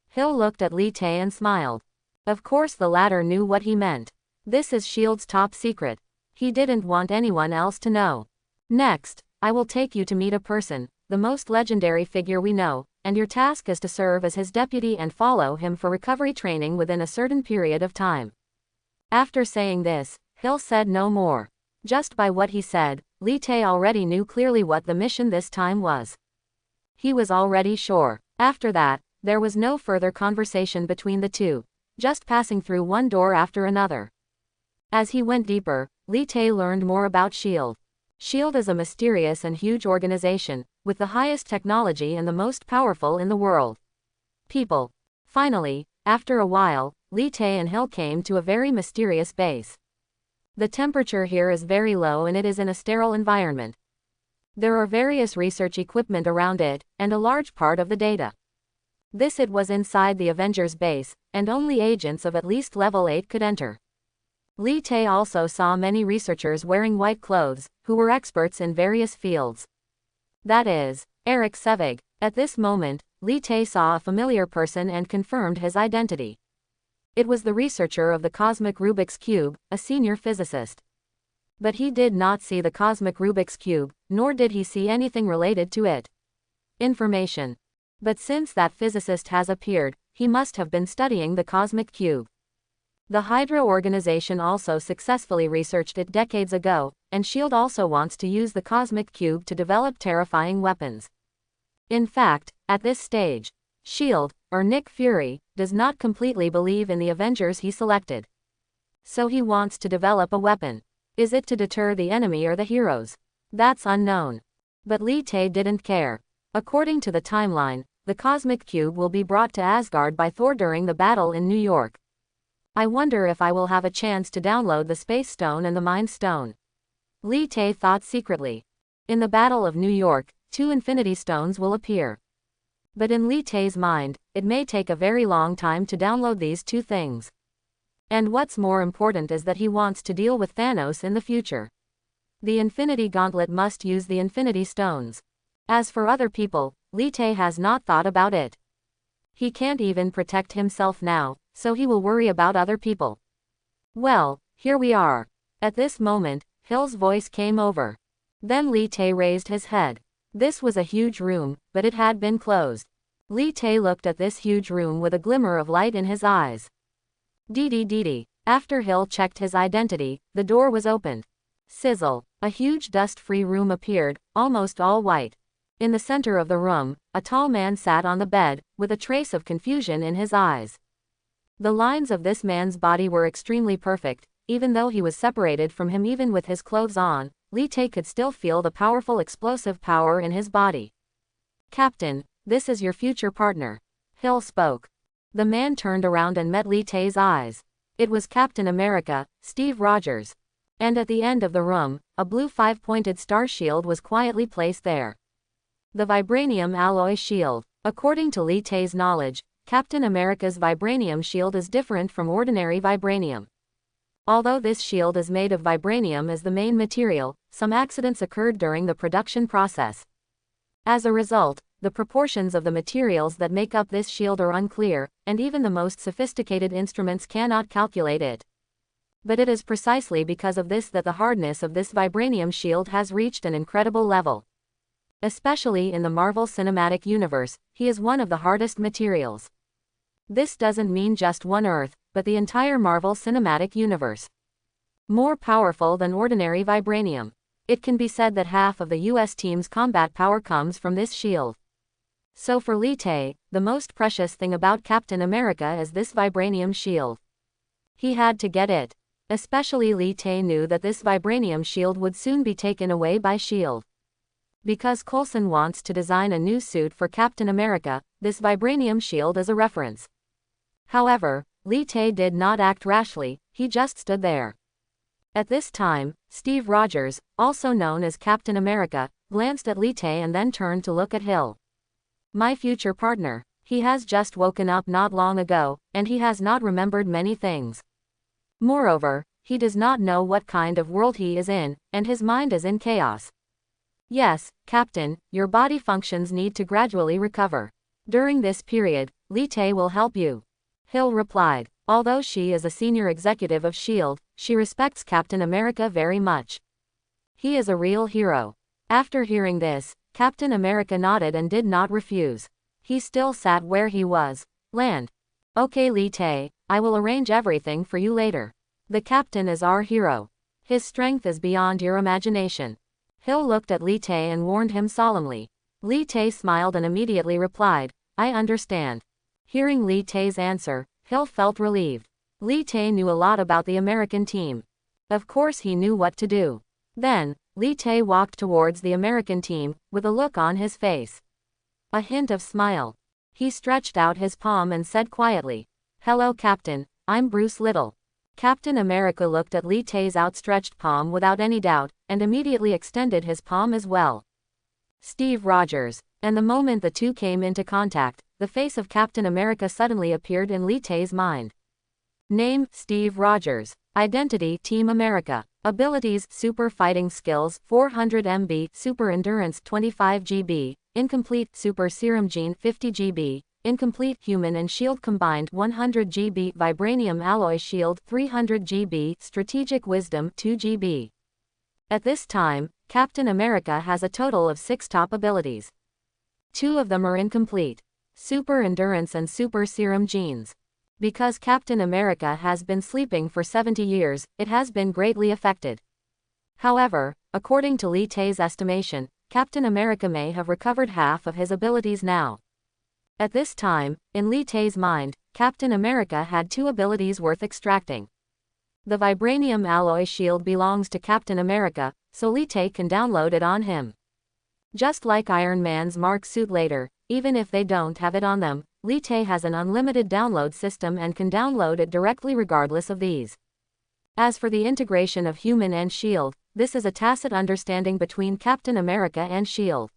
Hill looked at Li Tae and smiled. Of course the latter knew what he meant. This is SHIELD's top secret. He didn't want anyone else to know. Next, I will take you to meet a person, the most legendary figure we know, and your task is to serve as his deputy and follow him for recovery training within a certain period of time. After saying this, Hill said no more. Just by what he said, Li Tae already knew clearly what the mission this time was. He was already sure. After that, there was no further conversation between the two, just passing through one door after another. As he went deeper, Li Tae learned more about SHIELD. SHIELD is a mysterious and huge organization, with the highest technology and the most powerful in the world. People. Finally, after a while, Li Tae and Hill came to a very mysterious base. The temperature here is very low and it is in a sterile environment. There are various research equipment around it, and a large part of the data. It was inside the Avengers base, and only agents of at least level 8 could enter. Li Tae also saw many researchers wearing white clothes, who were experts in various fields. That is, Eric Sevig. At this moment, Li Tae saw a familiar person and confirmed his identity. It was the researcher of the cosmic Rubik's Cube, a senior physicist. But he did not see the cosmic Rubik's Cube, nor did he see anything related to it. Information. But since that physicist has appeared, he must have been studying the cosmic cube. The Hydra organization also successfully researched it decades ago, and SHIELD also wants to use the cosmic cube to develop terrifying weapons. In fact, at this stage, SHIELD, or Nick Fury, does not completely believe in the Avengers he selected. So he wants to develop a weapon. Is it to deter the enemy or the heroes? That's unknown. But Li Tae didn't care. According to the timeline, the cosmic cube will be brought to Asgard by Thor during the battle in New York. I wonder if I will have a chance to download the Space Stone and the Mind Stone. Li Tae thought secretly. In the Battle of New York, 2 Infinity Stones will appear. But in Li Tae's mind, it may take a very long time to download these 2 things. And what's more important is that he wants to deal with Thanos in the future. The Infinity Gauntlet must use the Infinity Stones. As for other people, Li Tae has not thought about it. He can't even protect himself now, so he will worry about other people. Well, here we are. At this moment, Hill's voice came over. Then Li Tae raised his head. This was a huge room, but it had been closed. Li Tae looked at this huge room with a glimmer of light in his eyes. Dee. After Hill checked his identity, the door was opened. Sizzle. A huge dust-free room appeared, almost all white. In the center of the room, a tall man sat on the bed, with a trace of confusion in his eyes. The lines of this man's body were extremely perfect, even though he was separated from him. Even with his clothes on, Li Tae could still feel the powerful explosive power in his body. Captain, this is your future partner. Hill spoke. The man turned around and met Li Tae's eyes. It was Captain America, Steve Rogers. And at the end of the room, a blue 5-pointed star shield was quietly placed there. The vibranium alloy shield. According to Li Tae's knowledge, Captain America's vibranium shield is different from ordinary vibranium. Although this shield is made of vibranium as the main material, some accidents occurred during the production process. As a result, the proportions of the materials that make up this shield are unclear, and even the most sophisticated instruments cannot calculate it. But it is precisely because of this that the hardness of this vibranium shield has reached an incredible level. Especially in the Marvel Cinematic Universe, he is one of the hardest materials. This doesn't mean just one Earth, but the entire Marvel Cinematic Universe. More powerful than ordinary vibranium. It can be said that half of the US team's combat power comes from this shield. So for Li Tae, the most precious thing about Captain America is this vibranium shield. He had to get it. Especially Li Tae knew that this vibranium shield would soon be taken away by SHIELD. Because Coulson wants to design a new suit for Captain America, this vibranium shield is a reference. However, Li Tae did not act rashly, he just stood there. At this time, Steve Rogers, also known as Captain America, glanced at Li Tae and then turned to look at Hill. My future partner. He has just woken up not long ago, and he has not remembered many things. Moreover, he does not know what kind of world he is in, and his mind is in chaos. Yes, Captain, your body functions need to gradually recover. During this period, Li Tae will help you. Hill replied. Although she is a senior executive of SHIELD, she respects Captain America very much. He is a real hero. After hearing this, Captain America nodded and did not refuse. He still sat where he was. Land. Okay Li Tae, I will arrange everything for you later. The captain is our hero. His strength is beyond your imagination. Hill looked at Li Tae and warned him solemnly. Li Tae smiled and immediately replied, I understand. Hearing Li Tae's answer, Hill felt relieved. Li Tae knew a lot about the American team. Of course he knew what to do. Then, Li Tae walked towards the American team, with a look on his face. A hint of smile. He stretched out his palm and said quietly, Hello Captain, I'm Bruce Little. Captain America looked at Li Tae's outstretched palm without any doubt, and immediately extended his palm as well. Steve Rogers. And the moment the two came into contact, the face of Captain America suddenly appeared in Li Tae's mind. Name, Steve Rogers. Identity Team America. Abilities Super Fighting Skills 400 MB, Super Endurance 25 GB, Incomplete Super Serum Gene 50 GB, Incomplete Human and Shield Combined 100 GB, Vibranium Alloy Shield 300 GB, Strategic Wisdom 2 GB. At this time, Captain America has a total of 6 top abilities. 2 of them are incomplete: Super Endurance and Super Serum Genes. Because Captain America has been sleeping for 70 years, it has been greatly affected. However, according to Lee Tae's estimation, Captain America may have recovered half of his abilities now. At this time, in Lee Tae's mind, Captain America had 2 abilities worth extracting. The Vibranium Alloy Shield belongs to Captain America, so Lee Tae can download it on him. Just like Iron Man's Mark suit later, even if they don't have it on them, Lee Tae has an unlimited download system and can download it directly regardless of these. As for the integration of Human and Shield, this is a tacit understanding between Captain America and Shield.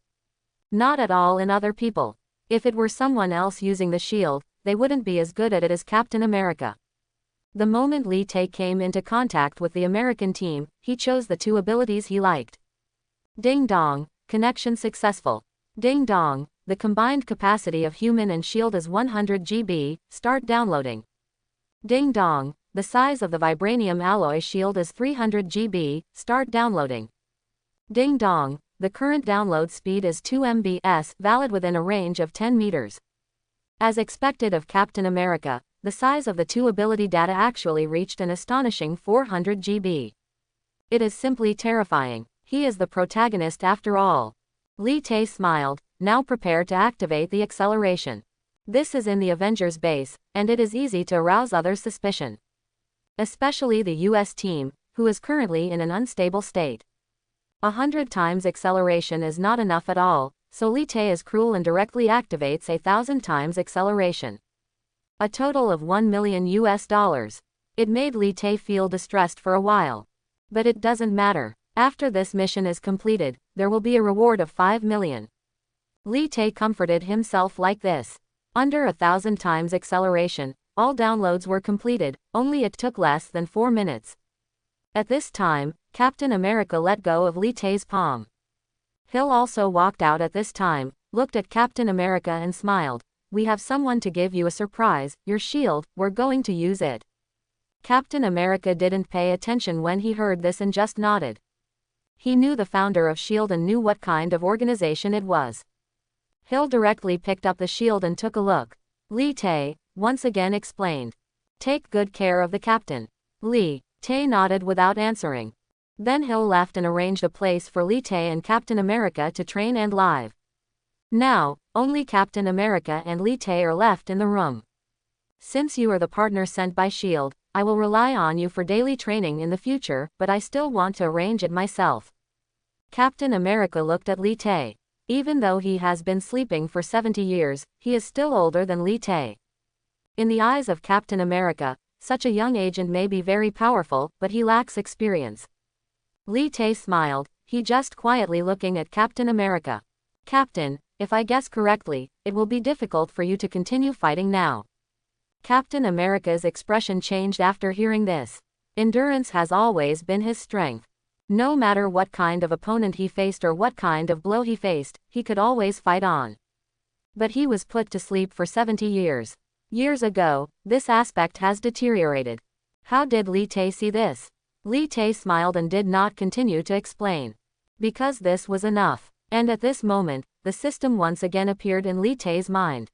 Not at all in other people. If it were someone else using the Shield, they wouldn't be as good at it as Captain America. The moment Lee Tae came into contact with the American team, he chose the 2 abilities he liked. Ding dong, connection successful. Ding dong, the combined capacity of Human and Shield is 100 GB, start downloading. Ding dong, the size of the Vibranium Alloy Shield is 300 GB, start downloading. Ding dong, the current download speed is 2 MB/s, valid within a range of 10 meters. As expected of Captain America, the size of the 2 ability data actually reached an astonishing 400 GB. It is simply terrifying. He is the protagonist after all. Lee Tae smiled, now prepare to activate the acceleration. This is in the Avengers base, and it is easy to arouse others' suspicion. Especially the US team, who is currently in an unstable state. 100 times acceleration is not enough at all, so Lee Tae is cruel and directly activates 1,000 times acceleration. A total of $1 million. It made Lee Tae feel distressed for a while. But it doesn't matter. After this mission is completed, there will be a reward of 5 million. Lee Tae comforted himself like this. Under 1,000 times acceleration, all downloads were completed, only it took less than 4 minutes. At this time, Captain America let go of Lee Tae's palm. Hill also walked out at this time, looked at Captain America and smiled. We have someone to give you a surprise, your shield, we're going to use it. Captain America didn't pay attention when he heard this and just nodded. He knew the founder of S.H.I.E.L.D. and knew what kind of organization it was. Hill directly picked up the shield and took a look. Lee Tae, once again explained. Take good care of the captain. Lee Tae nodded without answering. Then Hill left and arranged a place for Lee Tae and Captain America to train and live. Now, only Captain America and Lee Tae are left in the room. Since you are the partner sent by S.H.I.E.L.D., I will rely on you for daily training in the future, but I still want to arrange it myself. Captain America looked at Lee Tae. Even though he has been sleeping for 70 years, he is still older than Lee Tae. In the eyes of Captain America, such a young agent may be very powerful, but he lacks experience. Lee Tae smiled, he just quietly looking at Captain America. Captain, if I guess correctly, it will be difficult for you to continue fighting now. Captain America's expression changed after hearing this. Endurance has always been his strength. No matter what kind of opponent he faced or what kind of blow he faced, he could always fight on. But he was put to sleep for 70 years. Years ago, this aspect has deteriorated. How did Lee Tae see this? Lee Tae smiled and did not continue to explain. Because this was enough. And at this moment, the system once again appeared in Lee Tae's mind.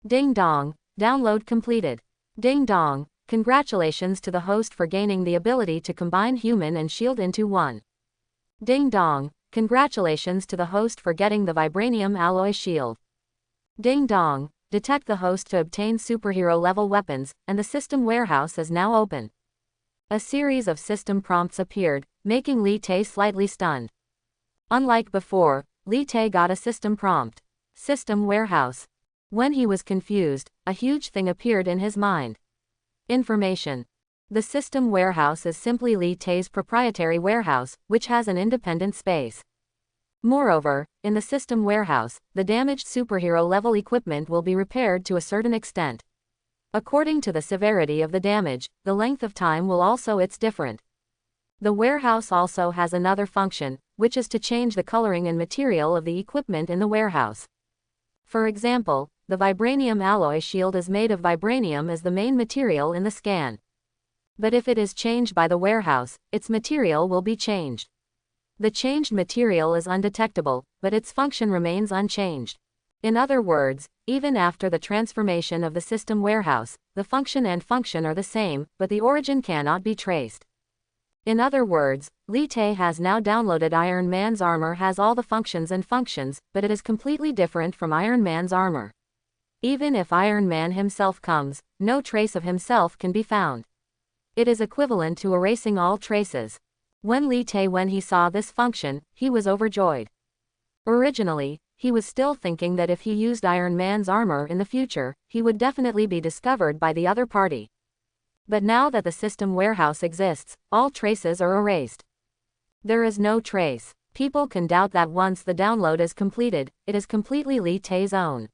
Ding dong. Download completed. Ding dong, congratulations to the host for gaining the ability to combine Human and Shield into one. Ding dong, congratulations to the host for getting the Vibranium Alloy Shield. Ding dong, detect the host to obtain superhero level weapons, and the system warehouse is now open. A series of system prompts appeared, making Lee Tae slightly stunned. Unlike before, Lee Tae got a system prompt. System warehouse. When he was confused, a huge thing appeared in his mind. Information. The system warehouse is simply Lee Tae's proprietary warehouse, which has an independent space. Moreover, in the system warehouse, the damaged superhero level equipment will be repaired to a certain extent. According to the severity of the damage, the length of time will also it's different. The warehouse also has another function, which is to change the coloring and material of the equipment in the warehouse. For example, the vibranium alloy shield is made of vibranium as the main material in the scan. But if it is changed by the warehouse, its material will be changed. The changed material is undetectable, but its function remains unchanged. In other words, even after the transformation of the system warehouse, the function are the same, but the origin cannot be traced. In other words, Li Te has now downloaded Iron Man's armor, has all the functions, but it is completely different from Iron Man's armor. Even if Iron Man himself comes, no trace of himself can be found. It is equivalent to erasing all traces. When he saw this function, he was overjoyed. Originally, he was still thinking that if he used Iron Man's armor in the future, he would definitely be discovered by the other party. But now that the system warehouse exists, all traces are erased. There is no trace. People can doubt that once the download is completed, it is completely Li Te's own.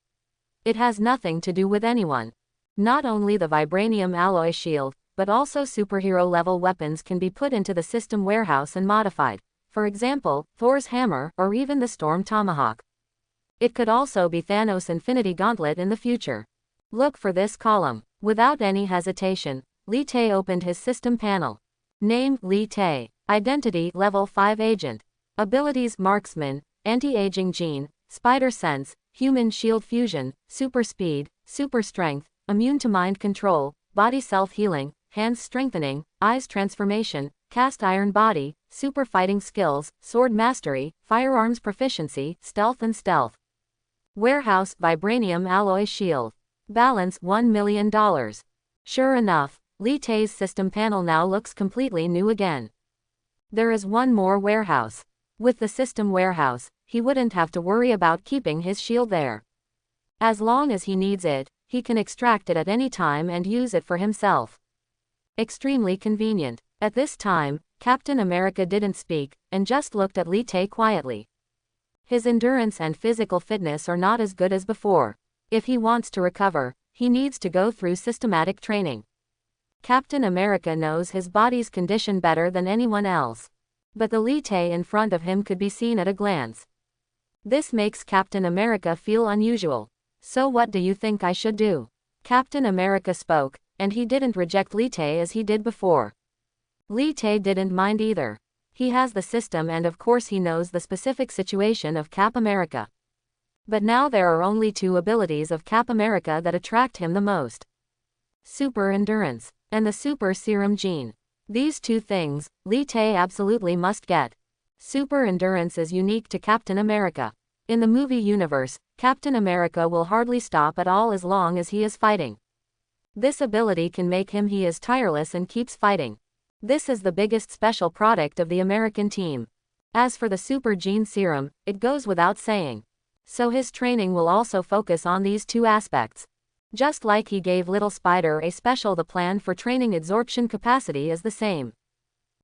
It has nothing to do with anyone. Not only the vibranium alloy shield, but also superhero-level weapons can be put into the system warehouse and modified. For example, Thor's hammer, or even the Storm Tomahawk. It could also be Thanos' Infinity Gauntlet in the future. Look for this column. Without any hesitation, Li Te opened his system panel. Name, Li Te. Identity, Level 5 Agent. Abilities, Marksman, Anti-Aging Gene, Spider Sense, Human Shield Fusion, Super Speed, Super Strength, Immune to Mind Control, Body Self-Healing, Hands Strengthening, Eyes Transformation, Cast Iron Body, Super Fighting Skills, Sword Mastery, Firearms Proficiency, Stealth and Stealth. Warehouse, Vibranium Alloy Shield. Balance, $1 million. Sure enough, Li Te's system panel now looks completely new again. There is one more warehouse. With the system warehouse, he wouldn't have to worry about keeping his shield there. As long as he needs it, he can extract it at any time and use it for himself. Extremely convenient. At this time, Captain America didn't speak, and just looked at Li Te quietly. His endurance and physical fitness are not as good as before. If he wants to recover, he needs to go through systematic training. Captain America knows his body's condition better than anyone else. But the Li Te in front of him could be seen at a glance. This makes Captain America feel unusual. So what do you think I should do? Captain America spoke, and he didn't reject Li Te as he did before. Li Te didn't mind either. He has the system and of course he knows the specific situation of Cap America. But now there are only two abilities of Cap America that attract him the most. Super Endurance, and the Super Serum Gene. These two things, Li Te absolutely must get. Super Endurance is unique to Captain America. In the movie universe, Captain America will hardly stop at all as long as he is fighting. This ability can make him he is tireless and keeps fighting. This is the biggest special product of the American team. As for the Super Gene Serum, it goes without saying. So his training will also focus on these two aspects. Just like he gave Little Spider a special, the plan for training absorption capacity is the same.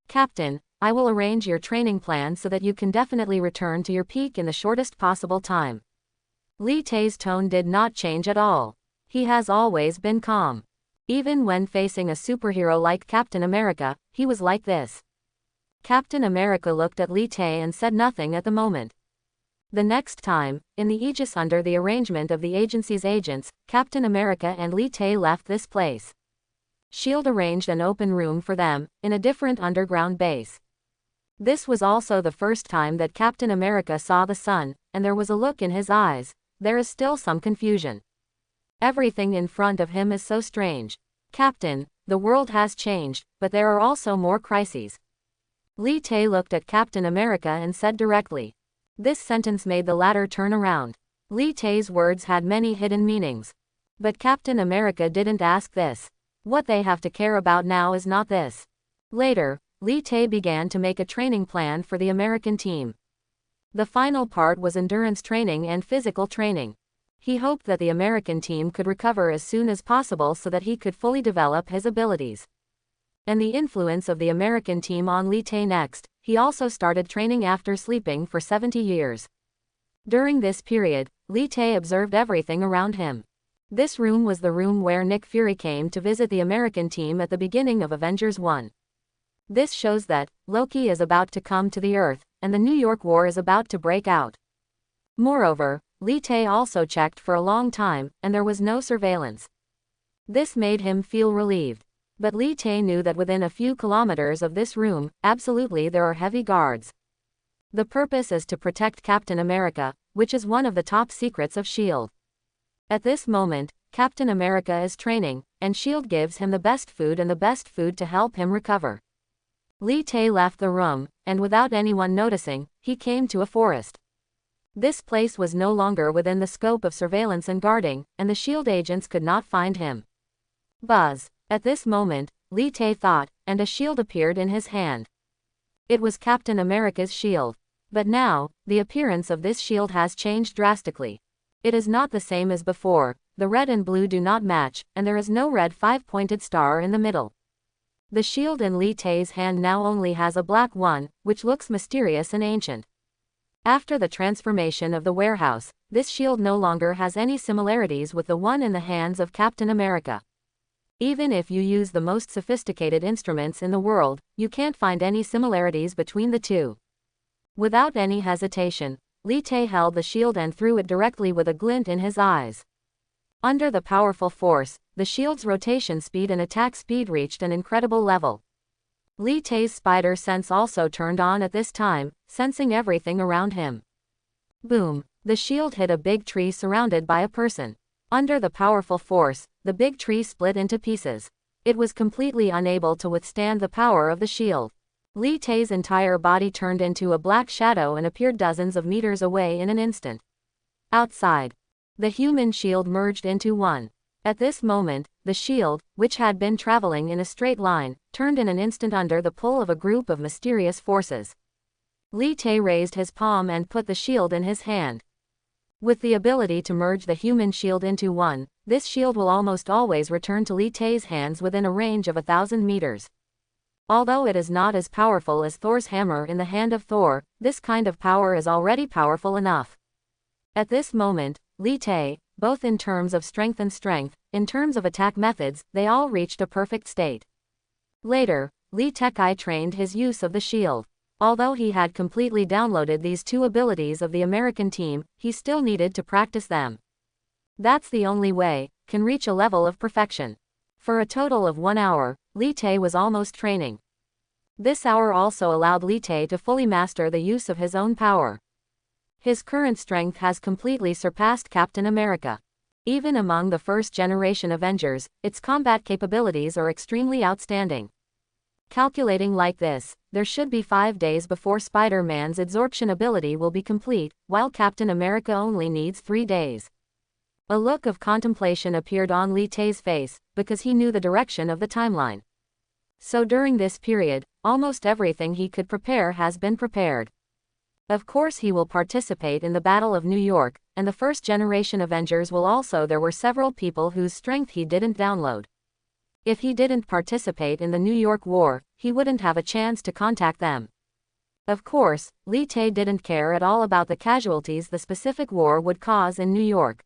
Captain, I will arrange your training plan so that you can definitely return to your peak in the shortest possible time. Li Te's tone did not change at all. He has always been calm. Even when facing a superhero like Captain America, he was like this. Captain America looked at Li Te and said nothing at the moment. The next time, in the Aegis under the arrangement of the agency's agents, Captain America and Li Te left this place. S.H.I.E.L.D. arranged an open room for them, in a different underground base. This was also the first time that Captain America saw the sun, and there was a look in his eyes. There is still some confusion. Everything in front of him is so strange. Captain, the world has changed, but there are also more crises. Li Te looked at Captain America and said directly. This sentence made the latter turn around. Li Te's words had many hidden meanings. But Captain America didn't ask this. What they have to care about now is not this. Later, Li Te began to make a training plan for the American team. The final part was endurance training and physical training. He hoped that the American team could recover as soon as possible so that he could fully develop his abilities. And the influence of the American team on Li Te next, he also started training after sleeping for 70 years. During this period, Li Te observed everything around him. This room was the room where Nick Fury came to visit the American team at the beginning of Avengers 1. This shows that Loki is about to come to the Earth, and the New York War is about to break out. Moreover, Lee Tae also checked for a long time, and there was no surveillance. This made him feel relieved. But Lee Tae knew that within a few kilometers of this room, absolutely there are heavy guards. The purpose is to protect Captain America, which is one of the top secrets of S.H.I.E.L.D. At this moment, Captain America is training, and S.H.I.E.L.D. gives him the best food and the best food to help him recover. Lee Tae left the room, and without anyone noticing, he came to a forest. This place was no longer within the scope of surveillance and guarding, and the S.H.I.E.L.D. agents could not find him. Buzz. At this moment, Lee Tae thought, and a shield appeared in his hand. It was Captain America's shield. But now, the appearance of this shield has changed drastically. It is not the same as before, the red and blue do not match, and there is no red five-pointed star in the middle. The shield in Lee Tae's hand now only has a black one, which looks mysterious and ancient. After the transformation of the warehouse, this shield no longer has any similarities with the one in the hands of Captain America. Even if you use the most sophisticated instruments in the world, you can't find any similarities between the two. Without any hesitation, Lee Tae held the shield and threw it directly with a glint in his eyes. Under the powerful force, the shield's rotation speed and attack speed reached an incredible level. Lee Tae's spider sense also turned on at this time, sensing everything around him. Boom! The shield hit a big tree surrounded by a person. Under the powerful force, the big tree split into pieces. It was completely unable to withstand the power of the shield. Lee Tae's entire body turned into a black shadow and appeared dozens of meters away in an instant. Outside, the human shield merged into one. At this moment, the shield, which had been traveling in a straight line, turned in an instant under the pull of a group of mysterious forces. Lee Tae raised his palm and put the shield in his hand. With the ability to merge the human shield into one, this shield will almost always return to Lee Tae's hands within a range of 1,000 meters. Although it is not as powerful as Thor's hammer in the hand of Thor, this kind of power is already powerful enough. At this moment, Lee Tae, both in terms of strength and strength, in terms of attack methods, they all reached a perfect state. Later, Lee Tae trained his use of the shield. Although he had completely downloaded these two abilities of the American team, he still needed to practice them. That's the only way can reach a level of perfection. For a total of 1 hour, Lee Tae was almost training. This hour also allowed Lee Tae to fully master the use of his own power. His current strength has completely surpassed Captain America. Even among the first-generation Avengers, its combat capabilities are extremely outstanding. Calculating like this, there should be 5 days before Spider-Man's absorption ability will be complete, while Captain America only needs 3 days. A look of contemplation appeared on Lee Tae's face, because he knew the direction of the timeline. So during this period, almost everything he could prepare has been prepared. Of course he will participate in the Battle of New York, and the first-generation Avengers will also. There were several people whose strength he didn't download. If he didn't participate in the New York War, he wouldn't have a chance to contact them. Of course, Lee Tae didn't care at all about the casualties the specific war would cause in New York.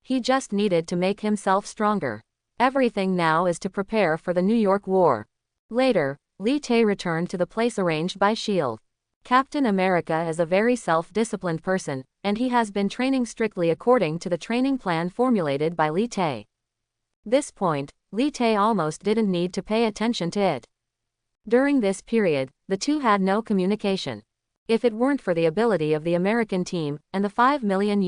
He just needed to make himself stronger. Everything now is to prepare for the New York War. Later, Lee Tae returned to the place arranged by S.H.I.E.L.D. Captain America is a very self-disciplined person, and he has been training strictly according to the training plan formulated by Lee Tae. This point, Lee Tae almost didn't need to pay attention to it. During this period, the two had no communication. If it weren't for the ability of the American team, and the $5 million,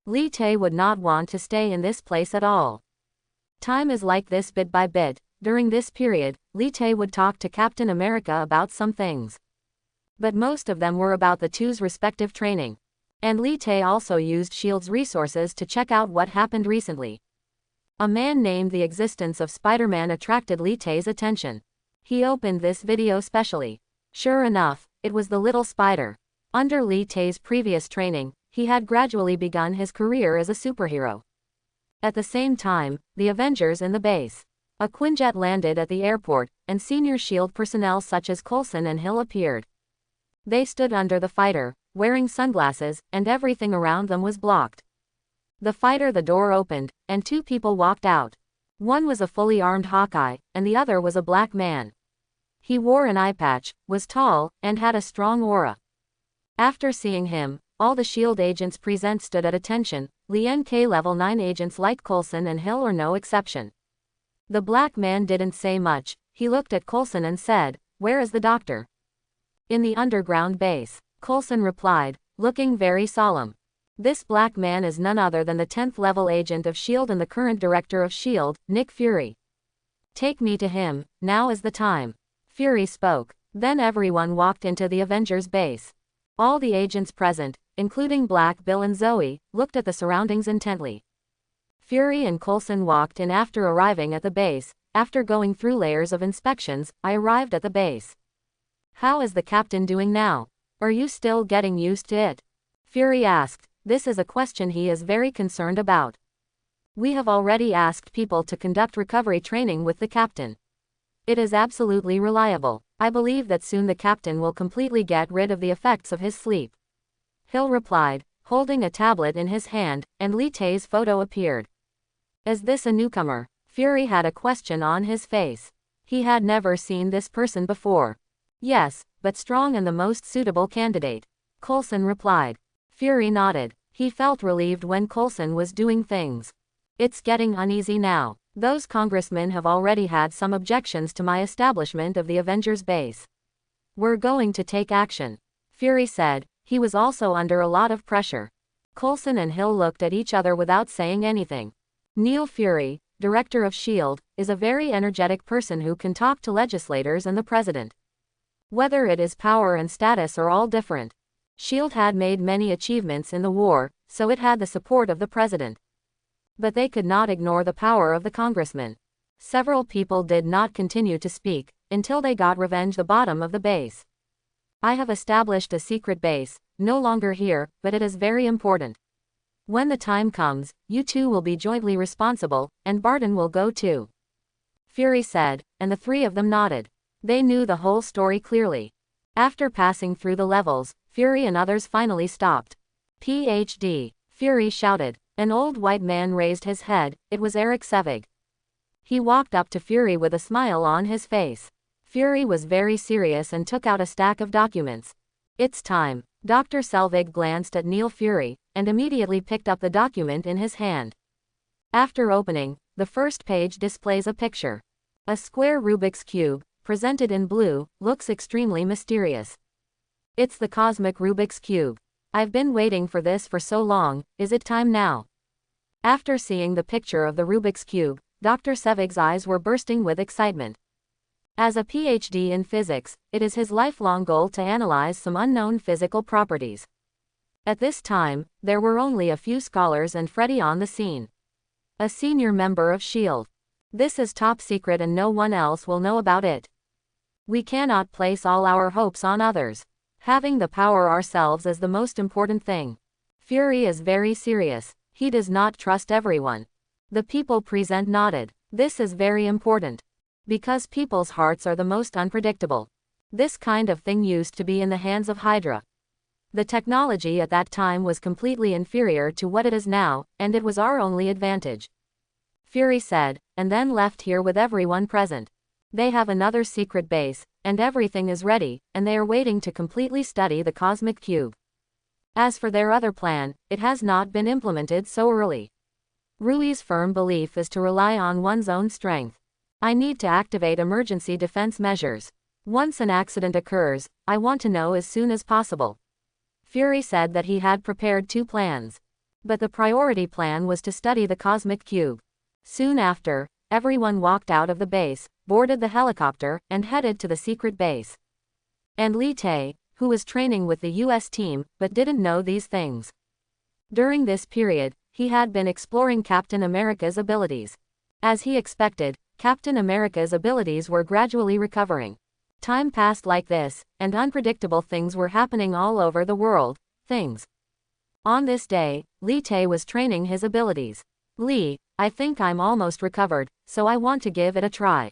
Lee Tae would not want to stay in this place at all. Time is like this bit by bit. During this period, Lee Tae would talk to Captain America about some things. But most of them were about the two's respective training. And Lee Tae also used S.H.I.E.L.D.'s resources to check out what happened recently. A man named The Existence of Spider-Man attracted Lee Tae's attention. He opened this video specially. Sure enough, it was the little spider. Under Lee Tae's previous training, he had gradually begun his career as a superhero. At the same time, the Avengers in the base. A Quinjet landed at the airport, and senior S.H.I.E.L.D. personnel such as Coulson and Hill appeared. They stood under the fighter, wearing sunglasses, and everything around them was blocked. The door opened, and two people walked out. One was a fully armed Hawkeye, and the other was a black man. He wore an eye patch, was tall, and had a strong aura. After seeing him, all the S.H.I.E.L.D. agents present stood at attention, LNK Level 9 agents like Coulson and Hill are no exception. The black man didn't say much. He looked at Coulson and said, "Where is the doctor?" "In the underground base," Coulson replied, looking very solemn. This black man is none other than the 10th level agent of S.H.I.E.L.D. and the current director of S.H.I.E.L.D., Nick Fury. "Take me to him, now is the time." Fury spoke. Then everyone walked into the Avengers base. All the agents present, including Black Bill and Zoe, looked at the surroundings intently. Fury and Coulson walked in after arriving at the base. After going through layers of inspections, I arrived at the base. "How is the captain doing now? Are you still getting used to it?" Fury asked. This is a question he is very concerned about. "We have already asked people to conduct recovery training with the captain. It is absolutely reliable. I believe that soon the captain will completely get rid of the effects of his sleep." Hill replied, holding a tablet in his hand, and Li Tei's photo appeared. "Is this a newcomer?" Fury had a question on his face. He had never seen this person before. "Yes, but strong and the most suitable candidate," Coulson replied. Fury nodded. He felt relieved when Coulson was doing things. "It's getting uneasy now. Those congressmen have already had some objections to my establishment of the Avengers base. We're going to take action," Fury said. He was also under a lot of pressure. Coulson and Hill looked at each other without saying anything. Neil Fury, director of S.H.I.E.L.D., is a very energetic person who can talk to legislators and the president. Whether it is power and status are all different. S.H.I.E.L.D. had made many achievements in the war, so it had the support of the president. But they could not ignore the power of the congressman. Several people did not continue to speak, until they got revenge the bottom of the base. "I have established a secret base, no longer here, but it is very important. When the time comes, you two will be jointly responsible, and Barton will go too," Fury said, and the three of them nodded. They knew the whole story clearly. After passing through the levels, Fury and others finally stopped. "PhD!" Fury shouted. An old white man raised his head. It was Eric Sevig. He walked up to Fury with a smile on his face. Fury was very serious and took out a stack of documents. "It's time." Dr. Selvig glanced at Neil Fury, and immediately picked up the document in his hand. After opening, the first page displays a picture. A square Rubik's Cube, presented in blue, looks extremely mysterious. "It's the cosmic Rubik's Cube. I've been waiting for this for so long, is it time now?" After seeing the picture of the Rubik's Cube, Dr. Sevig's eyes were bursting with excitement. As a PhD in physics, it is his lifelong goal to analyze some unknown physical properties. At this time, there were only a few scholars and Freddy on the scene. A senior member of S.H.I.E.L.D. "This is top secret and no one else will know about it. We cannot place all our hopes on others. Having the power ourselves is the most important thing." Fury is very serious. He does not trust everyone. The people present nodded. This is very important. Because people's hearts are the most unpredictable. This kind of thing used to be in the hands of Hydra. The technology at that time was completely inferior to what it is now, and it was our only advantage. Fury said, and then left here with everyone present. They have another secret base, and everything is ready, and they are waiting to completely study the cosmic cube. As for their other plan, it has not been implemented so early. Rui's firm belief is to rely on one's own strength. "I need to activate emergency defense measures. Once an accident occurs, I want to know as soon as possible." Fury said that he had prepared two plans. But the priority plan was to study the cosmic cube. Soon after, everyone walked out of the base, boarded the helicopter, and headed to the secret base. And Li Tei, who was training with the US team, but didn't know these things. During this period, he had been exploring Captain America's abilities. As he expected, Captain America's abilities were gradually recovering. Time passed like this, and unpredictable things were happening all over the world. On this day, Li Tei was training his abilities. "Li, I think I'm almost recovered, so I want to give it a try."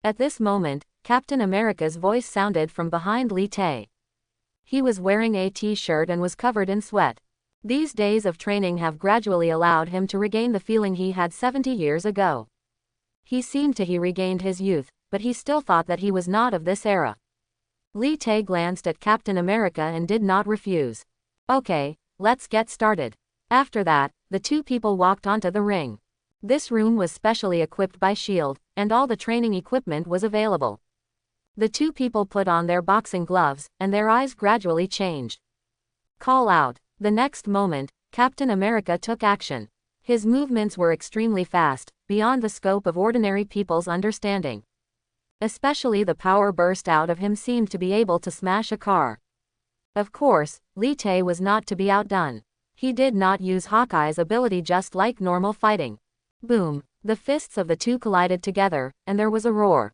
At this moment, Captain America's voice sounded from behind Li Tei. He was wearing a t-shirt and was covered in sweat. These days of training have gradually allowed him to regain the feeling he had 70 years ago. He seemed to have regained his youth, but he still thought that he was not of this era. Li Tae glanced at Captain America and did not refuse. Okay, let's get started. After that, the two people walked onto the ring. This room was specially equipped by S.H.I.E.L.D., and all the training equipment was available. The two people put on their boxing gloves, and their eyes gradually changed. Call out. The next moment, Captain America took action. His movements were extremely fast, beyond the scope of ordinary people's understanding. Especially the power burst out of him seemed to be able to smash a car. Of course, Li Tae was not to be outdone. He did not use Hawkeye's ability just like normal fighting. Boom! The fists of the two collided together, and there was a roar.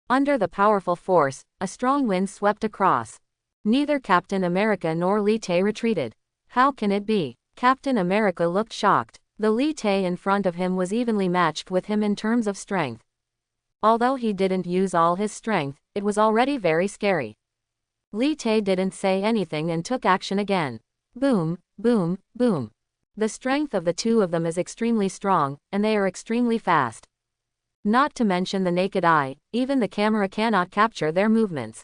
Under the powerful force, a strong wind swept across. Neither Captain America nor Li Tae retreated. How can it be? Captain America looked shocked. The Li Tae in front of him was evenly matched with him in terms of strength. Although he didn't use all his strength, it was already very scary. Li Tae didn't say anything and took action again. Boom, boom, boom. The strength of the two of them is extremely strong, and they are extremely fast. Not to mention the naked eye, even the camera cannot capture their movements.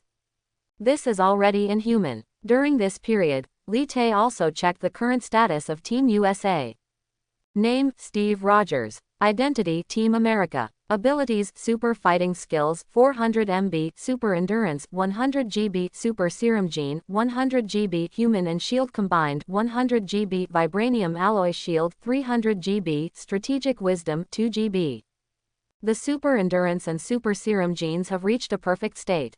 This is already inhuman. During this period, Li Tae also checked the current status of Team USA. Name, Steve Rogers. Identity, Team America. Abilities, Super Fighting Skills, 400 MB, Super Endurance, 100 GB, Super Serum Gene, 100 GB, Human and Shield combined, 100 GB, Vibranium Alloy Shield, 300 GB, Strategic Wisdom, 2 GB. The Super Endurance and Super Serum genes have reached a perfect state.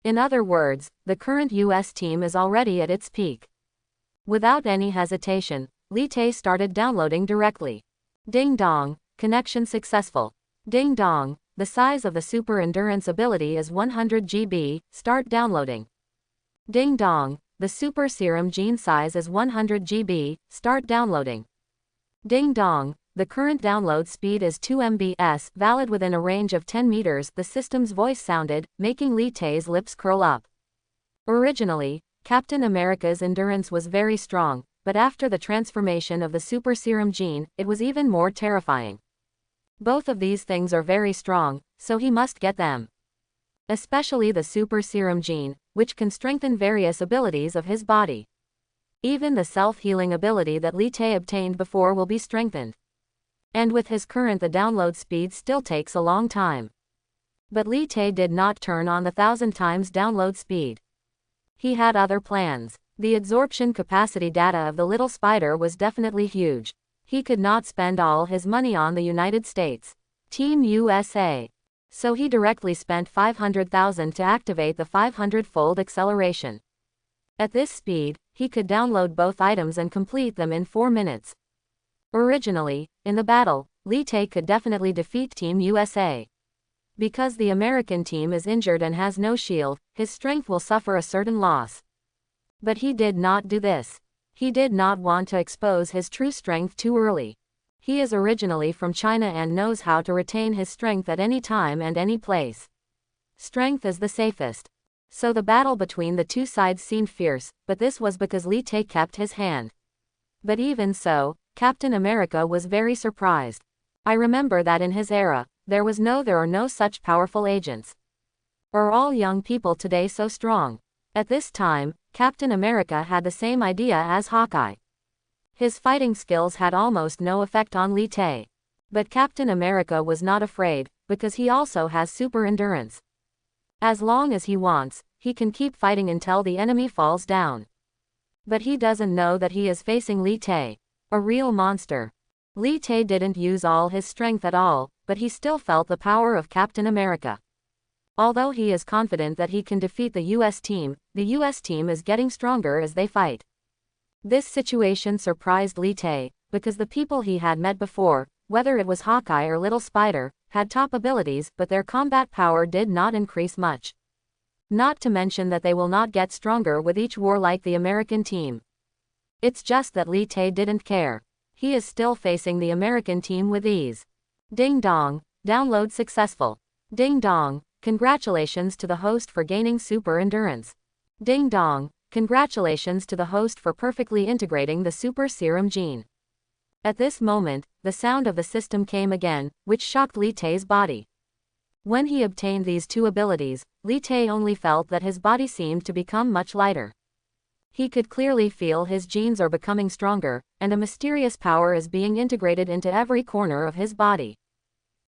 In other words, the current US team is already at its peak. Without any hesitation, Li Tae started downloading directly. Ding dong, connection successful. Ding dong, the size of the Super Endurance ability is 100 GB, start downloading. Ding dong, the Super Serum gene size is 100 GB, start downloading. Ding dong, the current download speed is 2 MB/s, valid within a range of 10 meters. The system's voice sounded, making Li Tae's lips curl up. Originally, Captain America's endurance was very strong, but after the transformation of the Super Serum gene, it was even more terrifying. Both of these things are very strong, so he must get them. Especially the Super Serum gene, which can strengthen various abilities of his body. Even the self-healing ability that Li Tae obtained before will be strengthened. And with his current, the download speed still takes a long time. But Li Tae did not turn on the 1000 times download speed. He had other plans. The absorption capacity data of the little spider was definitely huge. He could not spend all his money on the United States. Team USA. So he directly spent 500,000 to activate the 500-fold acceleration. At this speed, he could download both items and complete them in 4 minutes. Originally, in the battle, Li Tae could definitely defeat Team USA. Because the American team is injured and has no shield, his strength will suffer a certain loss. But he did not do this. He did not want to expose his true strength too early. He is originally from China and knows how to retain his strength at any time and any place. Strength is the safest. So the battle between the two sides seemed fierce, but this was because Li Tae kept his hand. But even so, Captain America was very surprised. I remember that in his era, there are no such powerful agents. Are all young people today so strong? At this time, Captain America had the same idea as Hawkeye. His fighting skills had almost no effect on Li Tae. But Captain America was not afraid, because he also has super endurance. As long as he wants, he can keep fighting until the enemy falls down. But he doesn't know that he is facing Li Tae, a real monster. Li Tae didn't use all his strength at all, but he still felt the power of Captain America. Although he is confident that he can defeat the US team is getting stronger as they fight. This situation surprised Li Tae, because the people he had met before, whether it was Hawkeye or Little Spider, had top abilities, but their combat power did not increase much. Not to mention that they will not get stronger with each war like the American team. It's just that Li Tae didn't care. He is still facing the American team with ease. Ding dong, download successful. Ding dong, congratulations to the host for gaining super endurance. Ding dong, Congratulations to the host for perfectly integrating the super serum gene. At this moment, the sound of the system came again, which shocked Li Tei's body. When he obtained these two abilities, Li Tei only felt that his body seemed to become much lighter. He could clearly feel his genes are becoming stronger, and a mysterious power is being integrated into every corner of his body.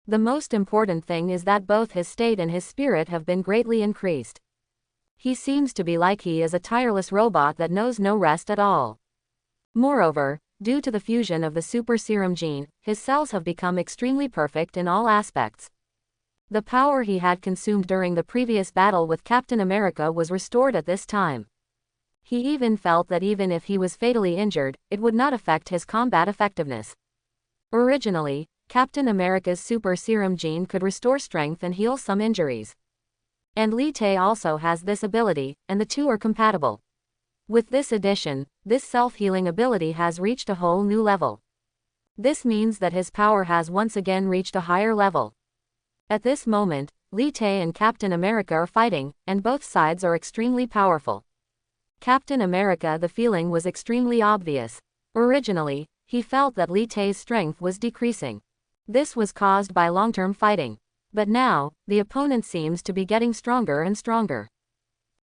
The most important thing is that both his state and his spirit have been greatly increased. He seems to be like he is a tireless robot that knows no rest at all. Moreover, due to the fusion of the super serum gene, his cells have become extremely perfect in all aspects. The power he had consumed during the previous battle with Captain America was restored at this time. He even felt that even if he was fatally injured, it would not affect his combat effectiveness. Originally, Captain America's super serum gene could restore strength and heal some injuries. And Li Tei also has this ability, and the two are compatible. With this addition, this self-healing ability has reached a whole new level. This means that his power has once again reached a higher level. At this moment, Li Tei and Captain America are fighting, and both sides are extremely powerful. Captain America, the feeling was extremely obvious. Originally, he felt that Li Tei's strength was decreasing. This was caused by long-term fighting. But now, the opponent seems to be getting stronger and stronger.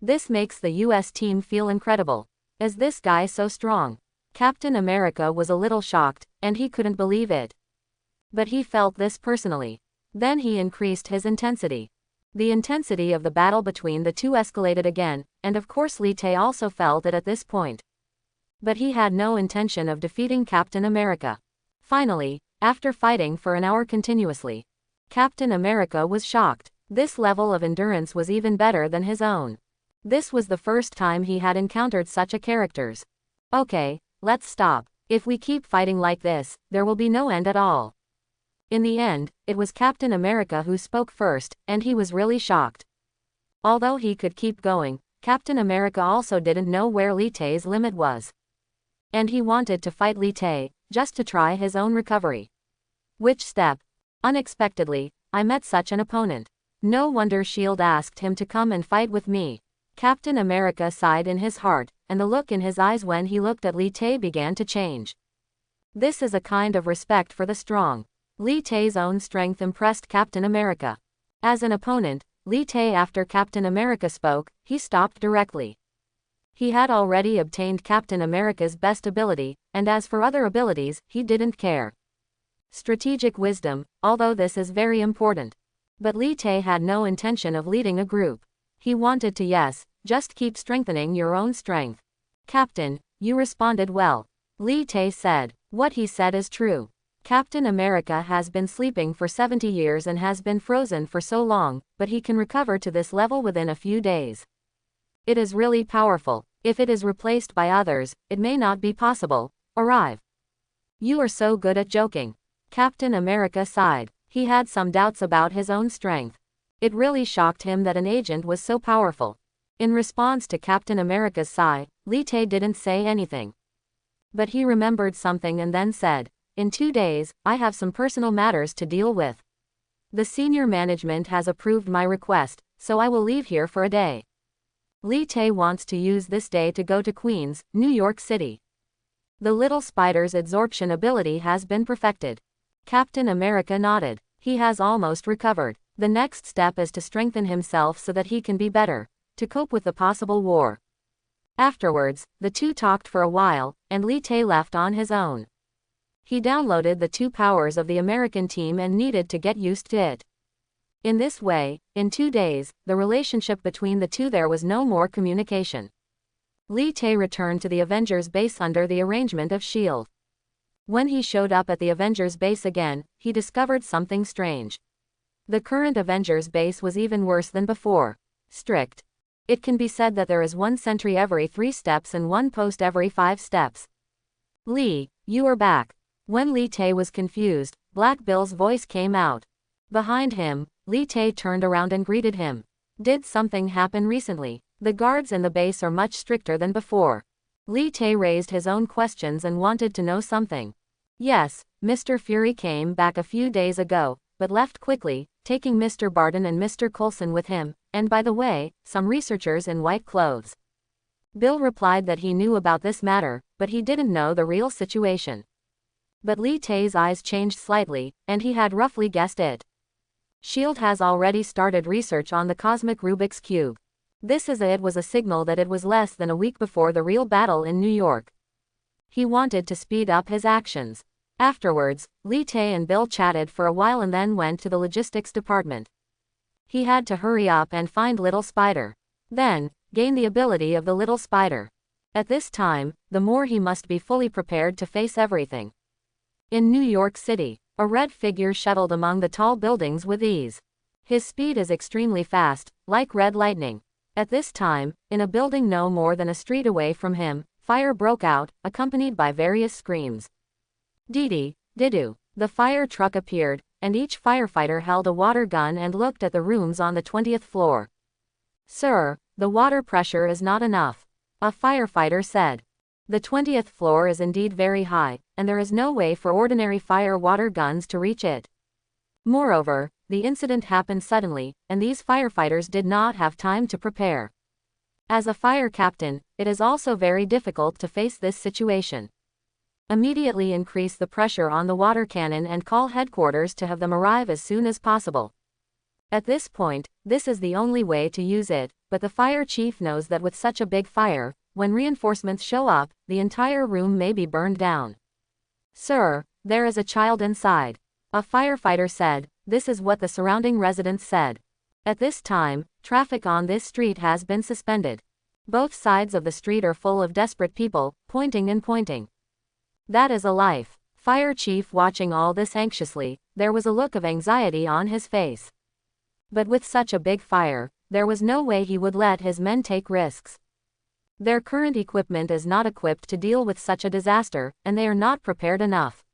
This makes the US team feel incredible. Is this guy so strong? Captain America was a little shocked, and he couldn't believe it. But he felt this personally. Then he increased his intensity. The intensity of the battle between the two escalated again, and of course Li Tei also felt it at this point. But he had no intention of defeating Captain America. Finally, after fighting for an hour continuously, Captain America was shocked. This level of endurance was even better than his own. This was the first time he had encountered such a characters. Okay, let's stop. If we keep fighting like this, there will be no end at all. In the end, it was Captain America who spoke first, and he was really shocked. Although he could keep going, Captain America also didn't know where Li Tei's limit was. And he wanted to fight Li Tei, just to try his own recovery. Which step? Unexpectedly, I met such an opponent. No wonder S.H.I.E.L.D. asked him to come and fight with me. Captain America sighed in his heart, and the look in his eyes when he looked at Li Tei began to change. This is a kind of respect for the strong. Li Tei's own strength impressed Captain America. As an opponent, Li Tei, after Captain America spoke, he stopped directly. He had already obtained Captain America's best ability, and as for other abilities, he didn't care. Strategic wisdom, although this is very important. But Li Tei had no intention of leading a group. He wanted to just keep strengthening your own strength. Captain, you responded well. Li Tei said. What he said is true. Captain America has been sleeping for 70 years and has been frozen for so long, but he can recover to this level within a few days. It is really powerful. If it is replaced by others, it may not be possible. Arrive. You are so good at joking. Captain America sighed. He had some doubts about his own strength. It really shocked him that an agent was so powerful. In response to Captain America's sigh, Li Tei didn't say anything. But he remembered something and then said, "In 2 days, I have some personal matters to deal with. The senior management has approved my request, so I will leave here for a day." Li Tei wants to use this day to go to Queens, New York City. The little spider's absorption ability has been perfected. Captain America nodded. He has almost recovered. The next step is to strengthen himself so that he can be better, to cope with the possible war. Afterwards, the two talked for a while, and Li Tei left on his own. He downloaded the 2 powers of the American team and needed to get used to it. In this way, in 2 days, the relationship between the two there was no more communication. Li Tei returned to the Avengers base under the arrangement of S.H.I.E.L.D. When he showed up at the Avengers base again, he discovered something strange. The current Avengers base was even worse than before. Strict. It can be said that there is 1 sentry every 3 steps and 1 post every 5 steps. Li, you are back. When Li Tei was confused, Black Bill's voice came out. Behind him, Li Tei turned around and greeted him. Did something happen recently? The guards in the base are much stricter than before. Li Tei raised his own questions and wanted to know something. Yes, Mr. Fury came back a few days ago, but left quickly, taking Mr. Barton and Mr. Coulson with him, and by the way, some researchers in white clothes. Bill replied that he knew about this matter, but he didn't know the real situation. But Li Tai's eyes changed slightly, and he had roughly guessed it. SHIELD has already started research on the cosmic Rubik's Cube. This was a signal that it was less than a week before the real battle in New York. He wanted to speed up his actions. Afterwards, Li Tai and Bill chatted for a while and then went to the logistics department. He had to hurry up and find Little Spider. Then, gain the ability of the Little Spider. At this time, the more he must be fully prepared to face everything. In New York City, a red figure shuttled among the tall buildings with ease. His speed is extremely fast, like red lightning. At this time, in a building no more than a street away from him, fire broke out, accompanied by various screams. Dee-dee, didoo. The fire truck appeared, and each firefighter held a water gun and looked at the rooms on the 20th floor. Sir, the water pressure is not enough, a firefighter said. The 20th floor is indeed very high, and there is no way for ordinary fire water guns to reach it. Moreover, the incident happened suddenly, and these firefighters did not have time to prepare. As a fire captain, it is also very difficult to face this situation. Immediately increase the pressure on the water cannon and call headquarters to have them arrive as soon as possible. At this point, this is the only way to use it, but the fire chief knows that with such a big fire, when reinforcements show up, the entire room may be burned down. Sir, there is a child inside, a firefighter said. This is what the surrounding residents said. At this time, traffic on this street has been suspended. Both sides of the street are full of desperate people, pointing and pointing. That is a life. Fire chief watching all this anxiously, there was a look of anxiety on his face. But with such a big fire, there was no way he would let his men take risks. Their current equipment is not equipped to deal with such a disaster, and they are not prepared enough.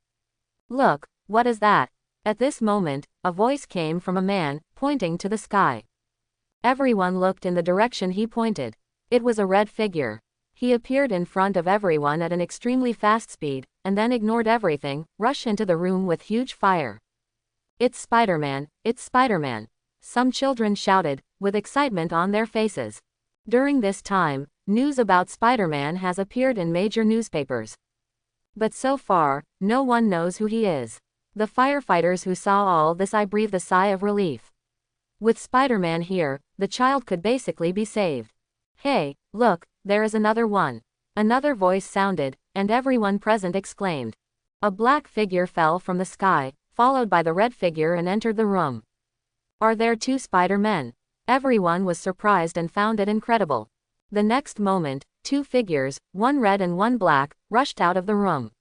Look, what is that? At this moment, a voice came from a man, pointing to the sky. Everyone looked in the direction he pointed. It was a red figure. He appeared in front of everyone at an extremely fast speed, and then ignored everything, rushed into the room with huge fire. It's Spider-Man, it's Spider-Man. Some children shouted, with excitement on their faces. During this time, news about Spider-Man has appeared in major newspapers. But so far, no one knows who he is. The firefighters who saw all this breathed a sigh of relief. With Spider-Man here, the child could basically be saved. Hey, look, there is another one. Another voice sounded, and everyone present exclaimed. A black figure fell from the sky, followed by the red figure and entered the room. Are there two Spider-Men? Everyone was surprised and found it incredible. The next moment, two figures, one red and one black, rushed out of the room.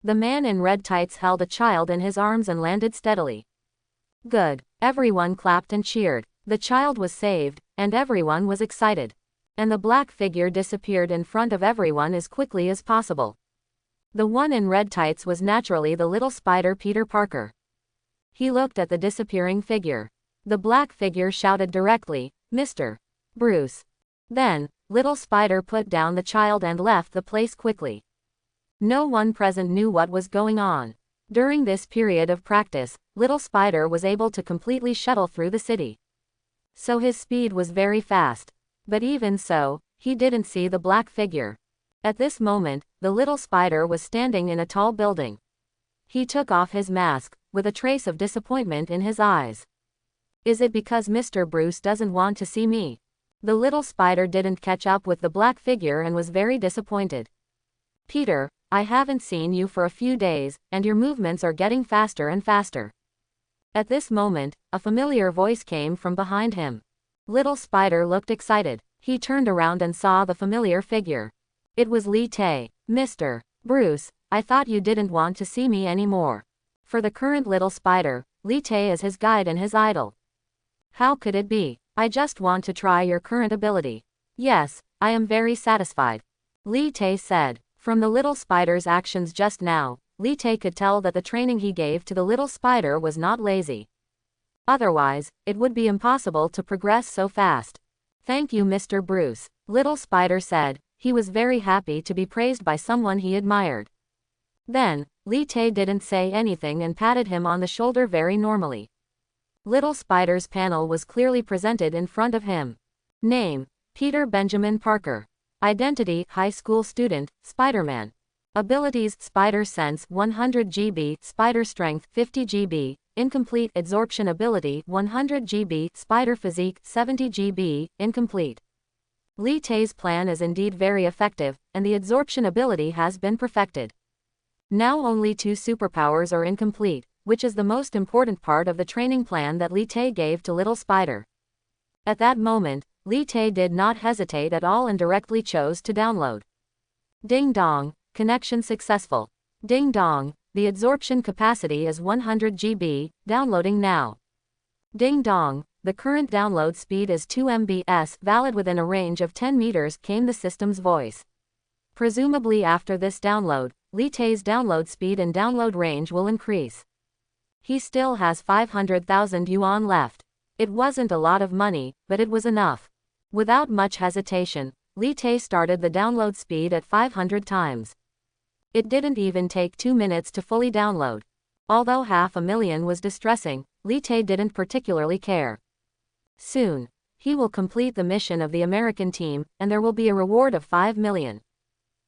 The man in red tights held a child in his arms and landed steadily. Good. Everyone clapped and cheered. The child was saved, and everyone was excited. And the black figure disappeared in front of everyone as quickly as possible. The one in red tights was naturally the little spider Peter Parker. He looked at the disappearing figure. The black figure shouted directly, "Mr. Bruce." Then, little spider put down the child and left the place quickly. No one present knew what was going on. During this period of practice, little spider was able to completely shuttle through the city. So his speed was very fast. But even so, he didn't see the black figure. At this moment, the little spider was standing in a tall building. He took off his mask, with a trace of disappointment in his eyes. Is it because Mr. Bruce doesn't want to see me? The little spider didn't catch up with the black figure and was very disappointed. Peter, I haven't seen you for a few days, and your movements are getting faster and faster. At this moment, a familiar voice came from behind him. Little spider looked excited. He turned around and saw the familiar figure. It was Li Tai. Mr. Bruce, I thought you didn't want to see me anymore. For the current little spider, Li Tai is his guide and his idol. How could it be? I just want to try your current ability. Yes, I am very satisfied. Li Tai said. From the little spider's actions just now, Li Tai could tell that the training he gave to the little spider was not lazy. Otherwise, it would be impossible to progress so fast. Thank you, Mr. Bruce, little spider said. He was very happy to be praised by someone he admired. Then, Li Tai didn't say anything and patted him on the shoulder very normally. Little spider's panel was clearly presented in front of him. Name, Peter Benjamin Parker. Identity, high school student, Spider-Man. Abilities, Spider Sense 100 GB, Spider Strength 50 GB, incomplete. Absorption ability 100 GB, Spider Physique 70 GB, incomplete. Li Tei's plan is indeed very effective, and the absorption ability has been perfected. Now only 2 superpowers are incomplete, which is the most important part of the training plan that Li Tei gave to Little Spider. At that moment, Li Tei did not hesitate at all and directly chose to download. Ding dong, connection successful. Ding dong, the absorption capacity is 100 GB, downloading now. Ding dong, the current download speed is 2 MB/s, valid within a range of 10 meters, came the system's voice. Presumably after this download, Li Tei's download speed and download range will increase. He still has 500,000 yuan left. It wasn't a lot of money, but it was enough. Without much hesitation, Li Tei started the download speed at 500 times. It didn't even take 2 minutes to fully download. Although 500,000 was distressing, Li Tei didn't particularly care. Soon, he will complete the mission of the American team, and there will be a reward of 5 million.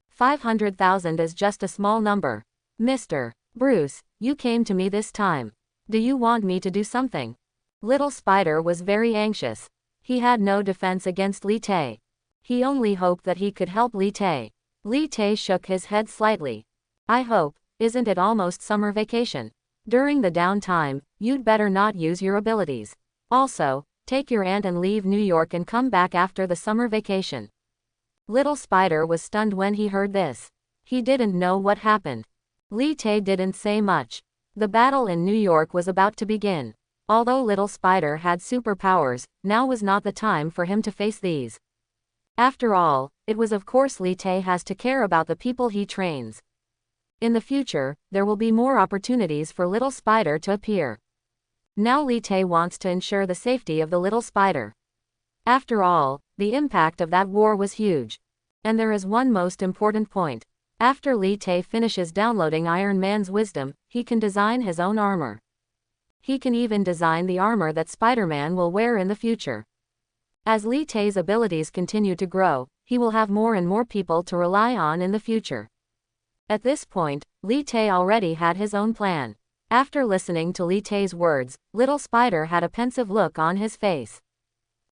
500,000 is just a small number. Mr. Bruce, you came to me this time. Do you want me to do something? Little Spider was very anxious. He had no defense against Li Tei. He only hoped that he could help Li Tei. Li Tei shook his head slightly. I hope, isn't it almost summer vacation? During the downtime, you'd better not use your abilities. Also, take your aunt and leave New York and come back after the summer vacation. Little Spider was stunned when he heard this. He didn't know what happened. Li Tei didn't say much. The battle in New York was about to begin. Although Little Spider had superpowers, now was not the time for him to face these. After all, it was of course Li Tei has to care about the people he trains. In the future, there will be more opportunities for Little Spider to appear. Now Li Tei wants to ensure the safety of the Little Spider. After all, the impact of that war was huge. And there is one most important point. After Li Tei finishes downloading Iron Man's wisdom, he can design his own armor. He can even design the armor that Spider-Man will wear in the future. As Li Tei's abilities continue to grow, he will have more and more people to rely on in the future. At this point, Li Tei already had his own plan. After listening to Li Tei's words, Little Spider had a pensive look on his face.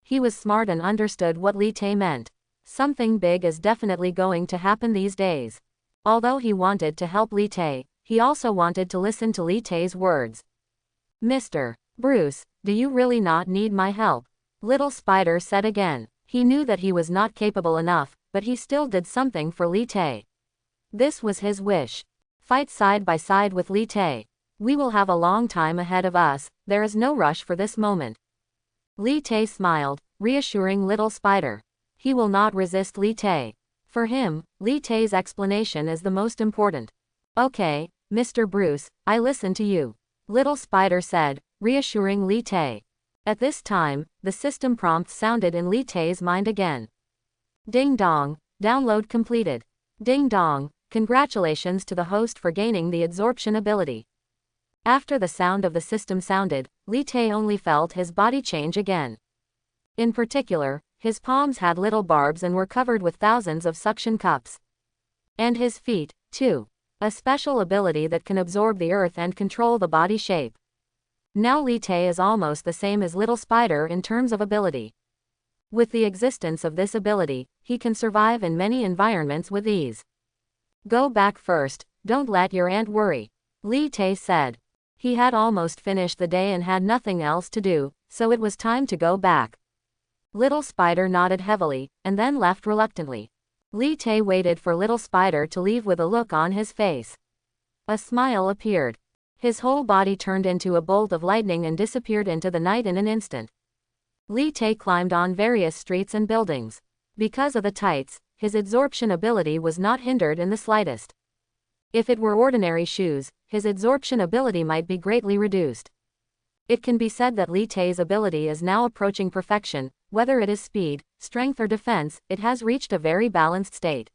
He was smart and understood what Li Tei meant. Something big is definitely going to happen these days. Although he wanted to help Li Tei, he also wanted to listen to Li Tei's words. Mr. Bruce, do you really not need my help? Little Spider said again. He knew that he was not capable enough, but he still did something for Li Tei. This was his wish. Fight side by side with Li Tei. We will have a long time ahead of us, there is no rush for this moment. Li Tei smiled, reassuring Little Spider. He will not resist Li Tei. For him, Li Tei's explanation is the most important. Okay, Mr. Bruce, I listen to you. Little Spider said, reassuring Li Tei. At this time, the system prompt sounded in Li Tei's mind again. Ding dong, download completed. Ding dong, congratulations to the host for gaining the absorption ability. After the sound of the system sounded, Li Tei only felt his body change again. In particular, his palms had little barbs and were covered with thousands of suction cups. And his feet, too. A special ability that can absorb the earth and control the body shape. Now Li Tei is almost the same as Little Spider in terms of ability. With the existence of this ability, he can survive in many environments with ease. Go back first, don't let your aunt worry. Li Tei said. He had almost finished the day and had nothing else to do, so it was time to go back. Little Spider nodded heavily, and then left reluctantly. Li Tei waited for Little Spider to leave with a look on his face. A smile appeared. His whole body turned into a bolt of lightning and disappeared into the night in an instant. Li Tei climbed on various streets and buildings. Because of the tights, his absorption ability was not hindered in the slightest. If it were ordinary shoes, his absorption ability might be greatly reduced. It can be said that Li Tei's ability is now approaching perfection. Whether it is speed, strength or defense, it has reached a very balanced state.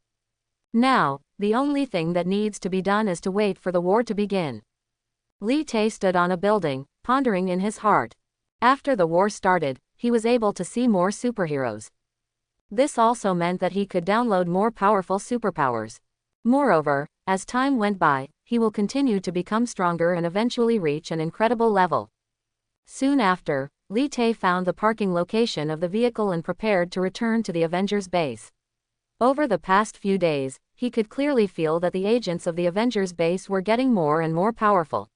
Now, the only thing that needs to be done is to wait for the war to begin. Li Tei stood on a building, pondering in his heart. After the war started, he was able to see more superheroes. This also meant that he could download more powerful superpowers. Moreover, as time went by, he will continue to become stronger and eventually reach an incredible level. Soon after, Li Tae found the parking location of the vehicle and prepared to return to the Avengers base. Over the past few days, he could clearly feel that the agents of the Avengers base were getting more and more powerful.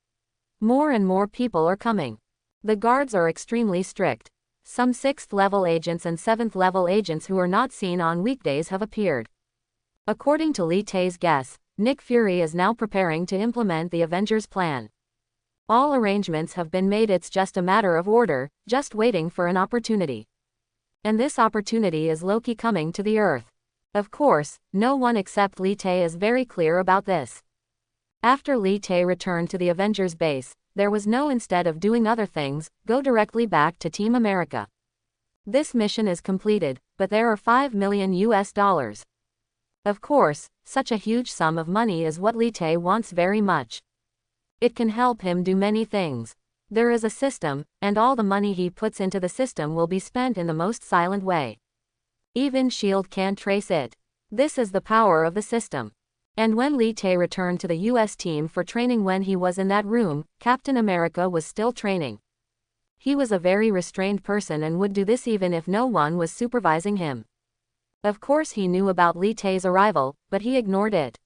More and more people are coming. The guards are extremely strict. Some 6th-level agents and 7th-level agents who are not seen on weekdays have appeared. According to Li Tae's guess, Nick Fury is now preparing to implement the Avengers plan. All arrangements have been made, it's just a matter of order, just waiting for an opportunity. And this opportunity is Loki coming to the Earth. Of course, no one except Li Tae is very clear about this. After Li Tae returned to the Avengers base, there was no, instead of doing other things, go directly back to Team America. This mission is completed, but there are $5 million. Of course, such a huge sum of money is what Li Tae wants very much. It can help him do many things. There is a system, and all the money he puts into the system will be spent in the most silent way. Even S.H.I.E.L.D. can't trace it. This is the power of the system. And when Li Tae returned to the US team for training, when he was in that room, Captain America was still training. He was a very restrained person and would do this even if no one was supervising him. Of course he knew about Li Tae's arrival, but he ignored it.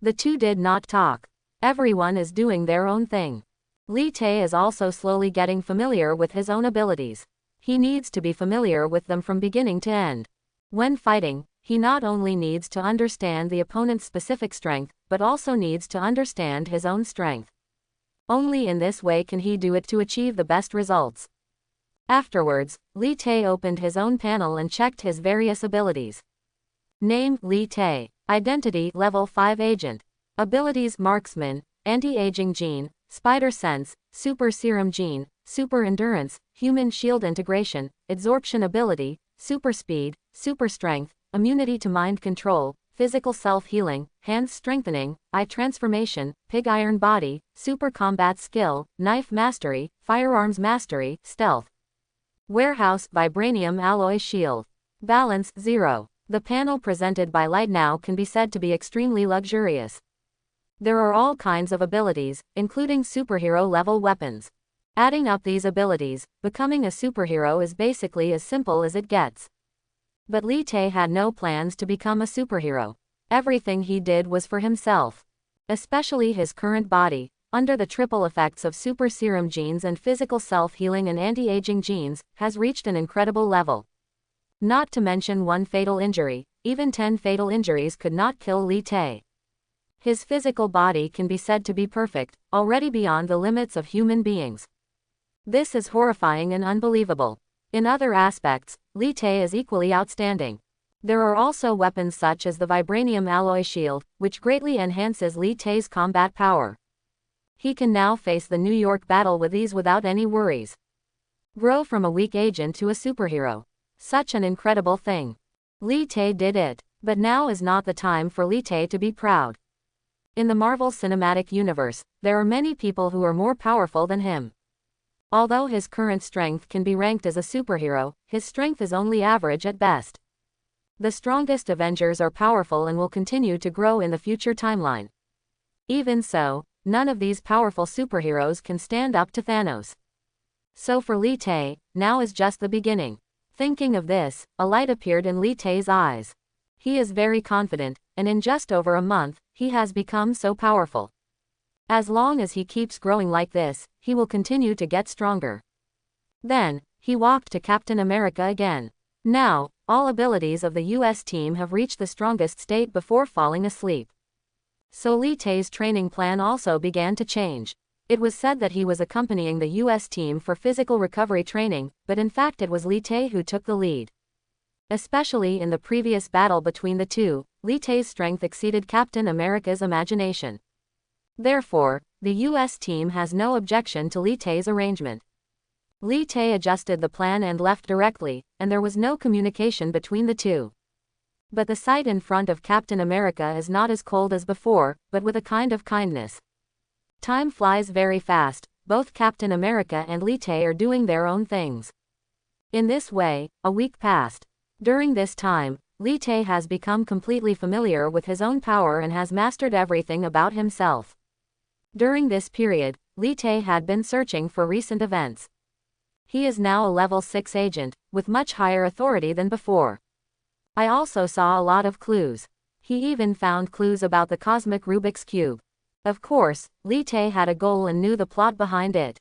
The two did not talk. Everyone is doing their own thing. Li Tae is also slowly getting familiar with his own abilities. He needs to be familiar with them from beginning to end. When fighting, he not only needs to understand the opponent's specific strength, but also needs to understand his own strength. Only in this way can he do it to achieve the best results. Afterwards, Li Tae opened his own panel and checked his various abilities. Name: Li Tae. Identity: Level 5 Agent. Abilities: Marksman, Anti-Aging Gene, Spider Sense, Super Serum Gene, Super Endurance, Human Shield Integration, Adsorption Ability, Super Speed, Super Strength, Immunity to Mind Control, Physical Self-Healing, Hands Strengthening, Eye Transformation, Pig Iron Body, Super Combat Skill, Knife Mastery, Firearms Mastery, Stealth. Warehouse: Vibranium Alloy Shield. Balance: 0. The panel presented by lightnovel can be said to be extremely luxurious. There are all kinds of abilities, including superhero-level weapons. Adding up these abilities, becoming a superhero is basically as simple as it gets. But Li Tae had no plans to become a superhero. Everything he did was for himself. Especially his current body, under the triple effects of super serum genes and physical self-healing and anti-aging genes, has reached an incredible level. Not to mention one fatal injury, even 10 fatal injuries could not kill Li Tae. His physical body can be said to be perfect, already beyond the limits of human beings. This is horrifying and unbelievable. In other aspects, Li Tae is equally outstanding. There are also weapons such as the Vibranium Alloy Shield, which greatly enhances Li Tae's combat power. He can now face the New York battle with ease without any worries. Grow from a weak agent to a superhero. Such an incredible thing. Li Tae did it. But now is not the time for Li Tae to be proud. In the Marvel Cinematic Universe, there are many people who are more powerful than him. Although his current strength can be ranked as a superhero, his strength is only average at best. The strongest Avengers are powerful and will continue to grow in the future timeline. Even so, none of these powerful superheroes can stand up to Thanos. So for Li Tae, now is just the beginning. Thinking of this, a light appeared in Li Tae's eyes. He is very confident, and in just over a month, he has become so powerful. As long as he keeps growing like this, he will continue to get stronger. Then, he walked to Captain America again. Now, all abilities of the US team have reached the strongest state before falling asleep. So Li Tae's training plan also began to change. It was said that he was accompanying the US team for physical recovery training, but in fact it was Li Tae who took the lead. Especially in the previous battle between the two, Li Tae's strength exceeded Captain America's imagination. Therefore, the US team has no objection to Li Tae's arrangement. Li Tae adjusted the plan and left directly, and there was no communication between the two. But the sight in front of Captain America is not as cold as before, but with a kind of kindness. Time flies very fast, both Captain America and Li Tae are doing their own things. In this way, a week passed. During this time, Li Tae has become completely familiar with his own power and has mastered everything about himself. During this period, Li Tae had been searching for recent events. He is now a level 6 agent, with much higher authority than before. I also saw a lot of clues. He even found clues about the cosmic Rubik's Cube. Of course, Li Tae had a goal and knew the plot behind it.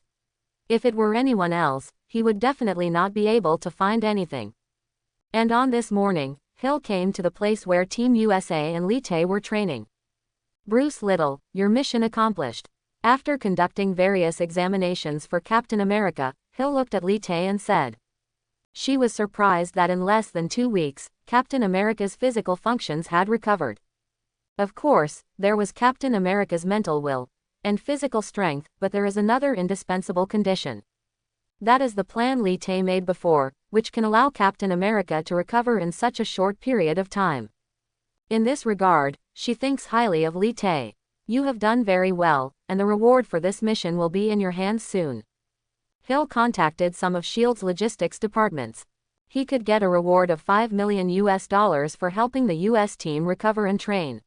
If it were anyone else, he would definitely not be able to find anything. And on this morning, Hill came to the place where Team USA and Li Tae were training. Bruce Little, your mission accomplished. After conducting various examinations for Captain America, Hill looked at Li Tae and said. She was surprised that in less than 2 weeks, Captain America's physical functions had recovered. Of course, there was Captain America's mental will and physical strength, but there is another indispensable condition. That is the plan Li Tae made before, which can allow Captain America to recover in such a short period of time. In this regard, she thinks highly of Li Tae. You have done very well, and the reward for this mission will be in your hands soon. Hill contacted some of S.H.I.E.L.D.'s logistics departments. He could get a reward of $5 million for helping the U.S. team recover and train.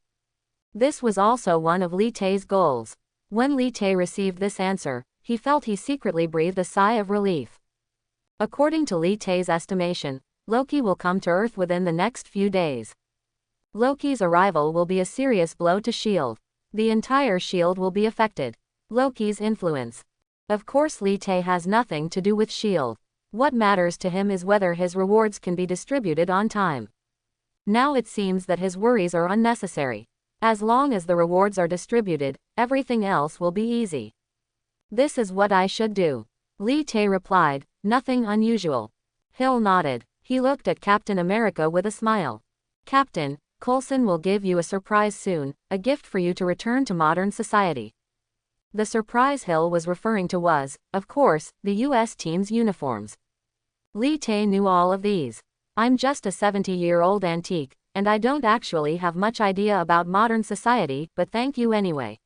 This was also one of Li Tae's goals. When Li Tae received this answer, he felt he secretly breathed a sigh of relief. According to Li Tae's estimation, Loki will come to Earth within the next few days. Loki's arrival will be a serious blow to S.H.I.E.L.D. The entire S.H.I.E.L.D. will be affected. Loki's influence. Of course, Li Tae has nothing to do with S.H.I.E.L.D. What matters to him is whether his rewards can be distributed on time. Now it seems that his worries are unnecessary. As long as the rewards are distributed, everything else will be easy. This is what I should do. Li Tae replied, nothing unusual. Hill nodded. He looked at Captain America with a smile. Captain, Coulson will give you a surprise soon, a gift for you to return to modern society. The surprise Hill was referring to was, of course, the U.S. team's uniforms. Li Tae knew all of these. I'm just a 70-year-old antique, and I don't actually have much idea about modern society, but thank you anyway.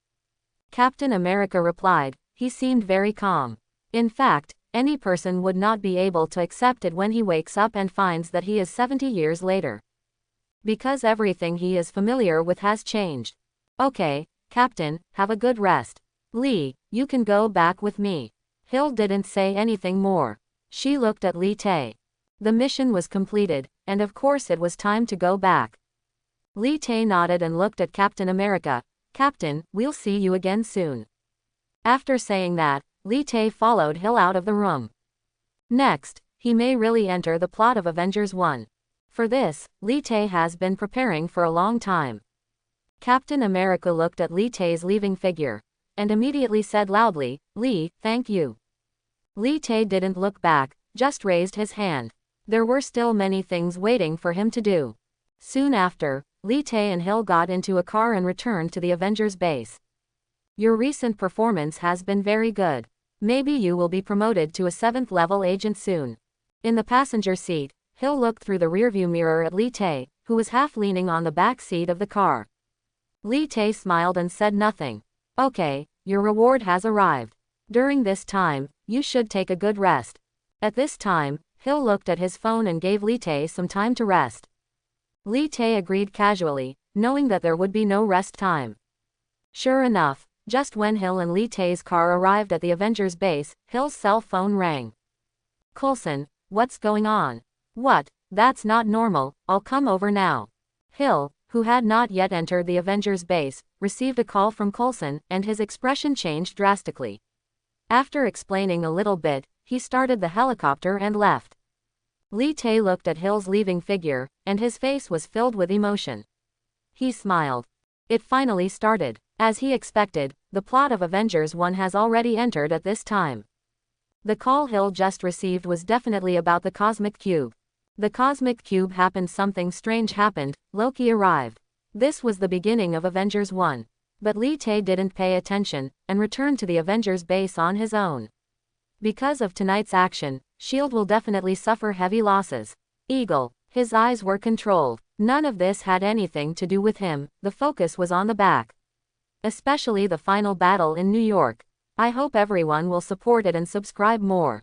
Captain America replied. He seemed very calm. In fact, any person would not be able to accept it when he wakes up and finds that he is 70 years later. Because everything he is familiar with has changed. Okay, Captain, have a good rest. Lee, you can go back with me. Hill didn't say anything more. She looked at Li Tae. The mission was completed, and of course it was time to go back. Li Tae nodded and looked at Captain America. Captain, we'll see you again soon. After saying that, Li Tae followed Hill out of the room. Next, he may really enter the plot of Avengers 1. For this, Li Tae has been preparing for a long time. Captain America looked at Li Tae's leaving figure, and immediately said loudly, Lee, thank you. Li Tae didn't look back, just raised his hand. There were still many things waiting for him to do. Soon after, Li Tae and Hill got into a car and returned to the Avengers base. Your recent performance has been very good. Maybe you will be promoted to a 7th level agent soon. In the passenger seat, Hill looked through the rearview mirror at Li Tae, who was half leaning on the back seat of the car. Li Tae smiled and said nothing. Okay, your reward has arrived. During this time, you should take a good rest. At this time, Hill looked at his phone and gave Li Tae some time to rest. Li Tae agreed casually, knowing that there would be no rest time. Sure enough, just when Hill and Li Tae's car arrived at the Avengers base, Hill's cell phone rang. Coulson, what's going on? What? That's not normal, I'll come over now. Hill, who had not yet entered the Avengers base, received a call from Coulson, and his expression changed drastically. After explaining a little bit, he started the helicopter and left. Li Tae looked at Hill's leaving figure, and his face was filled with emotion. He smiled. It finally started. As he expected, the plot of Avengers 1 has already entered at this time. The call Hill just received was definitely about the Cosmic Cube. The Cosmic Cube happened, something strange happened, Loki arrived. This was the beginning of Avengers 1. But Li Tae didn't pay attention, and returned to the Avengers base on his own. Because of tonight's action, S.H.I.E.L.D. will definitely suffer heavy losses. Eagle. His eyes were controlled. None of this had anything to do with him, the focus was on the back. Especially the final battle in New York. I hope everyone will support it and subscribe more.